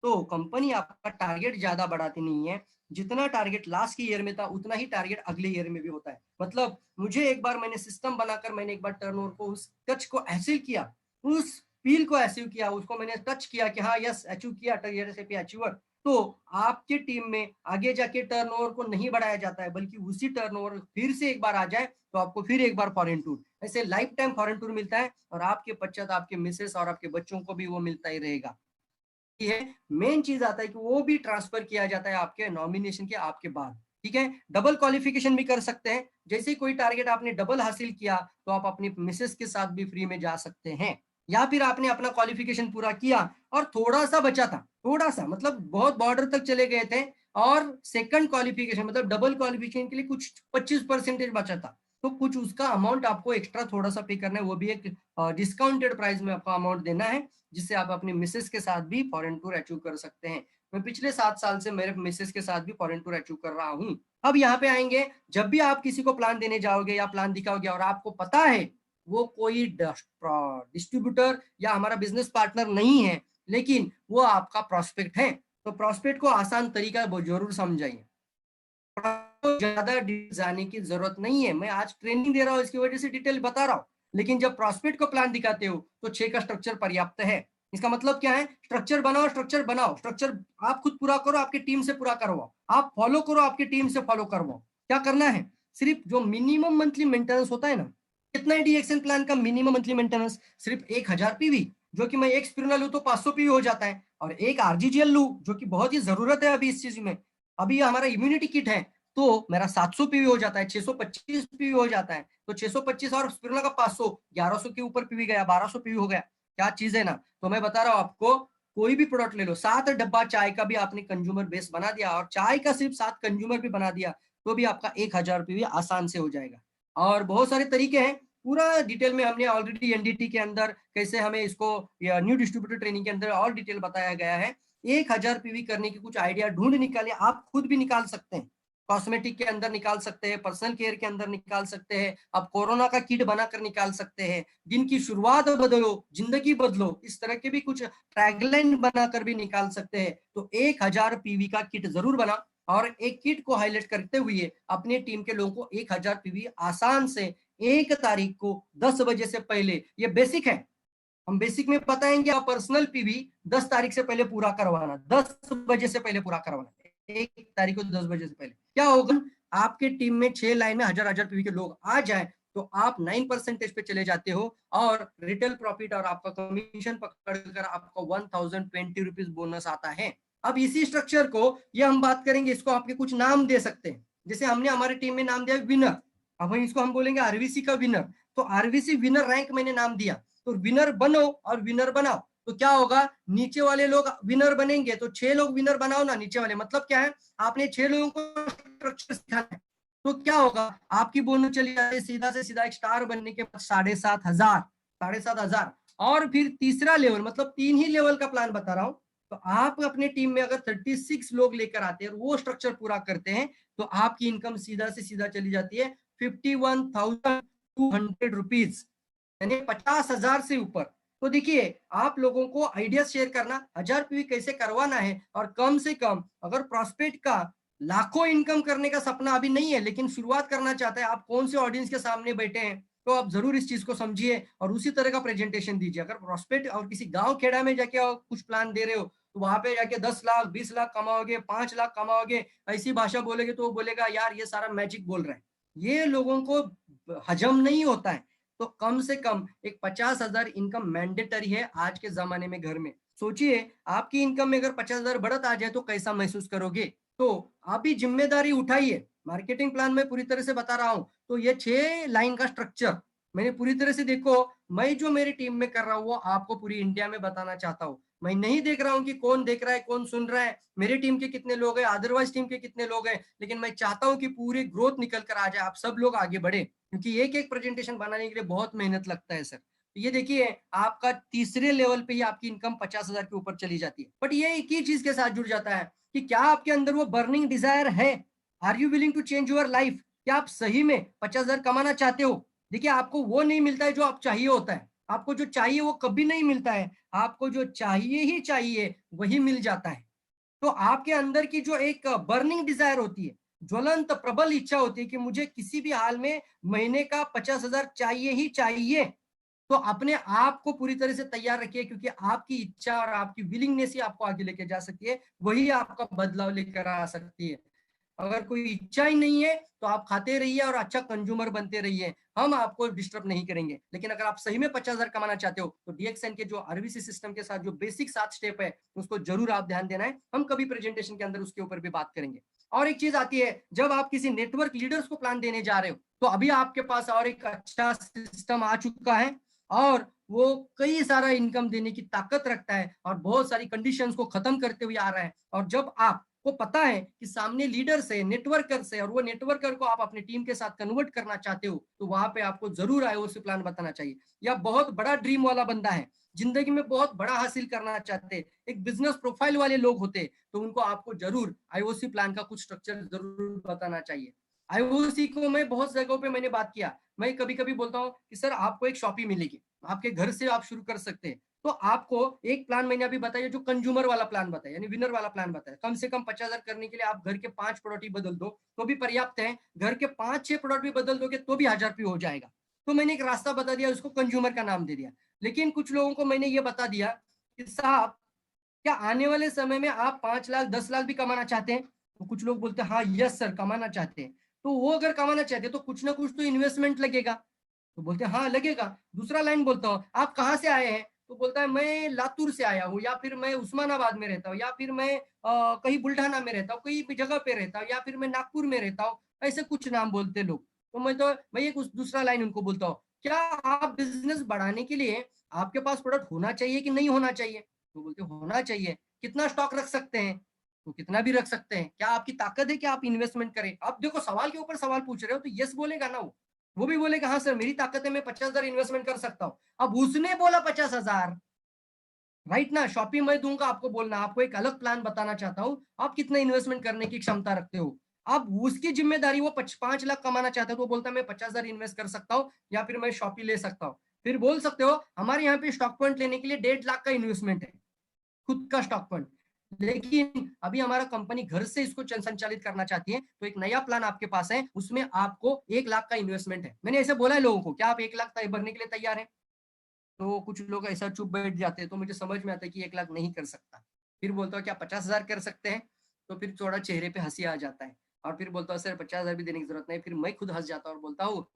तो कंपनी आपका टारगेट ज्यादा बढ़ाती नहीं है, जितना टारगेट लास्ट के ईयर में था उतना ही टारगेट अगले ईयर में भी होता है। मतलब मुझे एक बार मैंने सिस्टम बनाकर मैंने एक बार टर्नओवर को, उस टच को हासिल किया, उस फील को हासिल किया, उसको मैंने टच किया कि हाँ यस अचीव किया, टीएसआईपी अचीवर। तो आपके टीम में आगे जाके टर्नओवर को नहीं बढ़ाया जाता है, बल्कि उसी टर्नओवर फिर से एक बार आ जाए तो आपको फिर एक बार फॉरेन टूर, ऐसे लाइफ टाइम फॉरेन टूर मिलता है और आपके पश्चात आपके मिसेस और आपके बच्चों को भी वो मिलता ही रहेगा। है मेन चीज आता है कि वो भी ट्रांसफर किया जाता है आपके नॉमिनेशन के आपके बाद। ठीक है, डबल क्वालिफिकेशन भी कर सकते हैं, जैसे कोई टारगेट आपने डबल हासिल किया तो आप अपनी मिसेस के साथ भी फ्री में जा सकते हैं, या फिर आपने अपना क्वालिफिकेशन पूरा किया और थोड़ा सा बचा था, थोड़ा सा मतलब बहुत बॉर्डर तक चले गए थे और सेकंड क्वालिफिकेशन मतलब डबल क्वालिफिकेशन के लिए कुछ 25% बचा था, तो कुछ उसका अमाउंट आपको एक्स्ट्रा थोड़ा सा पे करना है, वो भी एक डिस्काउंटेड प्राइस में आपको अमाउंट देना है, जिससे आप अपनी मिसेस के साथ भी फॉरेन टूर अचीव कर सकते हैं। मैं पिछले 7 साल से मेरे मिसेस के साथ भी फॉरेन टूर अचीव कर रहा हूँ। अब यहाँ पे आएंगे, जब भी आप किसी को प्लान देने जाओगे या प्लान दिखाओगे और आपको पता है वो कोई डिस्ट्रीब्यूटर या हमारा बिजनेस पार्टनर नहीं है, लेकिन वो आपका प्रोस्पेक्ट है, तो प्रोस्पेक्ट को आसान तरीका जरूर समझाइए। ज्यादा जाने की जरूरत नहीं है। मैं आज ट्रेनिंग दे रहा हूँ, इसकी वजह से डिटेल बता रहा हूँ, लेकिन जब प्रॉस्पेक्ट को प्लान दिखाते हो तो 6 का स्ट्रक्चर पर्याप्त है। इसका मतलब क्या है? स्ट्रक्चर बनाओ, स्ट्रक्चर बनाओ, स्ट्रक्चर आप खुद पूरा करो, आपकी टीम से पूरा करवाओ, आप फॉलो करो, आपकी टीम से फॉलो करवाओ। क्या करना है? सिर्फ जो मिनिमम मंथली मेंटेनेंस होता है ना, कितना है डीएक्सएन प्लान का मिनिमम मंथली मेंटेनेंस? सिर्फ 1000 पीवी, जो कि मैं एक स्पिरुलिना लूं तो 500 पीवी हो जाता है, और एक आरजीजीएल लूं जो कि बहुत ही जरूरत है अभी इस चीज में। अभी हमारा इम्यूनिटी किट है तो मेरा 700 पीवी हो जाता है, 625 पीवी हो जाता है, तो 625 और स्पिरुलिना का 500, 1100 के ऊपर पीवी गया, 1200 पीवी हो गया। क्या चीज है ना। तो मैं बता रहा हूँ आपको, कोई भी प्रोडक्ट ले लो, 7 डब्बा चाय का भी आपने कंज्यूमर बेस बना दिया, और चाय का सिर्फ 7 कंज्यूमर भी बना दिया, तो भी आपका 1000 पीवी आसान से हो जाएगा। और बहुत सारे तरीके हैं, पूरा डिटेल में हमने ऑलरेडी एनडीटी के अंदर कैसे हमें इसको, या न्यू डिस्ट्रीब्यूटर ट्रेनिंग के अंदर और डिटेल बताया गया है। 1000 पीवी करने की कुछ आइडिया ढूंढ निकालिए, आप खुद भी निकाल सकते हैं, कॉस्मेटिक के अंदर निकाल सकते हैं, पर्सनल केयर के अंदर निकाल सकते हैं, आप कोरोना का किट बनाकर निकाल सकते हैं, दिन की शुरुआत बदलो जिंदगी बदलो, इस तरह के भी कुछ टैगलाइन बनाकर भी निकाल सकते हैं। तो 1000 पीवी का किट जरूर बना, और एक किट को हाईलाइट करते हुए अपने टीम के लोगों को 1000 पीवी आसान से 1 तारीख को 10 बजे से पहले, ये बेसिक है, हम बेसिक में बताएंगे, आप पर्सनल पीवी 10 तारीख से पहले पूरा करवाना, 10 बजे से पहले पूरा करवाना, 1 तारीख को 10 बजे से पहले। क्या होगा? आपके टीम में 6 लाइन में 1000 पीवी के लोग आ जाए तो आप 9% पे चले जाते हो, और रिटेल प्रॉफिट और आपका कमीशन पकड़कर आपको 1020 रुपीज बोनस आता है। अब इसी स्ट्रक्चर को, ये हम बात करेंगे, इसको आपके कुछ नाम दे सकते हैं, जैसे हमने हमारे टीम में नाम दिया विनर, अब इसको हम बोलेंगे आरवीसी का विनर, तो आरवीसी विनर रैंक मैंने नाम दिया, तो विनर बनो और विनर बनाओ, तो क्या होगा? नीचे वाले लोग विनर बनेंगे, तो 6 लोग विनर बनाओ ना नीचे वाले, मतलब क्या है? आपने 6 लोगों को स्ट्रक्चर सिखाना है, तो क्या होगा? आपकी बोनस चली जाती है सीधा से सीधा एक स्टार बनने के बाद 7500, और फिर तीसरा लेवल, मतलब 3 ही लेवल का प्लान बता रहा हूं, तो आप अपने टीम में अगर 36 लोग लेकर आते हैं और वो स्ट्रक्चर पूरा करते हैं, तो आपकी इनकम सीधा से सीधा चली जाती है 51,200 रुपीज, यानी 50,000 से ऊपर। तो देखिए, आप लोगों को आइडिया शेयर करना, 1000 पीवी कैसे करवाना है, और कम से कम अगर प्रॉस्पेक्ट का लाखों इनकम करने का सपना अभी नहीं है, लेकिन शुरुआत करना चाहते हैं, आप कौन से ऑडियंस के सामने बैठे हैं, तो आप जरूर इस चीज को समझिए और उसी तरह का प्रेजेंटेशन दीजिए। अगर प्रॉस्पेक्ट और किसी गांव खेड़ा में जाके कुछ प्लान दे रहे हो, तो वहां पे जाके 10 लाख 20 लाख कमाओगे, 5 लाख कमाओगे, ऐसी भाषा बोलेगे तो वो बोलेगा यार ये सारा मैजिक बोल रहा है, ये लोगों को हजम नहीं होता है। तो कम से कम एक 50,000 इनकम मैंडेटरी है आज के जमाने में घर में। सोचिए, आपकी इनकम में अगर 50,000 बढ़त आ जाए तो कैसा महसूस करोगे? तो आप ही जिम्मेदारी उठाइए। मार्केटिंग प्लान में पूरी तरह से बता रहा हूं, तो ये 6 लाइन का स्ट्रक्चर मैंने पूरी तरह से, देखो मैं जो मेरी टीम में कर रहा हूँ वो आपको पूरी इंडिया में बताना चाहता हूँ। मैं नहीं देख रहा हूँ कि कौन देख रहा है, कौन सुन रहा है, मेरी टीम के कितने लोग हैं, अदरवाइज टीम के कितने लोग हैं, लेकिन मैं चाहता हूँ कि पूरी ग्रोथ निकल कर आ जाए, आप सब लोग आगे बढ़े, क्योंकि एक एक प्रेजेंटेशन बनाने के लिए बहुत मेहनत लगता है सर। तो ये देखिए, आपका तीसरे लेवल पे ही आपकी इनकम 50,000 के ऊपर चली जाती है, बट ये एक ही चीज के साथ जुड़ जाता है कि क्या आपके अंदर वो बर्निंग डिजायर है? Are you willing to change your life? क्या आप सही में 50,000 कमाना चाहते हो? देखिए, आपको वो नहीं मिलता है जो आप चाहिए होता है, आपको जो चाहिए वो कभी नहीं मिलता है, आपको जो चाहिए ही चाहिए वही मिल जाता है। तो आपके अंदर की जो एक बर्निंग डिजायर होती है, ज्वलंत प्रबल इच्छा होती है कि मुझे किसी भी हाल में महीने का 50,000 चाहिए ही चाहिए, तो अपने आप को पूरी तरह से तैयार रखिए, क्योंकि आपकी इच्छा और आपकी विलिंगनेस ही आपको आगे लेके जा सकती है, वही आपका बदलाव लेकर आ सकती है। अगर कोई इच्छा ही नहीं है तो आप खाते रहिए और अच्छा कंज्यूमर बनते रहिए, हम आपको डिस्टर्ब नहीं करेंगे। लेकिन अगर आप सही में 50,000 कमाना चाहते हो तो डीएक्सएन के जो आरवीसी सिस्टम के साथ जो बेसिक 7 स्टेप है उसको जरूर आप ध्यान देना है, हम कभी प्रेजेंटेशन के अंदर उसके ऊपर भी बात करेंगे। और एक चीज आती है, जब आप किसी नेटवर्क लीडर्स को प्लान देने जा रहे हो, तो अभी आपके पास और एक अच्छा सिस्टम आ चुका है, और वो कई सारा इनकम देने की ताकत रखता है और बहुत सारी कंडीशंस को खत्म करते हुए आ रहा है। और जब आपको पता है कि सामने लीडर से, नेटवर्कर से, और वो नेटवर्कर को आप अपनी टीम के साथ कन्वर्ट करना चाहते हो, तो वहां पे आपको जरूर आईओसी प्लान बताना चाहिए। या बहुत बड़ा ड्रीम वाला बंदा है, जिंदगी में बहुत बड़ा हासिल करना चाहते, एक बिजनेस प्रोफाइल वाले लोग होते, तो उनको आपको जरूर आईओसी प्लान का कुछ स्ट्रक्चर जरूर बताना चाहिए। आईओसी को मैं बहुत जगहों पे मैंने बात किया, मैं कभी कभी बोलता हूँ कि सर आपको एक शॉपी मिलेगी, आपके घर से आप शुरू कर सकते हैं, तो आपको एक प्लान मैंने अभी बताया, जो कंज्यूमर वाला प्लान बताया, यानी विनर वाला प्लान बताया, कम से कम 50,000 करने के लिए आप घर के 5 प्रोडक्ट ही बदल दो तो भी पर्याप्त है, घर के 5-6 प्रोडक्ट भी बदल दोगे तो भी 1000 रुपये हो जाएगा। तो मैंने एक रास्ता बता दिया, उसको कंज्यूमर का नाम दे दिया। लेकिन कुछ लोगों को मैंने ये बता दिया कि साहब, क्या आने वाले समय में आप 5 लाख 10 लाख भी कमाना चाहते हैं? तो कुछ लोग बोलते हैं हाँ यस सर, कमाना चाहते हैं। तो वो अगर कमाना चाहते हैं तो कुछ ना कुछ तो इन्वेस्टमेंट लगेगा। तो बोलते हैं हाँ लगेगा। दूसरा लाइन बोलता हूँ, आप कहाँ से आए हैं? तो बोलता है मैं लातूर से आया हूँ, या फिर मैं उस्मानाबाद में रहता हूँ, या फिर मैं कहीं बुल्ढाना में रहता हूँ, कहीं भी जगह पे रहता हूँ, या फिर मैं नागपुर में रहता हूँ। ऐसे कुछ नाम बोलते लोग। तो मैं एक दूसरा लाइन उनको बोलता हूँ, क्या आप बिजनेस बढ़ाने के लिए आपके पास प्रोडक्ट होना चाहिए कि नहीं होना चाहिए? तो बोलते होना चाहिए। कितना स्टॉक रख सकते हैं? तो कितना भी रख सकते हैं। क्या आपकी ताकत है कि आप इन्वेस्टमेंट करें? आप देखो सवाल के ऊपर सवाल पूछ रहे हो तो यस बोलेगा ना वो भी बोलेगा हाँ सर मेरी ताकत है, मैं 50,000 इन्वेस्टमेंट कर सकता हूँ। अब उसने बोला 50,000, राइट ना? शॉपिंग मैं दूंगा आपको बोलना, आपको एक अलग प्लान बताना चाहता हूँ, आप कितना इन्वेस्टमेंट करने की क्षमता रखते हो। अब उसकी जिम्मेदारी, वो 5 लाख कमाना चाहता है तो बोलता है मैं 50,000 इन्वेस्ट कर सकता हूँ, या फिर मैं शॉपी ले सकता हूँ। फिर बोल सकते हो हमारे यहाँ पे स्टॉक पॉइंट लेने के लिए 1.5 लाख का इन्वेस्टमेंट है, खुद का स्टॉक पॉइंट। लेकिन अभी हमारा कंपनी घर से इसको संचालित करना चाहती है, तो एक नया प्लान आपके पास है, उसमें आपको 1 लाख का इन्वेस्टमेंट है। मैंने ऐसे बोला है लोगों को, क्या आप 1 लाख भरने के लिए तैयार हैं? तो कुछ लोग ऐसा चुप बैठ जाते हैं, तो मुझे समझ में आता है कि 1 लाख नहीं कर सकता। फिर बोलता हूँ क्या 50,000 कर सकते हैं? तो फिर थोड़ा चेहरे पे हंसी आ जाता है, और फिर बोलता हूँ सर 50,000 भी देने की जरूरत नहीं। फिर मैं खुद हंस जाता हूँ और बोलता हूँ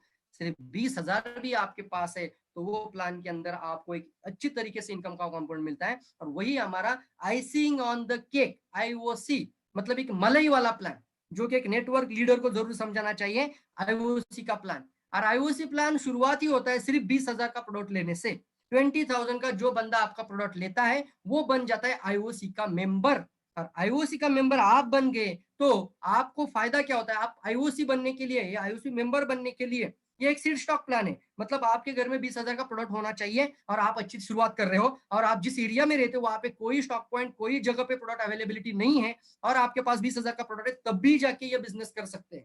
सिर्फ 20,000 भी आपके पास है तो वो प्लान के अंदर आपको एक अच्छी तरीके से इनकम का कंपोनेंट मिलता है, और वही हमारा icing on the cake, IOC, मतलब एक मलाई वाला प्लान, जो कि एक नेटवर्क लीडर को जरूर समझाना चाहिए। IOC का प्लान, और IOC प्लान शुरुआत ही होता है सिर्फ 20,000 का प्रोडक्ट लेने से। 20,000 का जो बंदा आपका प्रोडक्ट लेता है वो बन जाता है IOC का मेंबर। और IOC का मेंबर आप बन गए तो आपको फायदा क्या होता है? आप IOC बनने के लिए या IOC मेंबर बनने के लिए, ये एक सीड स्टॉक प्लान है। मतलब आपके घर में 20,000 का प्रोडक्ट होना चाहिए, और आप अच्छी शुरुआत कर रहे हो, और आप जिस एरिया में रहते हो वहां पे कोई स्टॉक पॉइंट, कोई जगह पे प्रोडक्ट अवेलेबिलिटी नहीं है, और आपके पास 20,000 का प्रोडक्ट है, तब भी जाके ये बिजनेस कर सकते हैं।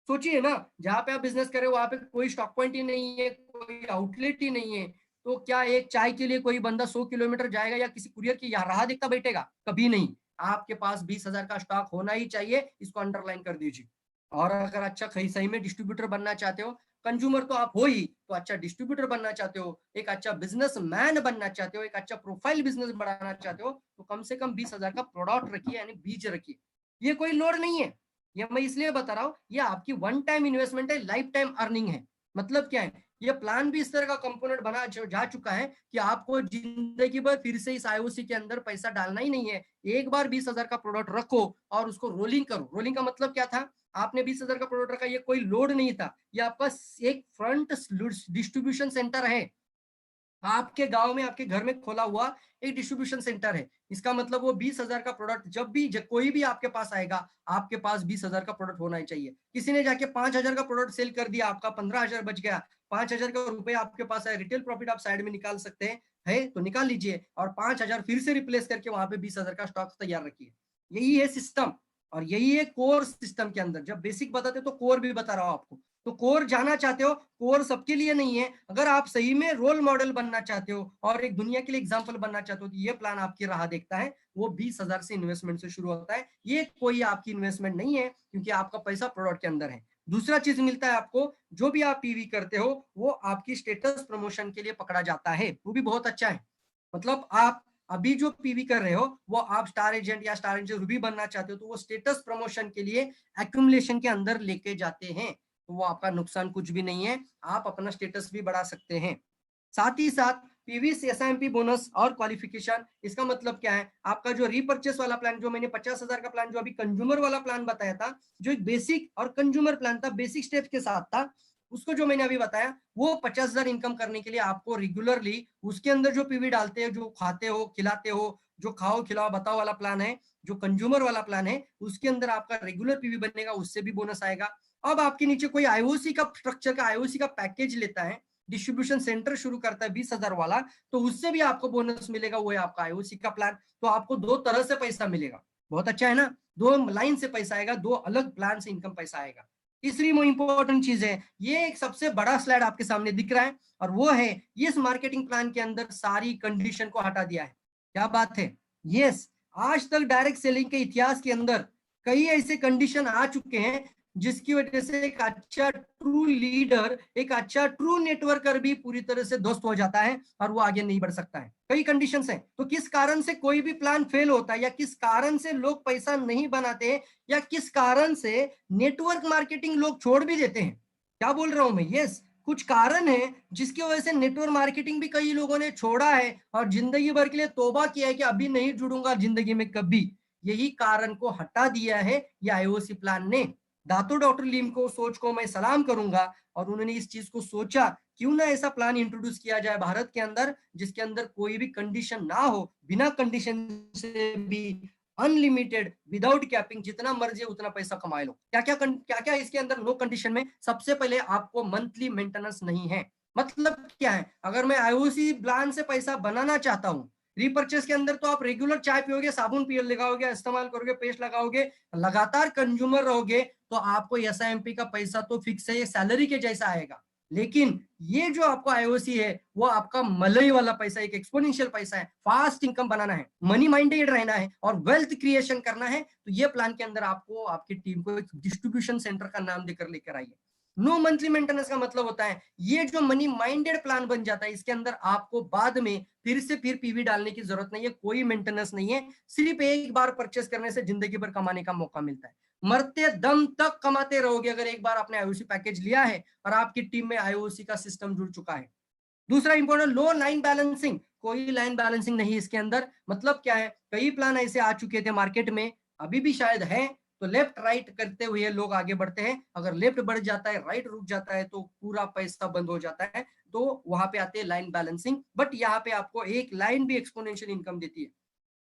सोचिए ना, जहाँ पे आप बिजनेस कर रहे हो वहां पे कोई स्टॉक पॉइंट ही नहीं है, कोई आउटलेट ही नहीं है, तो क्या एक चाय के लिए कोई बंदा 100 किलोमीटर जाएगा या किसी कुरियर की राह देखता बैठेगा? कभी नहीं। आपके पास 20,000 का स्टॉक होना ही चाहिए, इसको अंडरलाइन कर दीजिए। और अगर अच्छा सही में डिस्ट्रीब्यूटर बनना चाहते हो, कंज्यूमर तो आप हो ही, तो अच्छा डिस्ट्रीब्यूटर बनना चाहते हो, एक अच्छा बिजनेस मैन बनना चाहते हो, एक अच्छा प्रोफाइल बिजनेस बढ़ाना चाहते हो, तो कम से कम 20,000 का प्रोडक्ट रखिए, यानी बीज रखिए। ये कोई लोड नहीं है, ये मैं इसलिए बता रहा हूँ, ये आपकी वन टाइम इन्वेस्टमेंट है, लाइफ टाइम अर्निंग है। मतलब क्या है, ये प्लान भी इस तरह का कंपोनेंट बना जा चुका है कि आपको जिंदगी भर फिर से इस IOC के अंदर पैसा डालना ही नहीं है। एक बार 20,000 का प्रोडक्ट रखो और उसको रोलिंग करो। रोलिंग का मतलब क्या था? आपने 20,000 का प्रोडक्ट रखा, ये कोई लोड नहीं था, ये आपका एक फ्रंट डिस्ट्रीब्यूशन सेंटर है। आपके गांव में, आपके घर में खोला हुआ एक डिस्ट्रीब्यूशन सेंटर है। इसका मतलब वो 20,000 का प्रोडक्ट जब भी कोई भी आपके पास आएगा, आपके पास 20,000 का प्रोडक्ट होना ही चाहिए। किसी ने जाके 5,000 का प्रोडक्ट सेल कर दिया, आपका 15,000 बच गया, 5,000 का रुपए आपके पास है, रिटेल प्रॉफिट आप साइड में निकाल सकते हैं, है तो निकाल लीजिए, और 5,000 फिर से रिप्लेस करके वहां पे 20,000 का स्टॉक तैयार रखिए। यही है सिस्टम, और यही है कोर सिस्टम के अंदर। जब बेसिक बताते तो कोर भी बता रहा हूं आपको। तो कोर जाना चाहते हो, कोर सबके लिए नहीं है। अगर आप सही में रोल मॉडल बनना चाहते हो और एक दुनिया के लिए एग्जाम्पल बनना चाहते हो, तो ये प्लान आपकी राह देखता है। वो 20,000 से इन्वेस्टमेंट से शुरू होता है। ये कोई आपकी इन्वेस्टमेंट नहीं है, क्योंकि आपका पैसा प्रोडक्ट के अंदर है। दूसरा चीज मिलता है आपको, जो भी आप PV करते हो वो आपकी स्टेटस प्रमोशन के लिए पकड़ा जाता है, वो भी बहुत अच्छा है। मतलब आप अभी जो PV कर रहे हो वो आप स्टार एजेंट या स्टार एजेंट रूबी बनना चाहते हो, तो वो स्टेटस प्रमोशन के लिए एक्यूमुलेशन के अंदर लेके जाते हैं, तो वो आपका नुकसान कुछ भी नहीं है, आप अपना स्टेटस भी बढ़ा सकते हैं। साथ ही साथ PV से SIMP बोनस और क्वालिफिकेशन, इसका मतलब क्या है? आपका जो रीपर्चेस वाला प्लान, जो मैंने 50,000 का प्लान, जो अभी कंज्यूमर वाला प्लान बताया था, जो एक बेसिक और कंज्यूमर प्लान था, बेसिक स्टेप के साथ था, उसको जो मैंने अभी बताया, वो 50,000 इनकम करने के लिए आपको रेगुलरली उसके अंदर जो PV डालते हैं, जो खाते हो खिलाते हो, जो खाओ खिलाओ बताओ वाला प्लान है, जो कंज्यूमर वाला प्लान है, उसके अंदर आपका रेगुलर PV बनेगा, उससे भी बोनस आएगा। अब आपके नीचे कोई IOC का स्ट्रक्चर का IOC का पैकेज लेता है, डिस्ट्रीब्यूशन सेंटर शुरू करता है 20,000 वाला, तो उससे भी आपको बोनस मिलेगा, वो है आपका IOC का प्लान। तो आपको दो तरह से पैसा मिलेगा। बहुत अच्छा है ना? दो लाइन से पैसा आएगा, दो अलग प्लान से इनकम पैसा आएगा। तीसरी इंपॉर्टेंट चीज है, ये एक सबसे बड़ा स्लाइड आपके सामने दिख रहा है, और वो है इस मार्केटिंग प्लान के अंदर सारी कंडीशन को हटा दिया है। क्या बात है? यस, आज तक डायरेक्ट सेलिंग के इतिहास के अंदर कई ऐसे कंडीशन आ चुके हैं जिसकी वजह से एक अच्छा ट्रू लीडर, एक अच्छा ट्रू नेटवर्कर भी पूरी तरह से ध्वस्त हो जाता है और वो आगे नहीं बढ़ सकता है। कई कंडीशंस हैं। तो किस कारण से कोई भी प्लान फेल होता है, या किस कारण से लोग पैसा नहीं बनाते, या किस कारण से नेटवर्क मार्केटिंग लोग छोड़ भी देते हैं? क्या बोल रहा हूं मैं? यस, कुछ कारण है जिसकी वजह से नेटवर्क मार्केटिंग भी कई लोगों ने छोड़ा है और जिंदगी भर के लिए तौबा किया है कि अभी नहीं जुड़ूंगा जिंदगी में कभी। यही कारण को हटा दिया है ये आईओसी प्लान ने। दातो डॉक्टर लीम को सोच को मैं सलाम करूंगा, और उन्होंने इस चीज को सोचा क्यों ना ऐसा प्लान इंट्रोड्यूस किया जाए भारत के अंदर जिसके अंदर कोई भी कंडीशन ना हो, बिना कंडीशन से भी अनलिमिटेड विदाउट कैपिंग जितना मर्जी उतना पैसा कमा लो। क्या क्या इसके अंदर नो कंडीशन में? सबसे पहले आपको मंथली मेंटेनेंस नहीं है। मतलब क्या है? अगर मैं आईओसी प्लान से पैसा बनाना चाहता हूं, रीपर्चेस के अंदर तो आप रेगुलर चाय पियोगे, साबुन पियो लगाओगे, इस्तेमाल करोगे, पेस्ट लगाओगे, लगातार कंज्यूमर रहोगे, तो आपको एसआईएमपी का पैसा तो फिक्स है, ये सैलरी के जैसा आएगा। लेकिन ये जो आपको आईओसी है वो आपका मलाई वाला पैसा, एक एक्सपोनेंशियल पैसा है। फास्ट इनकम बनाना है, मनी माइंडेड रहना है और वेल्थ क्रिएशन करना है, तो ये प्लान के अंदर आपको आपकी टीम को एक डिस्ट्रीब्यूशन सेंटर का नाम देकर लेकर आइए। नो मंथली मेंटेनेंस का मतलब होता है ये जो मनी माइंडेड प्लान बन जाता है, इसके अंदर आपको बाद में फिर पीवी डालने की जरूरत नहीं है, कोई मेंटेनेंस नहीं है। सिर्फ एक बार परचेस करने से जिंदगी भर कमाने का मौका मिलता है। मरते दम तक कमाते रहोगे अगर एक बार आपने आईओसी पैकेज लिया है और आपकी टीम में आईओसी का सिस्टम जुड़ चुका है। दूसरा इंपॉर्टेंट, लो लाइन बैलेंसिंग, कोई लाइन बैलेंसिंग नहीं इसके अंदर। मतलब क्या है? कई प्लान ऐसे आ चुके थे मार्केट में, अभी भी शायद है, तो लेफ्ट राइट करते हुए लोग आगे बढ़ते हैं। अगर लेफ्ट बढ़ जाता है, राइट रुक जाता है, तो पूरा पैसा बंद हो जाता है। तो वहां पे आते हैं लाइन बैलेंसिंग। बट यहाँ पे आपको एक लाइन भी एक्सपोनेंशियल इनकम देती है।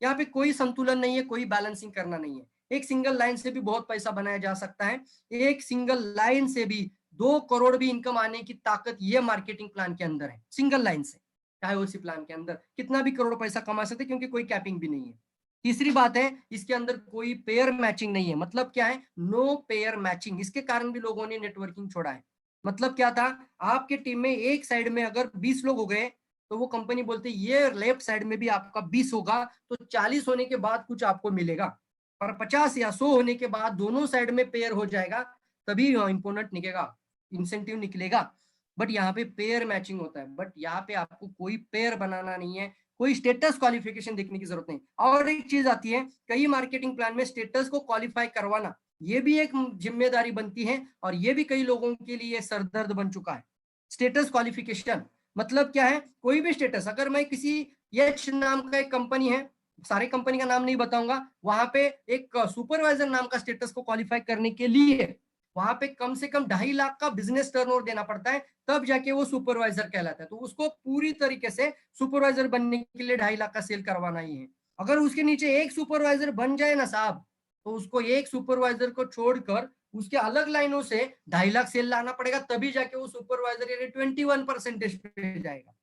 यहाँ पे कोई संतुलन नहीं है, कोई बैलेंसिंग करना नहीं है। एक सिंगल लाइन से भी बहुत पैसा बनाया जा सकता है। एक सिंगल लाइन से भी 2 करोड़ भी इनकम आने की ताकत ये मार्केटिंग प्लान के अंदर है। सिंगल लाइन से आईओसी प्लान के अंदर कितना भी करोड़ पैसा कमा सकते, क्योंकि कोई कैपिंग भी नहीं है। तीसरी बात है, इसके अंदर कोई पेयर मैचिंग नहीं है। मतलब क्या है? No pair matching. इसके कारण भी लोगों ने नेटवर्किंग छोड़ा है। मतलब क्या था? आपके टीम में एक साइड में अगर 20 लोग हो गए, तो वो कंपनी बोलती है ये लेफ्ट साइड में भी आपका 20 होगा, तो 40 होने के बाद कुछ आपको मिलेगा, और 50 या 100 होने के बाद दोनों साइड में पेयर हो जाएगा, तभी इंपोनेंट निकलेगा, इंसेंटिव निकलेगा। बट यहाँ पे पेयर मैचिंग होता है। बट यहाँ पे आपको कोई पेयर बनाना नहीं है, कोई स्टेटस क्वालिफिकेशन देखने की जरूरत नहीं। और एक चीज आती है, कई मार्केटिंग प्लान में स्टेटस को क्वालिफाई करवाना, ये भी एक जिम्मेदारी बनती है, और ये भी कई लोगों के लिए सरदर्द बन चुका है। स्टेटस क्वालिफिकेशन मतलब क्या है? कोई भी स्टेटस, अगर मैं किसी यच नाम का एक कंपनी है, सारे कंपनी का नाम नहीं बताऊंगा, वहां पे एक सुपरवाइजर नाम का स्टेटस को क्वालिफाई करने के लिए वहां पे कम से कम 2.5 लाख का बिजनेस टर्नओवर देना पड़ता है, तब जाके वो सुपरवाइजर कहलाता है। तो उसको पूरी तरीके से सुपरवाइजर बनने के लिए 2.5 लाख का सेल करवाना ही है। अगर उसके नीचे एक सुपरवाइजर बन जाए ना साहब, तो उसको एक सुपरवाइजर को छोड़कर उसके अलग लाइनों से 2.5 लाख सेल लाना पड़ेगा, तभी जाके वो सुपरवाइजर यानी 21% पे जाएगा।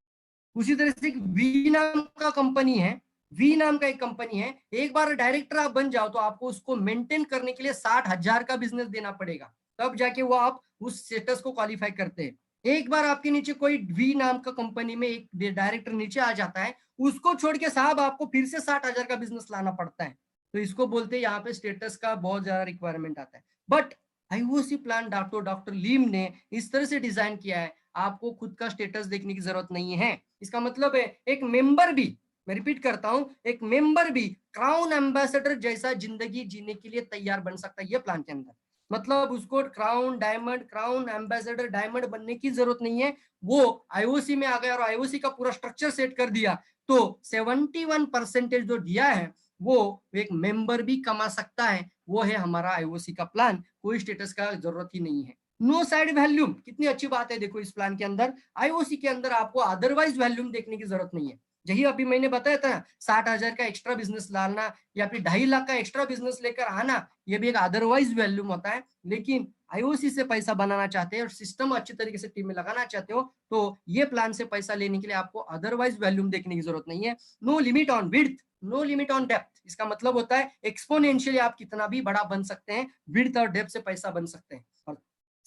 उसी तरह से वी नाम का कंपनी है, वी नाम का एक कंपनी है, एक बार डायरेक्टर आप बन जाओ तो आपको उसको मेंटेन करने के लिए 60,000 का बिजनेस देना पड़ेगा, तब जाके वो आप उस स्टेटस को क्वालिफाई करते हैं। एक बार आपके नीचे कोई वी नाम का कंपनी में एक डायरेक्टर नीचे आ जाता है, उसको छोड़ के साहब आपको फिर से 60,000 का बिजनेस लाना पड़ता है। तो इसको बोलते हैं यहाँ पे स्टेटस का बहुत ज्यादा रिक्वायरमेंट आता है। बट आईओसी प्लान डॉक्टर लीम ने इस तरह से डिजाइन किया है, आपको खुद का स्टेटस देखने की जरूरत नहीं है। इसका मतलब है एक मेंबर भी, मैं रिपीट करता हूं, एक मेंबर भी क्राउन एम्बेसडर जैसा जिंदगी जीने के लिए तैयार बन सकता है ये प्लान के अंदर। मतलब उसको crown diamond, crown ambassador diamond बनने की जरूरत नहीं है। वो आईओसी में आ गया और आईओसी का पूरा स्ट्रक्चर सेट कर दिया, तो 71% जो दिया है वो एक मेंबर भी कमा सकता है। वो है हमारा आईओसी का प्लान, कोई स्टेटस का जरूरत ही नहीं है। नो साइड वैल्यूम, कितनी अच्छी बात है। देखो इस प्लान के अंदर, आईओसी के अंदर आपको अदरवाइज वैल्यूम देखने की जरूरत नहीं है। यही अभी मैंने बताया था, 60,000 का एक्स्ट्रा बिजनेस डालना या फिर 2.5 लाख का एक्स्ट्रा बिजनेस लेकर आना, ये भी एक अदरवाइज वैल्यूम होता है। लेकिन आईओसी से पैसा बनाना चाहते हैं और सिस्टम अच्छी तरीके से टीम में लगाना चाहते हो, तो ये प्लान से पैसा लेने के लिए आपको अदरवाइज वैल्यूम देखने की जरूरत नहीं है। No limit on width, no limit on depth. इसका मतलब होता है एक्सपोनेंशियली आप कितना भी बड़ा बन सकते हैं, विड्थ और डेप्थ से पैसा बन सकते हैं। और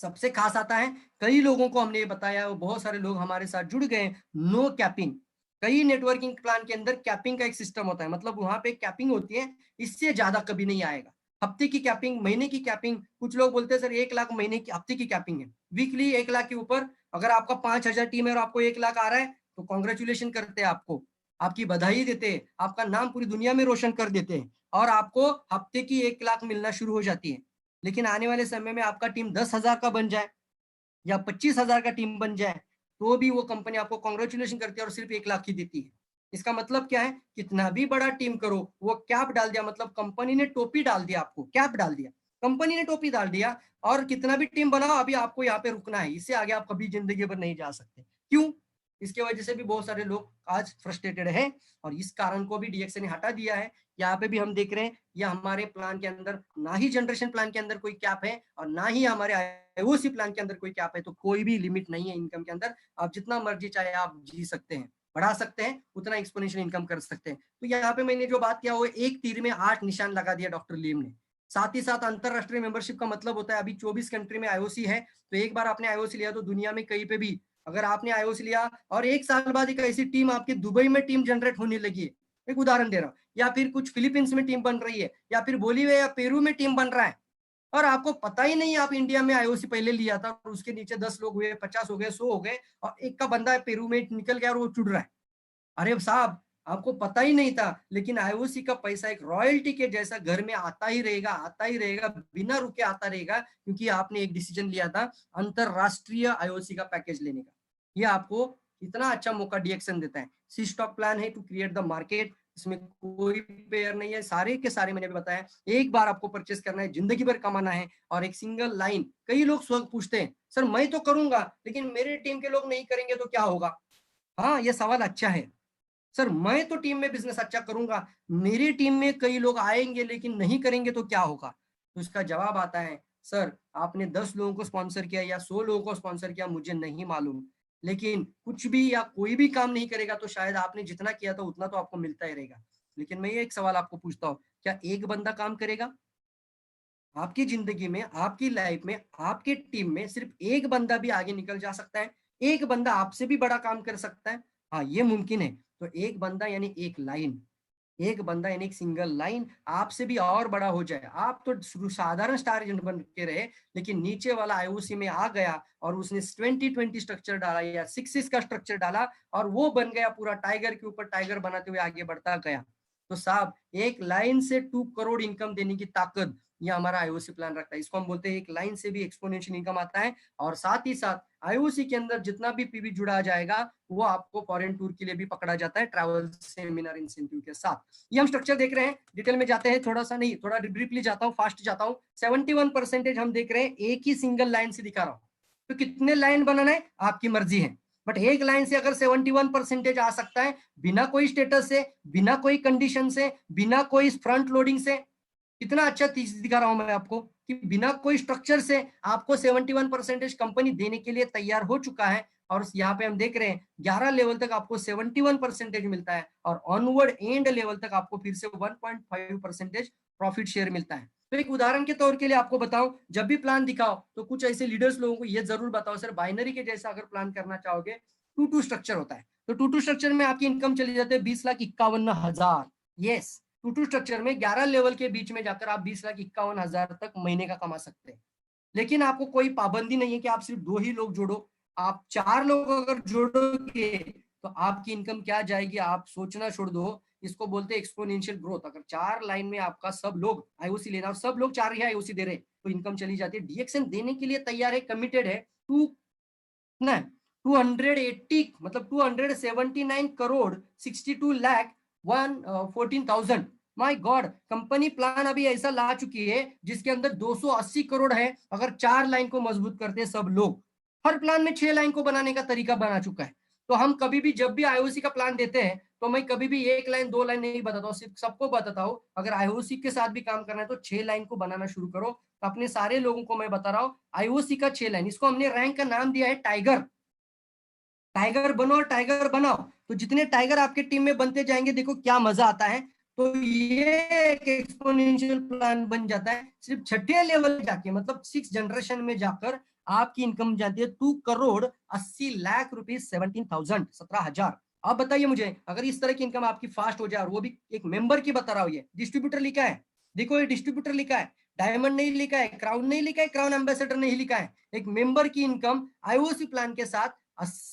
सबसे खास आता है, कई लोगों को हमने ये बताया, बहुत सारे लोग हमारे साथ जुड़ गए, नो कैपिंग। कई नेटवर्किंग प्लान के अंदर कैपिंग का एक सिस्टम होता है, मतलब वहां पे कैपिंग होती है, इससे ज्यादा कभी नहीं आएगा। हफ्ते की कैपिंग, महीने की कैपिंग, कुछ लोग बोलते हैं सर 1 लाख महीने की, हफ्ते की कैपिंग है, वीकली 1 लाख के ऊपर। अगर आपका 5,000 टीम है और आपको 1 लाख आ रहा है तो कॉन्ग्रेचुलेशन करते हैं आपको, आपकी बधाई देते हैं, आपका नाम पूरी दुनिया में रोशन कर देते हैं और आपको हफ्ते की 1 लाख मिलना शुरू हो जाती है। लेकिन आने वाले समय में आपका टीम 10,000 का बन जाए या 25,000 का टीम बन जाए तो भी वो कंपनी आपको कॉन्ग्रेचुलेशन करती है और सिर्फ 1 लाख ही देती है। इसका मतलब क्या है, कितना भी बड़ा टीम करो, वो कैप डाल दिया, मतलब कंपनी ने टोपी डाल दिया, आपको कैप डाल दिया, कंपनी ने टोपी डाल दिया, और कितना भी टीम बनाओ अभी आपको यहाँ पे रुकना है, इससे आगे आप कभी जिंदगी भर नहीं जा सकते। क्यों? इसके वजह से भी बहुत सारे लोग आज फ्रस्ट्रेटेड हैं और इस कारण को भी डीएक्स ने हटा दिया है। यहाँ पे भी हम देख रहे हैं, या हमारे प्लान के अंदर ना ही जनरेशन प्लान के अंदर कोई कैप है और ना ही हमारे आईओसी प्लान के अंदर कोई कैप है, तो कोई भी लिमिट नहीं है इनकम के अंदर। आप जितना मर्जी चाहे आप जी सकते हैं, बढ़ा सकते हैं, उतना एक्सपोनेंशियल इनकम कर सकते हैं। तो यहाँ पे मैंने जो बात किया वो एक तीर में 8 निशान लगा दिया डॉक्टर लीम ने। साथ ही साथ अंतरराष्ट्रीय मेंबरशिप का मतलब होता है, अभी 24 कंट्री में आईओसी है, तो एक बार आपने आईओसी लिया तो दुनिया में कहीं पे भी अगर आपने आईओसी लिया और 1 साल बाद एक ऐसी टीम आपकी दुबई में टीम जनरेट होने लगी है, एक उदाहरण दे रहा हूँ, या फिर कुछ फिलीपींस में टीम बन रही है, या फिर बोलीविया या पेरू में टीम बन रहा है, और आपको पता ही नहीं, आप इंडिया में आईओसी पहले लिया था और उसके नीचे 10 लोग हुए, 50 हो गए, 100 हो गए, और एक का बंदा पेरू में निकल गया और वो चुड़ रहा है। अरे साहब, आपको पता ही नहीं था, लेकिन आईओसी का पैसा एक रॉयल्टी के जैसा घर में आता ही रहेगा, आता ही रहेगा, बिना रुके आता रहेगा, क्योंकि आपने एक डिसीजन लिया था अंतरराष्ट्रीय आईओसी का पैकेज लेने का। ये आपको इतना अच्छा मौका डीएक्सन देता है। सी स्टॉक प्लान है टू क्रिएट द मार्केट, इसमें कोई पेयर नहीं है, सारे के सारे मैंने भी बताया, एक बार आपको परचेस करना है, जिंदगी भर कमाना है, और एक सिंगल लाइन। कई लोग स्वयं पूछते हैं सर मैं तो करूंगा लेकिन मेरे टीम के लोग नहीं करेंगे तो क्या होगा? हाँ, ये सवाल अच्छा है। सर मैं तो टीम में बिजनेस अच्छा करूंगा, मेरी टीम में कई लोग आएंगे लेकिन नहीं करेंगे तो क्या होगा? तो इसका जवाब आता है, सर आपने 10 लोगों को स्पॉन्सर किया या 100 लोगों को स्पॉन्सर किया मुझे नहीं मालूम, लेकिन कुछ भी या कोई भी काम नहीं करेगा तो शायद आपने जितना किया था उतना तो आपको मिलता ही रहेगा। लेकिन मैं ये एक सवाल आपको पूछता हूँ, क्या एक बंदा काम करेगा? आपकी जिंदगी में, आपकी लाइफ में, आपके टीम में सिर्फ एक बंदा भी आगे निकल जा सकता है, एक बंदा आपसे भी बड़ा काम कर सकता है। हाँ, ये मुमकिन है। तो एक बंदा यानी एक लाइन, एक बंदा यानी एक सिंगल लाइन आपसे भी और बड़ा हो जाए। आप तो साधारण स्टार एजेंट बन के रहे, लेकिन नीचे वाला आईओसी में आ गया और उसने 20-20 स्ट्रक्चर डाला या 6 का स्ट्रक्चर डाला और वो बन गया पूरा टाइगर के ऊपर टाइगर बनाते हुए आगे बढ़ता गया। तो साहब, एक लाइन से 2 करोड़ इनकम देने की ताकत ये हमारा आईओसी प्लान रखता है। इसको हम बोलते हैं एक लाइन से भी एक्सपोनेंशियल इनकम आता है। और साथ ही साथ आईओसी के अंदर जितना भी पीवी जुड़ा जाएगा वो आपको फॉरेन टूर के लिए भी पकड़ा जाता है, ट्रैवल सेमिनार इंसेंटिव के साथ। ये हम स्ट्रक्चर देख रहे हैं, डिटेल में जाते हैं, थोड़ा सा नहीं, थोड़ा ब्रीफली जाता हूँ, फास्ट जाता हूँ। 71% हम देख रहे हैं, एक ही सिंगल लाइन से दिखा रहा हूँ। तो कितने लाइन बनाना है आपकी मर्जी है, बट एक लाइन से अगर 71% आ सकता है, बिना कोई स्टेटस से, बिना कोई कंडीशन से, बिना कोई फ्रंट लोडिंग से, कितना अच्छा चीज दिखा रहा हूं मैं आपको कि बिना कोई स्ट्रक्चर से आपको 71% कंपनी देने के लिए तैयार हो चुका है। और यहाँ पे हम देख रहे हैं 11 लेवल तक आपको 71% मिलता है और ऑनवर्ड एंड लेवल तक आपको फिर से 1.5% प्रॉफिट शेयर मिलता है। तो एक उदाहरण के तौर के लिए आपको बताऊं, जब भी प्लान दिखाओ तो कुछ ऐसे लीडर्स लोगों को ये जरूर बताओ, सर बाइनरी के जैसा अगर प्लान करना चाहोगे 2-2 स्ट्रक्चर होता है, तो 2-2 स्ट्रक्चर में आपकी इनकम चली जाती है 20,51,000। यस, 2-2 स्ट्रक्चर में 11 लेवल के बीच में जाकर आप 20,51,000 तक महीने का कमा सकते हैं। लेकिन आपको कोई पाबंदी नहीं है कि आप सिर्फ 2 ही लोग जोड़ो, आप 4 लोग अगर जोड़ोगे तो आपकी इनकम क्या जाएगी आप सोचना छोड़ दो। इसको बोलते हैं एक्सपोनेंशियल ग्रोथ। अगर 4 लाइन में आपका सब लोग आईओसी लेना और सब लोग 4 ही आईओसी दे रहे तो इनकम चली जाती है। डीएक्सन देने के लिए तैयार है, कमिटेड है। 280 मतलब 279 crore 62 lakh 114,000। My God, company plan अभी ऐसा ला चुकी है जिसके अंदर 280 करोड़ है। अगर 4 लाइन को मजबूत करते हैं सब लोग, हर प्लान में 6 लाइन को बनाने का तरीका बना चुका है। तो हम कभी भी जब भी आईओसी का प्लान देते हैं तो मैं कभी भी 1 लाइन 2 लाइन नहीं बताता हूँ, सिर्फ सबको बताता हूँ अगर आईओसी के साथ भी काम करना है तो 6 लाइन को बनाना शुरू करो। तो अपने सारे लोगों को मैं बता रहा हूँ आईओसी का 6 लाइन, इसको हमने रैंक का नाम दिया है टाइगर। टाइगर बनो और टाइगर बनाओ। तो जितने टाइगर आपके टीम में बनते जाएंगे देखो क्या मजा आता है। तो ये एक एक्सपोनेंशियल प्लान बन जाता है। सिर्फ छठे लेवल जाके, मतलब 6 जनरेशन में जाकर आपकी इनकम जाती है 2,80,00,000 रुपीज, 17,000। आप बताइए मुझे, अगर इस तरह की इनकम आपकी फास्ट हो जाए, और वो भी एक मेंबर की बता रहा हूँ, ये डिस्ट्रीब्यूटर लिखा है, देखो ये डिस्ट्रीब्यूटर लिखा है, डायमंड नहीं लिखा है, क्राउन नहीं लिखा है, क्राउन एम्बेसडर नहीं लिखा है, एक मेंबर की इनकम आईओसी प्लान के साथ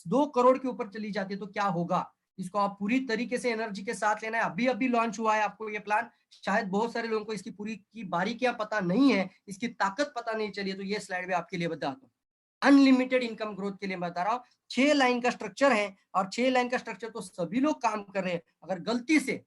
2 करोड़ के ऊपर चली जाती है, तो क्या होगा? इसको आप पूरी तरीके से एनर्जी के साथ लेना है। अभी अभी लॉन्च हुआ है आपको ये प्लान, शायद बहुत सारे लोगों को इसकी पूरी की बारीकियां पता नहीं है, इसकी ताकत पता नहीं चली है, तो ये स्लाइड में आपके लिए बताता हूँ। अनलिमिटेड इनकम ग्रोथ के लिए बता रहा हूँ। 6 लाइन का स्ट्रक्चर है, और 6 लाइन का स्ट्रक्चर तो सभी लोग काम कर रहे हैं। अगर गलती से,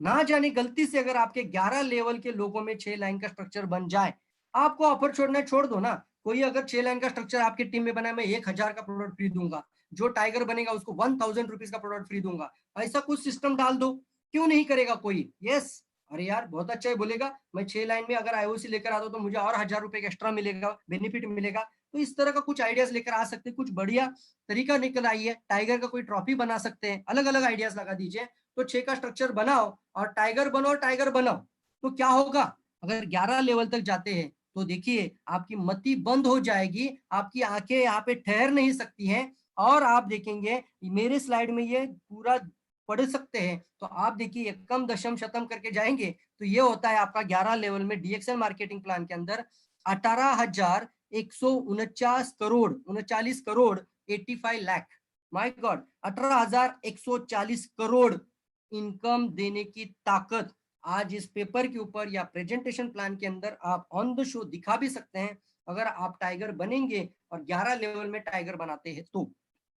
ना जाने गलती से, अगर आपके 11 लेवल के लोगों में 6 लाइन का स्ट्रक्चर बन जाए, आपको ऑफर छोड़ना छोड़ दो ना। कोई अगर 6 लाइन का स्ट्रक्चर आपकी टीम में बना है, मैं 1,000 का प्रोडक्ट फ्री दूंगा, जो टाइगर बनेगा उसको 1,000 रुपीज का प्रोडक्ट फ्री दूंगा, ऐसा कुछ सिस्टम डाल दो, क्यों नहीं करेगा कोई? यस, अरे यार बहुत अच्छा है, बोलेगा मैं 6 लाइन में अगर आईओसी लेकर आता हूं तो मुझे और 1,000 रुपए का एक्स्ट्रा मिलेगा, बेनिफिट मिलेगा। तो इस तरह का कुछ आइडियाज लेकर आ सकते हैं, कुछ बढ़िया तरीका निकल आई है। टाइगर का कोई ट्रॉफी बना सकते हैं, अलग अलग आइडियाज लगा दीजिए। तो 6 का स्ट्रक्चर बनाओ और टाइगर बनो, टाइगर बनाओ। तो क्या होगा, अगर 11 लेवल तक जाते हैं तो देखिए आपकी मति बंद हो जाएगी, आपकी आंखें यहाँ पे ठहर नहीं सकती हैं, और आप देखेंगे मेरे स्लाइड में ये पूरा पढ़ सकते हैं। तो आप देखिए कम दशम शतम करके जाएंगे, तो ये होता है आपका 11 लेवल में डीएक्सएल मार्केटिंग प्लान के अंदर 18,149 crore, 39 crore 85 lakh, my God, 18,140 crore income देने की ताकत आज इस पेपर के ऊपर या प्रेजेंटेशन प्लान के अंदर आप ऑन द शो दिखा भी सकते हैं, अगर आप टाइगर बनेंगे और 11 लेवल में टाइगर बनाते हैं तो।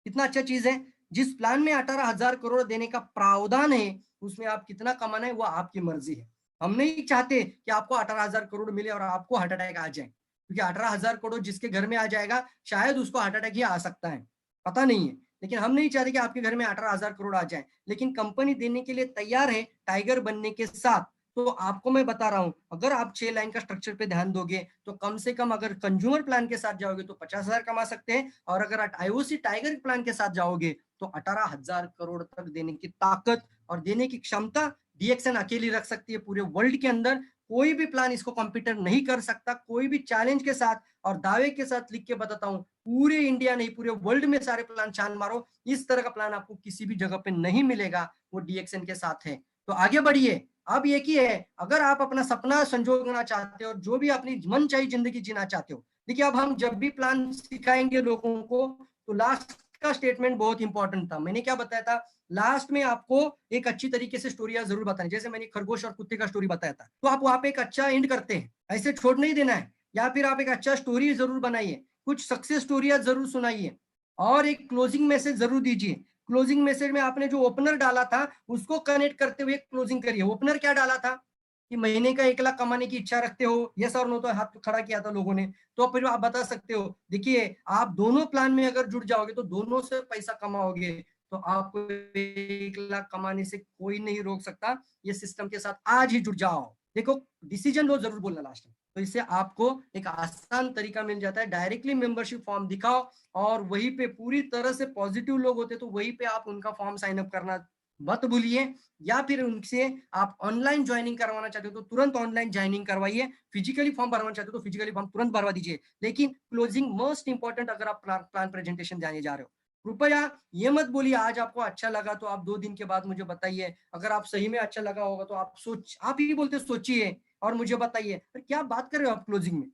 कितना अच्छा चीज है। जिस प्लान में 18,000 करोड़ देने का प्रावधान है, उसमें आप कितना कमाना है वो आपकी मर्जी है। हम नहीं चाहते कि आपको 18,000 करोड़ मिले और आपको हार्ट अटैक आ जाए, क्योंकि 18,000 करोड़ जिसके घर में आ जाएगा शायद उसको हार्ट अटैक ही आ सकता है, पता नहीं है। लेकिन हम नहीं चाहते कि आपके घर में 18,000 करोड़ आ जाए, लेकिन कंपनी देने के लिए तैयार है टाइगर बनने के साथ। तो आपको मैं बता रहा हूं, अगर आप 6 लाइन का स्ट्रक्चर पे ध्यान दोगे तो कम से कम अगर कंज्यूमर प्लान के साथ जाओगे तो 50,000 कमा सकते हैं, और अगर आप आईओसी टाइगर प्लान के साथ जाओगे तो 18,000 करोड़ तक देने की ताकत और देने की क्षमता डीएक्सएन अकेली रख सकती है पूरे वर्ल्ड के अंदर। कोई भी प्लान इसको कंप्यूटर नहीं कर सकता, कोई भी चैलेंज के साथ और दावे के साथ लिख के बताता हूं, पूरे इंडिया नहीं पूरे वर्ल्ड में सारे प्लान छान मारो, इस तरह का प्लान आपको किसी भी जगह पे नहीं मिलेगा, वो डीएक्सएन के साथ है। तो आगे बढ़िए। अब एक ही है, अगर आप अपना सपना संजोना चाहते हो और जो भी अपनी मनचाही जिंदगी जीना चाहते हो, देखिए अब हम जब भी प्लान सिखाएंगे लोगों को तो लास्ट का स्टेटमेंट बहुत इंपॉर्टेंट था। मैंने क्या बताया था, लास्ट में आपको एक अच्छी तरीके से स्टोरी जरूर बतानी, जैसे मैंने खरगोश और कुत्ते का स्टोरी बताया था, तो आप वहां पे एक अच्छा एंड करते हैं, ऐसे छोड़ नहीं देना है, या फिर आप एक अच्छा स्टोरी जरूर बनाइए, कुछ सक्सेस स्टोरिया जरूर सुनाइए, और एक क्लोजिंग मैसेज जरूर दीजिए। क्लोजिंग मैसेज में आपने जो ओपनर डाला था उसको कनेक्ट करते हुए क्लोजिंग करिए। ओपनर क्या डाला था कि महीने का 1 लाख कमाने की इच्छा रखते हो, यस और नो, तो हाथ खड़ा किया था लोगों ने, तो फिर आप बता सकते हो, देखिए आप दोनों प्लान में अगर जुड़ जाओगे तो दोनों से पैसा कमाओगे, तो आपको 1 लाख कमाने से कोई नहीं रोक सकता। ये सिस्टम के साथ आज ही जुड़ जाओ। देखो डिसीजन लो जरूर बोलना लास्ट में, तो इससे आपको एक आसान तरीका मिल जाता है। डायरेक्टली मेंबरशिप फॉर्म दिखाओ और वहीं पे पूरी तरह से पॉजिटिव लोग होते तो वहीं पे आप उनका फॉर्म साइन अप करना मत भूलिए, या फिर उनसे आप ऑनलाइन ज्वाइनिंग करवाना चाहते हो तो तुरंत ऑनलाइन ज्वाइनिंग करवाइए, फिजिकली फॉर्म भरवाना चाहते हो तो फिजिकली फॉर्म तुरंत भरवा दीजिए। लेकिन क्लोजिंग मोस्ट इंपॉर्टेंट, अगर आप प्लान प्रेजेंटेशन जाने जा रहे हो, कृपया ये मत बोलिए आज आपको अच्छा लगा तो आप 2 दिन के बाद मुझे बताइए, अगर आप सही में अच्छा लगा होगा तो आप ही बोलते सोचिए और मुझे बताइए, क्या बात कर रहे हो आप क्लोजिंग में।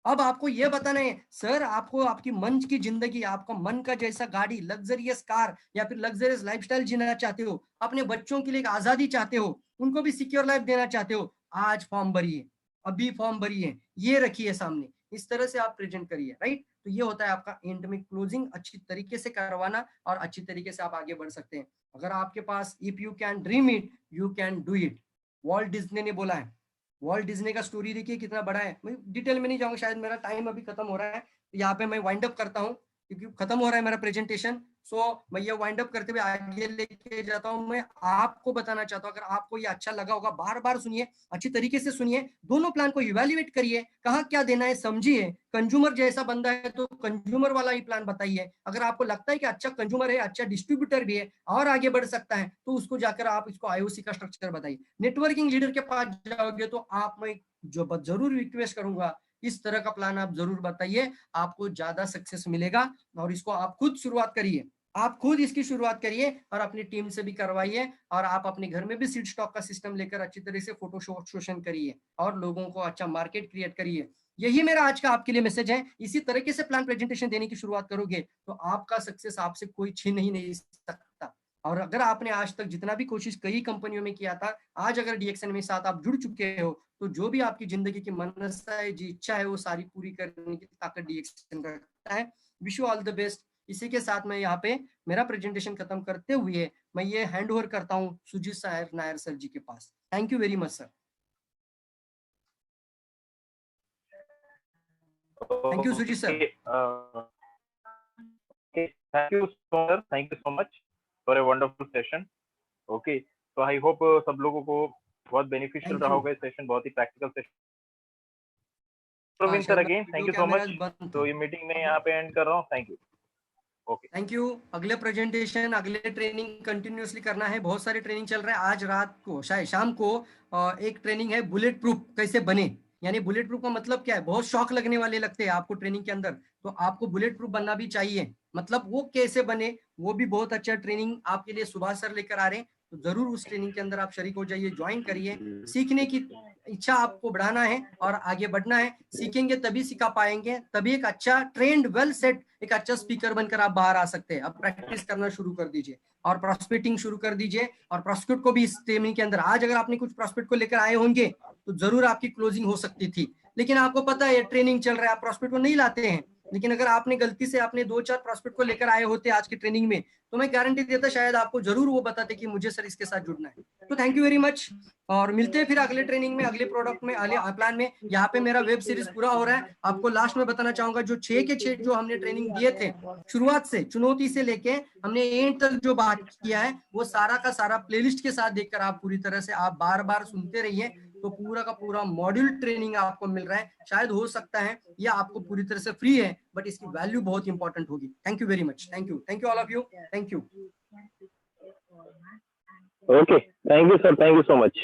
अब आपको यह बताना है सर, आपको आपकी मन की जिंदगी, आपका मन का जैसा गाड़ी, लग्जरियस कार या फिर लग्जरियस लाइफस्टाइल जीना चाहते हो, अपने बच्चों के लिए एक आजादी चाहते हो, उनको भी सिक्योर लाइफ देना चाहते हो, आज फॉर्म भरिए, अभी फॉर्म भरिए, ये रखिए सामने, इस तरह से आप प्रेजेंट करिए, राइट। तो ये होता है आपका एंड में क्लोजिंग अच्छी तरीके से करवाना, और अच्छी तरीके से आप आगे बढ़ सकते हैं। अगर आपके पास if you can dream it you can do it, Walt Disney ने बोला है। वॉल्ट डिज्नी का स्टोरी देखिए कितना बड़ा है, मैं डिटेल में नहीं जाऊंगा, शायद मेरा टाइम अभी खत्म हो रहा है, तो यहाँ पे मैं वाइंड अप करता हूँ क्योंकि खत्म हो रहा है मेरा प्रेजेंटेशन। सो मैं ये वाइंड अप करते हुए आगे लेके जाता हूँ। मैं आपको बताना चाहता हूँ, अगर आपको ये अच्छा लगा होगा, बार बार सुनिए, अच्छी तरीके से सुनिए, दोनों प्लान को इवैल्यूएट करिए, कहाँ क्या देना है समझिए। कंज्यूमर जैसा बंदा है तो कंज्यूमर वाला ही प्लान बताइए। अगर आपको लगता है कि अच्छा कंज्यूमर है, अच्छा डिस्ट्रीब्यूटर भी है और आगे बढ़ सकता है, तो उसको जाकर आप इसको आईओसी का स्ट्रक्चर बताइए। नेटवर्किंग लीडर के पास जाओगे तो आप, मैं जो जरूर रिक्वेस्ट करूंगा, इस तरह का प्लान आप जरूर बताइए, आपको ज्यादा सक्सेस मिलेगा। और इसको आप खुद शुरुआत करिए, आप खुद इसकी शुरुआत करिए और अपनी टीम से भी करवाइए, और आप अपने घर में भी सीड स्टॉक का सिस्टम लेकर अच्छी तरह से फोटो सेशन करिए और लोगों को अच्छा मार्केट क्रिएट करिए। यही मेरा आज का आपके लिए मैसेज है। इसी तरीके से प्लान प्रेजेंटेशन देने की शुरुआत करोगे तो आपका सक्सेस आपसे कोई छीन ही नहीं सकता। और अगर आपने आज तक जितना भी कोशिश कई कंपनियों में किया था, आज अगर डीएक्सन में साथ आप जुड़ चुके हो, तो जो भी आपकी जिंदगी की मनसा है, जी इच्छा है, वो सारी पूरी करने की ताकत डीएक्सन रखता है। Wish you all the best. इसी के साथ मैं यहाँ पे मेरा प्रेजेंटेशन खत्म करते हुए मैं ये हैंड ओवर करता हूँ सुजीत नायर सर जी के पास। Thank you very much sir. Thank you Sujeet sir. Thank you sir, thank you so much for a wonderful session. Okay, so I hope सब लोगों को बहुत बेनिफिशियल रहा होगा। सेशन बहुत ही practical session. Praveen sir again thank you so much. तो ये मीटिंग में यहाँ पे एंड कर रहा हूँ। Thank you. Okay thank you. अगले प्रेजेंटेशन, अगले ट्रेनिंग कंटिन्यूअसली करना है। बहुत सारी ट्रेनिंग चल रहा है। आज रात को शायद शाम को एक ट्रेनिंग है, बुलेट प्रूफ कैसे बने। यानी बुलेट प्रूफ का मतलब क्या है, बहुत शौक लगने वाले लगते हैं आपको ट्रेनिंग के अंदर, तो आपको बुलेट प्रूफ बनना भी चाहिए। मतलब वो कैसे बने, वो भी बहुत अच्छा ट्रेनिंग आपके लिए सुभाष सर लेकर आ रहे हैं। तो जरूर उस ट्रेनिंग के अंदर आप शरीक हो जाइए, ज्वाइन करिए। सीखने की इच्छा आपको बढ़ाना है और आगे बढ़ना है। सीखेंगे तभी सिखा पाएंगे, तभी एक अच्छा ट्रेंड, वेल सेट, एक अच्छा स्पीकर बनकर आप बाहर आ सकते हैं। अब प्रैक्टिस करना शुरू कर दीजिए और प्रॉस्पेक्टिंग शुरू कर दीजिए। और प्रॉस्पेक्ट को भी इस ट्रेनिंग के अंदर, आज अगर आपने कुछ प्रॉस्पेक्ट को लेकर आए होंगे तो जरूर आपकी क्लोजिंग हो सकती थी, लेकिन आपको पता है ट्रेनिंग चल रहा है, आप प्रॉस्पेक्ट को नहीं लाते हैं। लेकिन अगर आपने गलती से आपने 2-4 प्रॉस्पेक्ट को लेकर आए होते आज की ट्रेनिंग में, तो मैं गारंटी देता शायद आपको जरूर वो बताते कि मुझे सर इसके साथ जुड़ना है। तो थैंक यू वेरी मच, और मिलते हैं फिर अगले ट्रेनिंग में, अगले प्रोडक्ट में, अगले प्लान में। यहाँ पे मेरा वेब सीरीज पूरा हो रहा है। आपको लास्ट में बताना चाहूंगा, जो 6 के 6 जो हमने ट्रेनिंग दिए थे शुरुआत से, चुनौती से लेके हमने एंड तक जो बात किया है, वो सारा का सारा प्लेलिस्ट के साथ देखकर आप पूरी तरह से आप बार बार सुनते रहिए, तो पूरा का पूरा मॉड्यूल ट्रेनिंग आपको मिल रहा है। शायद हो सकता है या आपको पूरी तरह से फ्री है, बट इसकी वैल्यू बहुत इंपॉर्टेंट होगी। Thank you very much. Thank you all of you. Thank you. Okay, thank you sir, thank you so much.